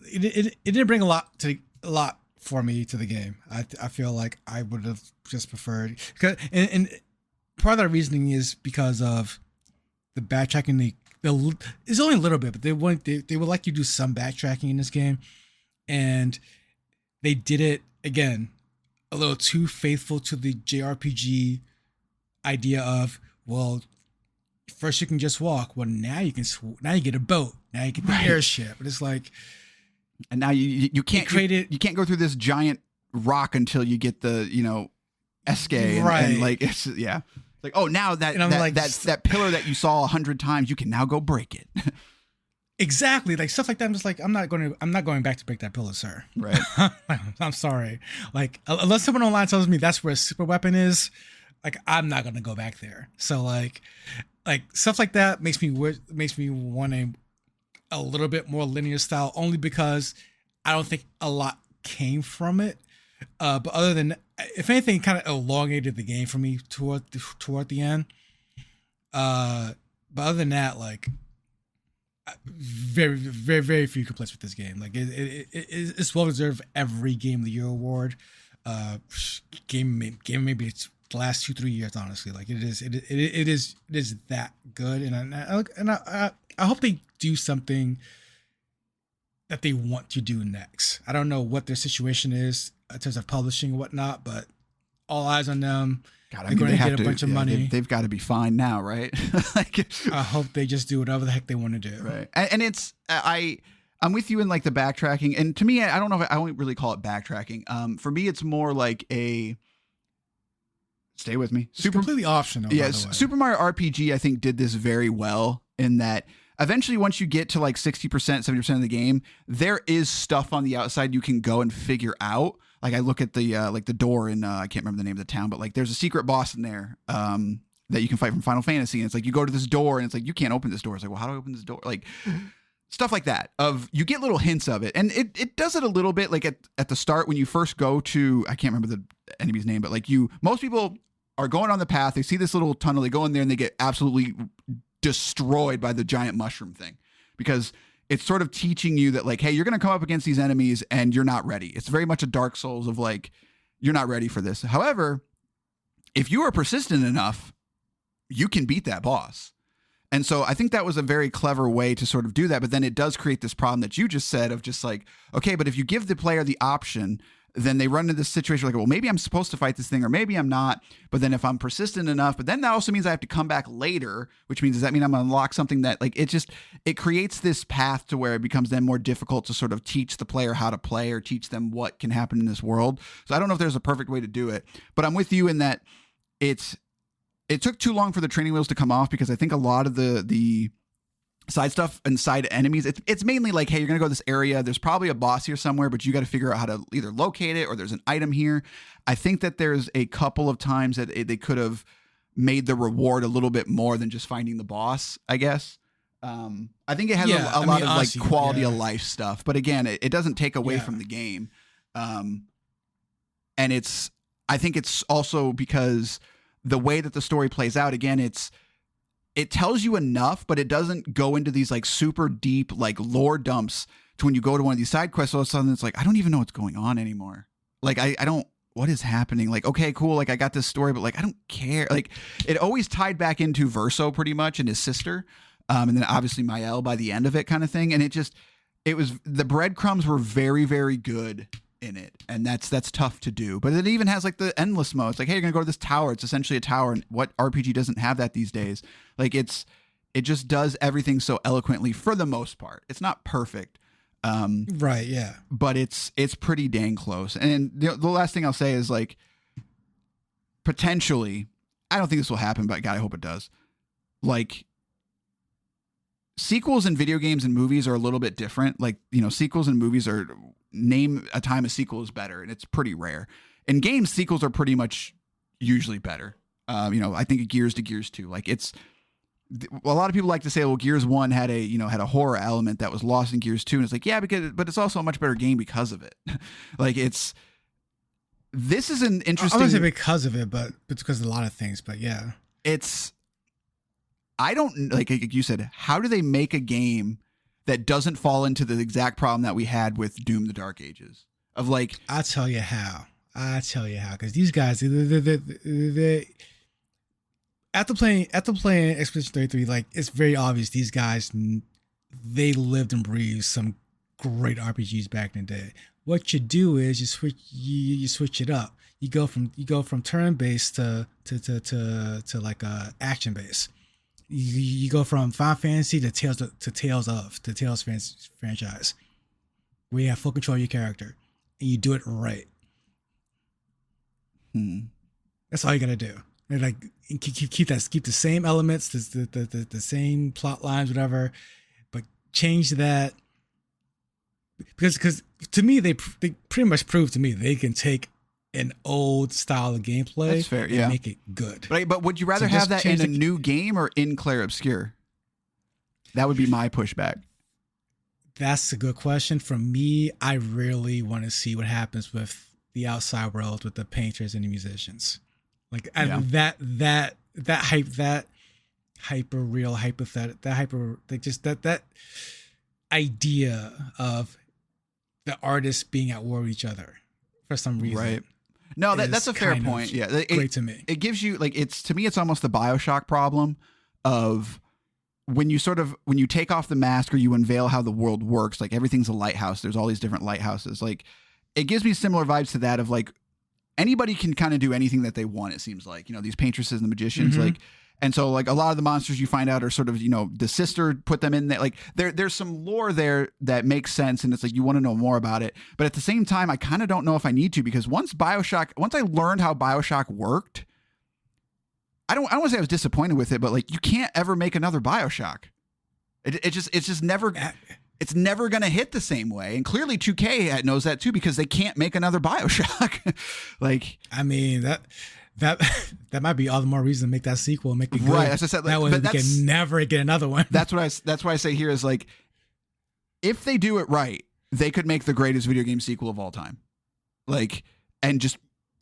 it didn't bring a lot for me to the game. I feel like I would have just preferred, and part of that reasoning is because of the backtracking. It's only a little bit, but they would like you to do some backtracking in this game, and they did it again a little too faithful to the JRPG idea of, well, first you can just walk. Well, now you can. Now you get a boat. Now you get the airship. But it's like, and now you can't you can't go through this giant rock until you get the esque and like it's like, oh, now that pillar that you saw 100 times, you can now go break it. Exactly, like stuff like that. I'm just like, I'm not going back to break that pillar, sir. Right. I'm sorry. Like, unless someone online tells me that's where a super weapon is, like, I'm not gonna go back there. So like stuff like that makes me want a little bit more linear style, only because I don't think a lot came from it. But other than, if anything, kind of elongated the game for me toward the end. But other than that, like, very, very, very few complaints with this game. Like it's well deserved every Game of the Year award. Game maybe it's the last 2-3 years, honestly. Like it is that good, and I hope they do something that they want to do next. I don't know what their situation is in terms of publishing and whatnot, but all eyes on them. God, they're going to get a bunch of money. They've got to be fine now, right? Like, I hope they just do whatever the heck they want to do. Right. And it's, I'm with you in like the backtracking. And to me, I don't know if I won't really call it backtracking. For me, it's more like stay with me. It's completely optional. Yes. Super Mario RPG, I think, did this very well in that eventually, once you get to like 60%, 70% of the game, there is stuff on the outside you can go and figure out. Like I look at the door in I can't remember the name of the town, but like there's a secret boss in there that you can fight from Final Fantasy, and it's like you go to this door and it's like you can't open this door. It's like, well, how do I open this door? Like stuff like that. You get little hints of it, and it does it a little bit. Like at the start when you first go to, I can't remember the enemy's name, but like most people are going on the path. They see this little tunnel. They go in there and they get absolutely destroyed by the giant mushroom thing, because it's sort of teaching you that like, hey, you're going to come up against these enemies and you're not ready. It's very much a Dark Souls of like, you're not ready for this. However, if you are persistent enough, you can beat that boss. And so I think that was a very clever way to sort of do that. But then it does create this problem that you just said of just like, okay, but if you give the player the option, then they run into this situation like, well, maybe I'm supposed to fight this thing or maybe I'm not. But then if I'm persistent enough, but then that also means I have to come back later, which means, does that mean I'm going to unlock something that like, it creates this path to where it becomes then more difficult to sort of teach the player how to play or teach them what can happen in this world. So I don't know if there's a perfect way to do it, but I'm with you in that it took too long for the training wheels to come off, because I think a lot of the side stuff and side enemies, it's mainly like, hey, you're gonna go to this area, there's probably a boss here somewhere, but you got to figure out how to either locate it or there's an item here. I think that there's a couple of times that they could have made the reward a little bit more than just finding the boss, I guess. I think it has a lot of honestly, like quality of life stuff, but again, it doesn't take away from the game. And I think it's also because the way that the story plays out, again, it tells you enough, but it doesn't go into these like super deep like lore dumps to when you go to one of these side quests, all of a sudden it's like, I don't even know what's going on anymore. Like I don't, what is happening? Like, okay, cool. Like I got this story, but like, I don't care. Like it always tied back into Verso pretty much and his sister. And then obviously Mael by the end of it kind of thing. And the breadcrumbs were very, very good in it, and that's tough to do. But it even has like the endless mode. It's like, hey, you're gonna go to this tower. It's essentially a tower, and what RPG doesn't have that these days? Like it just does everything so eloquently for the most part. It's not perfect, right? Yeah, but it's pretty dang close. And the last thing I'll say is like, potentially, I don't think this will happen, but God, I hope it does. Like, sequels in video games and movies are a little bit different. Like, sequels and movies are, name a time a sequel is better, and it's pretty rare. In games, sequels are pretty much usually better. I think of Gears to Gears 2. Like a lot of people like to say, well, Gears 1 had a horror element that was lost in Gears 2. And it's like, yeah, but it's also a much better game because of it. Like this is an interesting. I wouldn't say because of it, but it's because of a lot of things, but yeah. I don't, like you said, how do they make a game that doesn't fall into the exact problem that we had with Doom: The Dark Ages? Of like, I'll tell you how. Because these guys, after playing Expedition 33, like it's very obvious these guys, they lived and breathed some great RPGs back in the day. What you do is you switch it up. You go from turn based to like action based. You go from Final Fantasy to Tales franchise, where you have full control of your character, and you do it right. That's all you gotta do. And like keep the same elements, the same plot lines, whatever, but change that because to me they pretty much proved to me they can take an old style of gameplay. That's fair, and make it good. But would you rather have that in a new game or in Clair Obscur? That would be my pushback. That's a good question. For me, I really want to see what happens with the outside world with the painters and the musicians. Like that hyper real hypothetical, that idea of the artists being at war with each other for some reason. Right. No, that's a fair point. Yeah. Great to me. It gives you like, to me, it's almost the BioShock problem of when you take off the mask or you unveil how the world works, like everything's a lighthouse. There's all these different lighthouses. Like it gives me similar vibes to that of like, anybody can kind of do anything that they want. It seems like, these paintresses and the magicians, like, and so like a lot of the monsters you find out are sort of, the sister put them in there. Like there's some lore there that makes sense. And it's like, you want to know more about it. But at the same time, I kind of don't know if I need to, because once I learned how BioShock worked, I don't want to say I was disappointed with it, but like you can't ever make another BioShock. It's just never, it's never going to hit the same way. And clearly 2K knows that too, because they can't make another BioShock. Like, I mean, that might be all the more reason to make that sequel and make it good. Right. As I said, like, that way we can never get another one. That's why I say here is like, if they do it right, they could make the greatest video game sequel of all time. Like, and just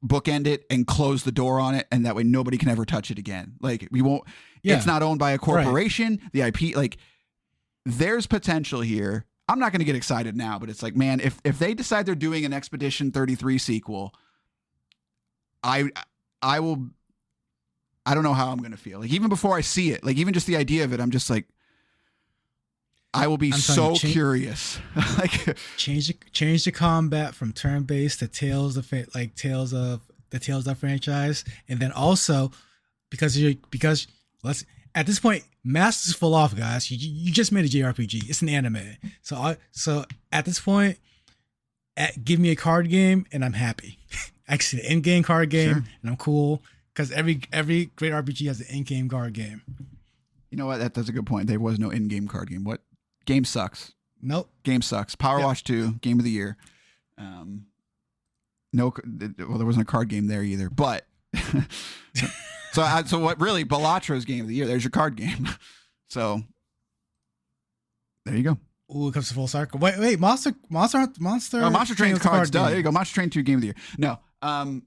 bookend it and close the door on it. And that way nobody can ever touch it again. Like we won't, it's not owned by a corporation, right. The IP, like there's potential here. I'm not going to get excited now, but it's like, man, if they decide they're doing an Expedition 33 sequel, I don't know how I'm going to feel. Like even before I see it, like even just the idea of it, I'm just like, I will be curious. Like change the combat from turn-based to Tales of the franchise, and then also because let's at this point, masks full off, guys. You just made a JRPG. It's an anime, so at this point, give me a card game and I'm happy. Actually, the in-game card game, sure. And I'm cool because every great RPG has an in-game card game. You know what? That's a good point. There was no in-game card game. What? Game sucks. Nope. Game sucks. PowerWash 2, Game of the Year. There wasn't a card game there either. But so what? Really, Balatro's Game of the Year. There's your card game. So there you go. Ooh, it comes to full circle. Wait, Monster Train's cards. Duh, there you go. Monster Train 2, Game of the Year. No.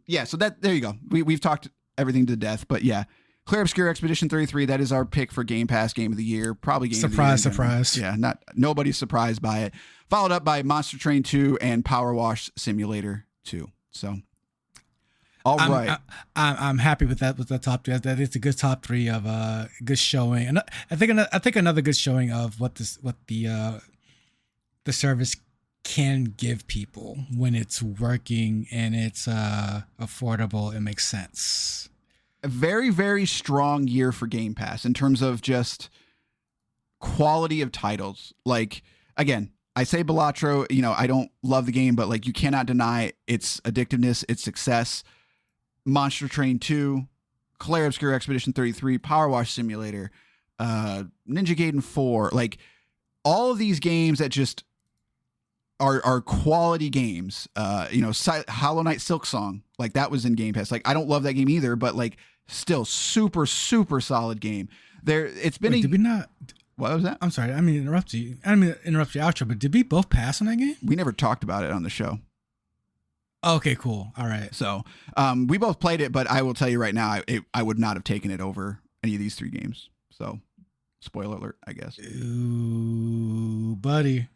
Yeah. So there you go. We've talked everything to death, but yeah. Clair Obscur Expedition 33, that is our pick for Game Pass Game of the Year. Probably Game of the Year. Surprise. Yeah, nobody's surprised by it. Followed up by Monster Train 2 and PowerWash Simulator 2. So, right. I'm happy with that. With the top three, that it's a good top three of good showing, and I think another good showing of what the service can give people when it's working and it's affordable. It makes sense. A very, very strong year for Game Pass in terms of just quality of titles. Like, again, I say Balatro, I don't love the game, but like you cannot deny its addictiveness, its success. Monster Train 2, Clair Obscur Expedition 33, PowerWash Simulator, Ninja Gaiden 4, like all of these games that just are quality games. Hollow Knight Silksong, like that was in Game Pass. Like I don't love that game either, but like still super, super solid game. Did we not? What was that? I'm sorry. I mean, interrupt you. I didn't mean to interrupt your outro, but did we both pass on that game? We never talked about it on the show. Okay, cool. All right. So we both played it, but I will tell you right now, I would not have taken it over any of these three games. So Spoiler alert, I guess. Ooh, buddy.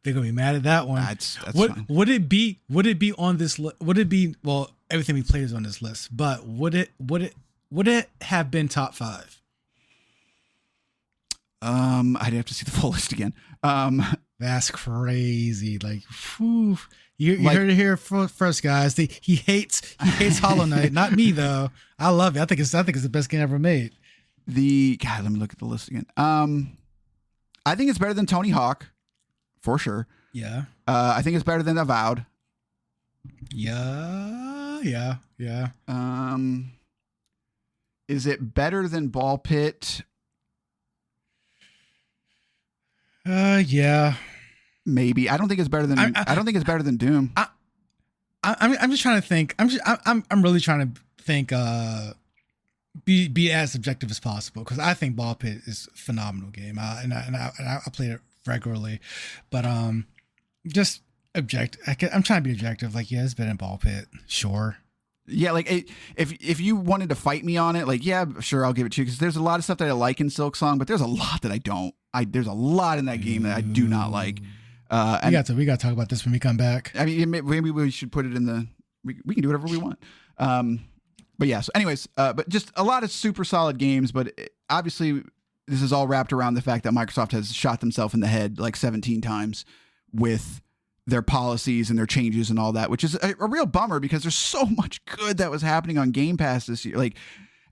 They're gonna be mad at that one. That's fine. Would it be on this list? Would it be, well, everything we played is on this list, but would it have been top 5? I'd have to see the full list again. That's crazy. Like, whew. You heard it here first, guys. He hates Hollow Knight. Not me though. I love it. I think it's the best game ever made. Let me look at the list again. I think it's better than Tony Hawk, for sure. Yeah. I think it's better than Avowed. Yeah. Is it better than Ball Pit? Yeah. Maybe. I don't think it's better than. I don't think it's better than Doom. I'm just trying to think. I'm really trying to think. Be as objective as possible, because I think Ball Pit is a phenomenal game, and I played it regularly, but just objective. I'm trying to be objective. Like, yeah, it's better than Ball Pit, sure. Yeah, like if you wanted to fight me on it, like, yeah, sure, I'll give it to you, because there's a lot of stuff that I like in Silksong, but there's a lot that I don't. There's a lot in that game that I do not like. And we got to talk about this when we come back. I mean, maybe we should put it in the. We can do whatever we want. But yeah. So, anyways, but just a lot of super solid games. But obviously, this is all wrapped around the fact that Microsoft has shot themselves in the head like 17 times with their policies and their changes and all that, which is a real bummer, because there's so much good that was happening on Game Pass this year. Like,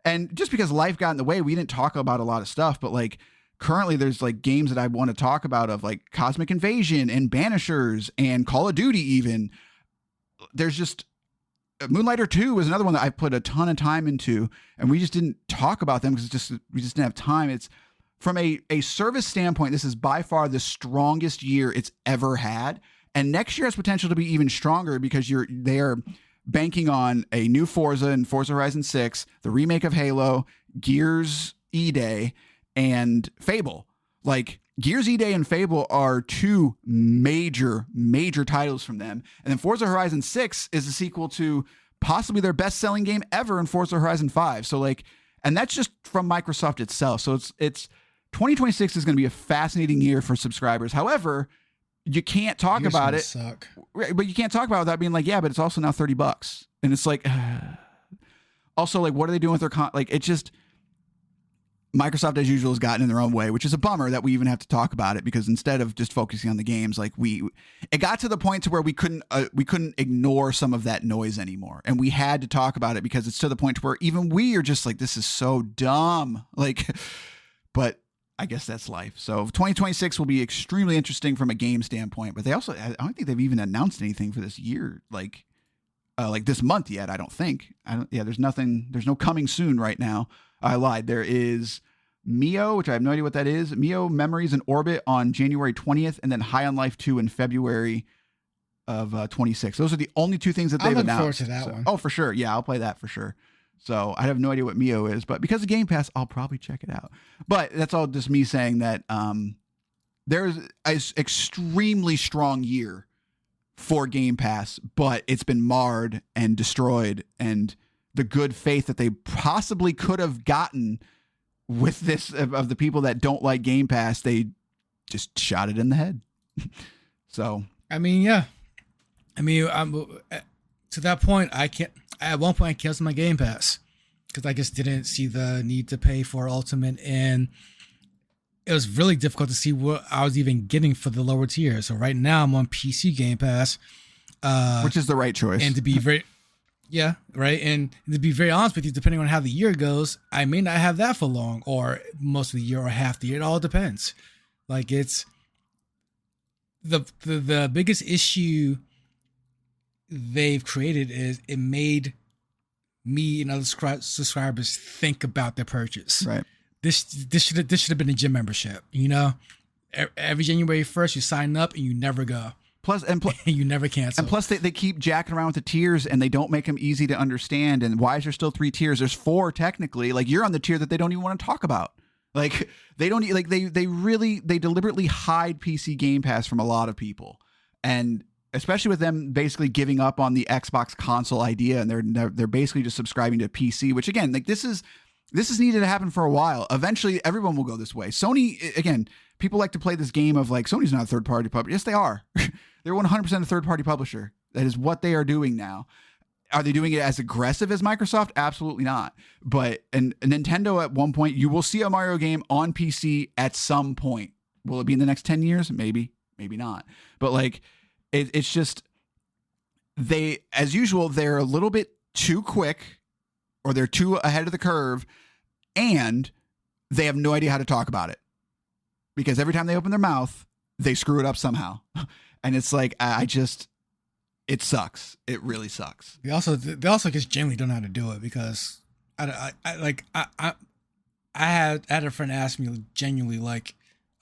and just because life got in the way, we didn't talk about a lot of stuff. But like, currently, there's like games that I want to talk about, of like Cosmic Invasion and Banishers and Call of Duty. Even there's just Moonlighter 2 was another one that I put a ton of time into, and we just didn't talk about them because we just didn't have time. It's from a service standpoint, this is by far the strongest year it's ever had, and next year has potential to be even stronger, because they are banking on a new Forza and Forza Horizon 6, the remake of Halo, Gears E-Day, and Fable. Like, Gears E-Day and Fable are two major titles from them. And then Forza Horizon 6 is a sequel to possibly their best-selling game ever in Forza Horizon 5. So like, and that's just from Microsoft itself. So it's 2026 is going to be a fascinating year for subscribers. However, you can't talk about it. Suck. But you can't talk about it without being like, yeah, but it's also now $30. And it's like, also, like, what are they doing with their like, it just, Microsoft, as usual, has gotten in their own way, which is a bummer that we even have to talk about it, because instead of just focusing on the games, like it got to the point to where we couldn't ignore some of that noise anymore, and we had to talk about it, because it's to the point to where even we are just like, this is so dumb. Like, but I guess that's life. So 2026 will be extremely interesting from a game standpoint, but I don't think they've even announced anything for this year, like this month yet. I don't think. There's no coming soon right now. I lied. There is Mio, which I have no idea what that is. Mio Memories in Orbit on January 20th, and then High on Life 2 in February of 26. Those are the only two things that they've announced. I'm looking forward to that one. Oh, for sure. Yeah, I'll play that for sure. So I have no idea what Mio is, but because of Game Pass, I'll probably check it out. But that's all just me saying that there's an extremely strong year for Game Pass, but it's been marred and destroyed, and the good faith that they possibly could have gotten with this of the people that don't like Game Pass, they just shot it in the head. So, I mean, yeah. I mean, to that point, at one point I canceled my Game Pass because I just didn't see the need to pay for Ultimate, and it was really difficult to see what I was even getting for the lower tier. So right now I'm on PC Game Pass, which is the right choice. And to be very, yeah, right. And to be very honest with you, depending on how the year goes, I may not have that for long, or most of the year, or half the year. It all depends. Like, it's the biggest issue they've created is it made me and other subscribers think about their purchase. Right. This should have been a gym membership. You know, every January 1st you sign up and you never go. Plus, you never cancel. And plus, they keep jacking around with the tiers, and they don't make them easy to understand. And why is there still 3 tiers? There's 4 technically. Like, you're on the tier that they don't even want to talk about. Like, they don't like they deliberately hide PC Game Pass from a lot of people, and especially with them basically giving up on the Xbox console idea, and they're basically just subscribing to PC. Which, again, like, this is This is needed to happen for a while. Eventually, everyone will go this way. Sony, again, people like to play this game of like, Sony's not a third-party publisher. Yes, they are. They're 100% a third-party publisher. That is what they are doing now. Are they doing it as aggressive as Microsoft? Absolutely not. But and Nintendo, at one point, you will see a Mario game on PC at some point. Will it be in the next 10 years? Maybe, maybe not. But like, it's just, they, as usual, they're a little bit too quick, or they're too ahead of the curve, and they have no idea how to talk about it. Because every time they open their mouth, they screw it up somehow. And it's like, it sucks. It really sucks. They also just genuinely don't know how to do it, because I had a friend ask me genuinely like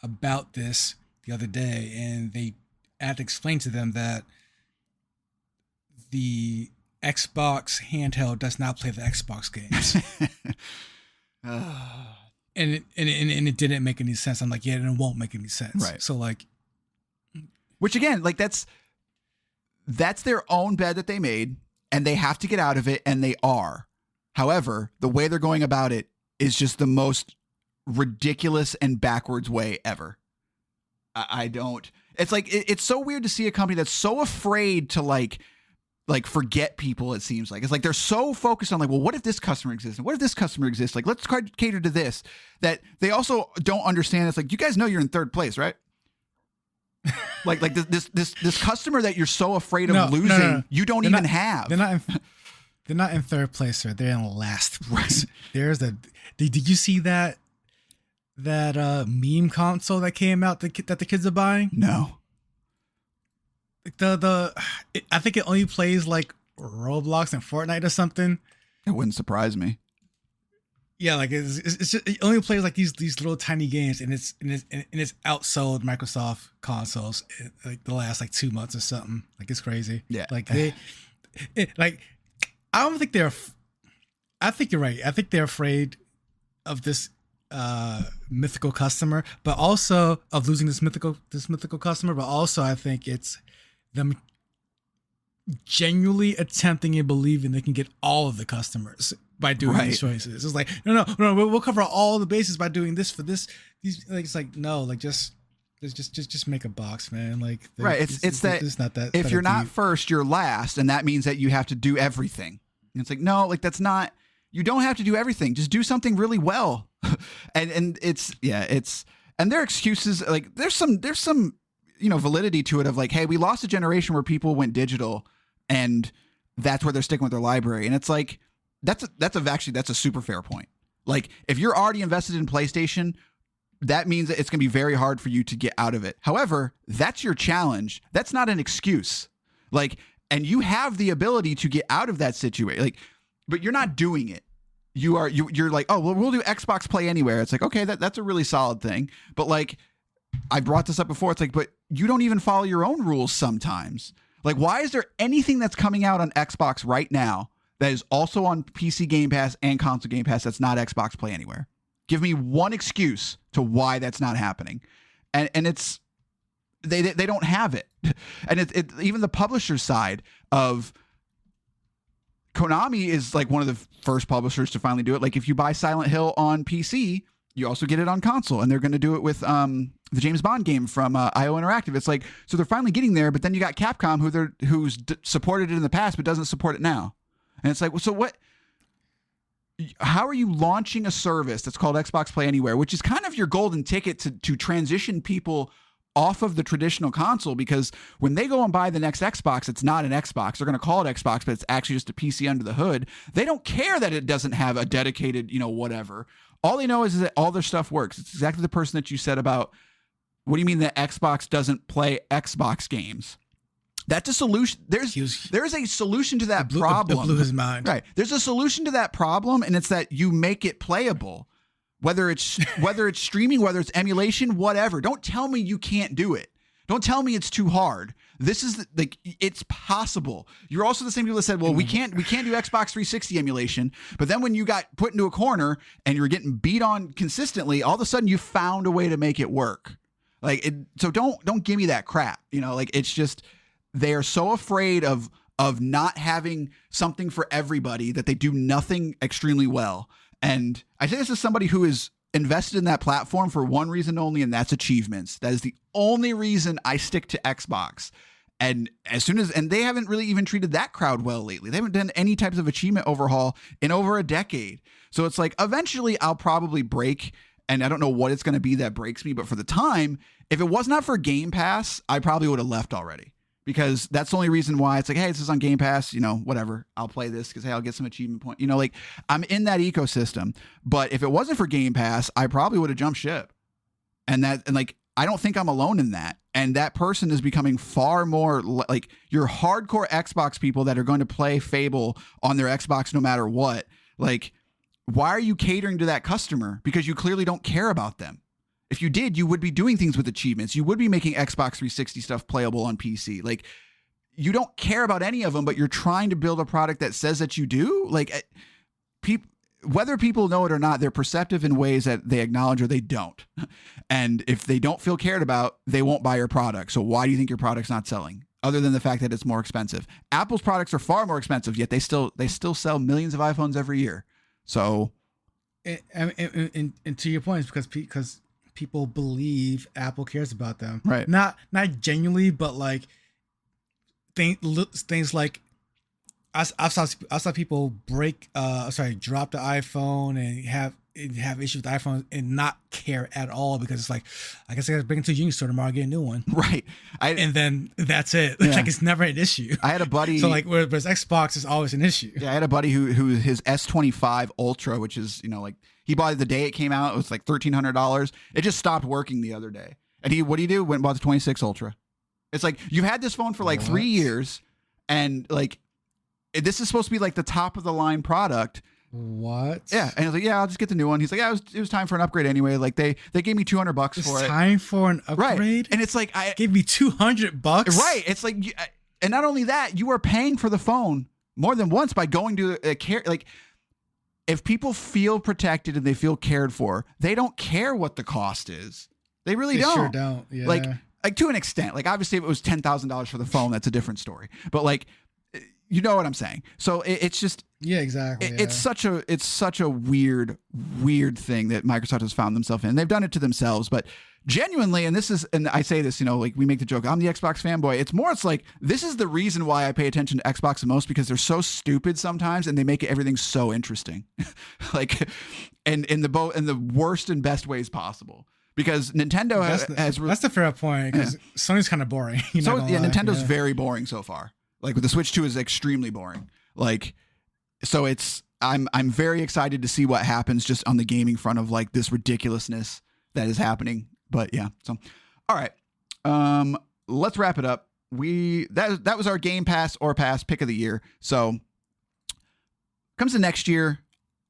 about this the other day, and I had to explain to them that the Xbox handheld does not play the Xbox games. And it didn't make any sense. I'm like, yeah, and it won't make any sense. Right. So like, which again, like that's their own bed that they made, and they have to get out of it, and they are. However, the way they're going about it is just the most ridiculous and backwards way ever. I don't. It's like it's so weird to see a company that's so afraid to like forget people. It seems like it's like they're so focused on like, well, what if this customer exists? And what if this customer exists? Like, let's cater to this. That they also don't understand. It's like, you guys know you're in third place, right? like this customer that you're so afraid of losing, no. you don't even have. They're not in third place, sir. They're in last place. Did you see that meme console that came out that the kids are buying? No. I think it only plays like Roblox and Fortnite or something. It wouldn't surprise me. Yeah, like it's just, it only plays like these little tiny games, and it's outsold Microsoft consoles like the last like 2 months or something. Like, it's crazy. Yeah, like I don't think I think you're right. I think they're afraid of this mythical customer, but also of losing this mythical customer. But also, I think it's them genuinely attempting and believing they can get all of the customers by doing these choices. It's like, no, we'll cover all the bases by doing this for this. These, like, it's like, no, like just make a box, man. Like, it's not that if you're not first, you're last, and that means that you have to do everything. And it's like, no, like that's not. You don't have to do everything. Just do something really well. and their excuses, like there's some validity to it of like, hey, we lost a generation where people went digital, and that's where they're sticking with their library. And it's like, that's a super fair point. Like, if you're already invested in PlayStation, that means that it's going to be very hard for you to get out of it. However, that's your challenge. That's not an excuse. Like, and you have the ability to get out of that situation. Like, but you're not doing it. You're like, oh, well, we'll do Xbox Play Anywhere. It's like, okay, that's a really solid thing. But like, I brought this up before. It's like, but you don't even follow your own rules sometimes. Like, why is there anything that's coming out on Xbox right now that is also on PC Game Pass and console Game Pass that's not Xbox Play Anywhere? Give me one excuse to why that's not happening. And it's, they don't have it. And it even the publisher side of Konami is like one of the first publishers to finally do it. Like, if you buy Silent Hill on PC, you also get it on console, and they're going to do it with the James Bond game from IO Interactive. It's like, so they're finally getting there, but then you got Capcom who's supported it in the past but doesn't support it now. And it's like, well, so what? How are you launching a service that's called Xbox Play Anywhere, which is kind of your golden ticket to transition people off of the traditional console? Because when they go and buy the next Xbox, it's not an Xbox. They're going to call it Xbox, but it's actually just a PC under the hood. They don't care that it doesn't have a dedicated, whatever. All they know is that all their stuff works. It's exactly the person that you said about, what do you mean that Xbox doesn't play Xbox games? That's a solution. There's a solution to that problem. It blew his mind. Right. There's a solution to that problem, and it's that you make it playable. Whether it's streaming, whether it's emulation, whatever. Don't tell me you can't do it. Don't tell me it's too hard. This is like, it's possible. You're also the same people that said, well, we can't do Xbox 360 emulation. But then when you got put into a corner and you're getting beat on consistently, all of a sudden you found a way to make it work. Like, so don't give me that crap. Like, it's just, they are so afraid of not having something for everybody that they do nothing extremely well. And I say this as somebody who is invested in that platform for one reason only, and that's achievements. That is the only reason I stick to Xbox. And they haven't really even treated that crowd well lately. They haven't done any types of achievement overhaul in over a decade. So it's like, eventually I'll probably break, and I don't know what it's going to be that breaks me. But for the time, if it was not for Game Pass, I probably would have left already, because that's the only reason why it's like, hey, this is on Game Pass, whatever. I'll play this because, hey, I'll get some achievement point. Like, I'm in that ecosystem. But if it wasn't for Game Pass, I probably would have jumped ship. And I don't think I'm alone in that. And that person is becoming far more like your hardcore Xbox people that are going to play Fable on their Xbox no matter what. Like, why are you catering to that customer? Because you clearly don't care about them. If you did, you would be doing things with achievements. You would be making Xbox 360 stuff playable on PC. Like, you don't care about any of them, but you're trying to build a product that says that you do. Like, whether people know it or not, they're perceptive in ways that they acknowledge or they don't. And if they don't feel cared about, they won't buy your product. So why do you think your product's not selling? Other than the fact that it's more expensive. Apple's products are far more expensive, yet they still sell millions of iPhones every year. So, and to your point, it's because people believe Apple cares about them, right? Not genuinely, but like things like I saw people drop the iPhone and have issues with the iPhone and not care at all, because it's like, I guess I gotta bring it to a Union store tomorrow, get a new one. Right. And then that's it. Yeah. Like, it's never an issue. I had a buddy. So like, whereas Xbox is always an issue. Yeah, I had a buddy who his S25 Ultra, which is, like, he bought it the day it came out. It was like $1,300. It just stopped working the other day. And what do you do? Went and bought the 26 Ultra. It's like, you've had this phone for like 3 years, and like, this is supposed to be like the top of the line product. What? Yeah. And I was like, yeah, I'll just get the new one. He's like, yeah, it was time for an upgrade anyway. Like, they gave me $200 for it. Time for an upgrade? Right. And it's like, gave me $200. Right. It's like, and not only that, you are paying for the phone more than once by going to a care. Like, if people feel protected and they feel cared for, they don't care what the cost is. They really don't. Sure don't. Yeah. Like to an extent. Like, obviously, if it was $10,000 for the phone, that's a different story. But like, you know what I'm saying? So it's just, yeah, exactly. It's such a weird thing that Microsoft has found themselves in. They've done it to themselves, but genuinely, and I say this, like, we make the joke, I'm the Xbox fanboy. It's like, this is the reason why I pay attention to Xbox the most, because they're so stupid sometimes and they make everything so interesting. Like, and in the worst and best ways possible. Because Nintendo that's the fair point, because Sony's kind of boring. Nintendo's very boring so far. Like, with the Switch 2 is extremely boring. Like, so I'm very excited to see what happens just on the gaming front of like this ridiculousness that is happening. But yeah, so all right, let's wrap it up. That was our Game Pass or Pass pick of the year. So comes to next year,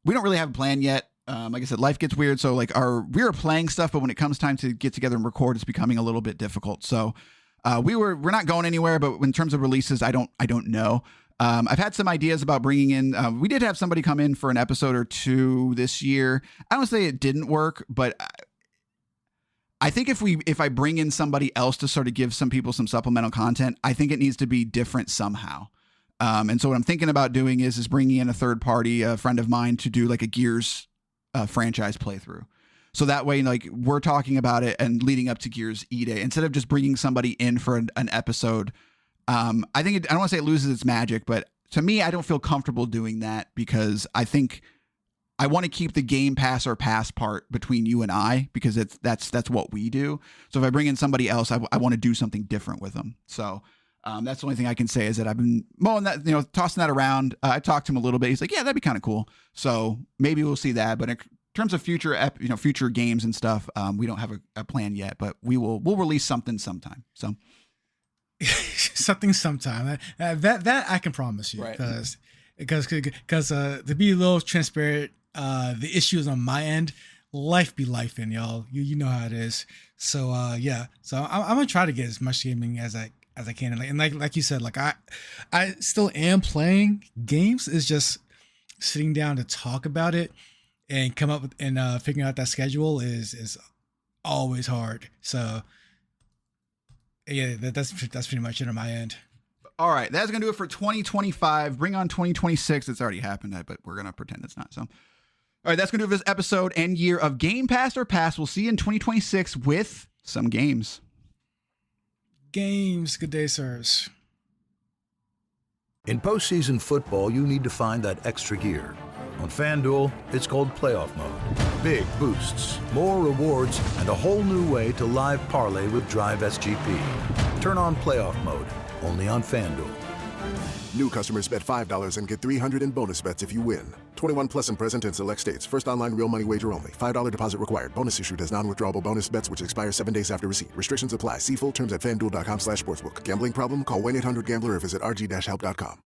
we don't really have a plan yet. Like I said, life gets weird. So like, we were playing stuff, but when it comes time to get together and record, it's becoming a little bit difficult. So we're not going anywhere, but in terms of releases, I don't know. I've had some ideas about bringing in, we did have somebody come in for an episode or two this year. I don't say it didn't work, but I think if I bring in somebody else to sort of give some people some supplemental content, I think it needs to be different somehow. And so what I'm thinking about doing is bringing in a third party, a friend of mine, to do like a Gears franchise playthrough. So that way, like, we're talking about it and leading up to Gears E-Day, instead of just bringing somebody in for an episode. I think I don't want to say it loses its magic, but to me, I don't feel comfortable doing that, because I think I want to keep the Game Pass or Pass part between you and I, because that's what we do. So if I bring in somebody else, I want to do something different with them. So that's the only thing I can say, is that I've been mowing that, tossing that around. I talked to him a little bit. He's like, yeah, that'd be kind of cool. So maybe we'll see that. But in terms of future games and stuff, we don't have a plan yet, but we'll release something sometime. So. Something sometime that I can promise you, right. because to be a little transparent, the issues on my end, life be life in y'all, you know how it is. So so I'm gonna try to get as much gaming as I can, and like you said, like I still am playing games. It's just sitting down to talk about it and come up with and figuring out that schedule is always hard. So yeah, that's pretty much it on my end. All right, that's gonna do it for 2025. Bring on 2026. It's already happened, but we're gonna pretend it's not. So All right, that's going to do this episode and year of Game Pass or Pass. We'll see you in 2026 with some games. Games. Good day, sirs. In postseason football, you need to find that extra gear. On FanDuel, it's called Playoff Mode. Big boosts, more rewards, and a whole new way to live parlay with Drive SGP. Turn on Playoff Mode, only on FanDuel. New customers bet $5 and get $300 in bonus bets if you win. 21 plus and present in select states. First online real money wager only. $5 deposit required. Bonus issued as non-withdrawable bonus bets which expire 7 days after receipt. Restrictions apply. See full terms at FanDuel.com/sportsbook. Gambling problem? Call 1-800-GAMBLER or visit rg-help.com.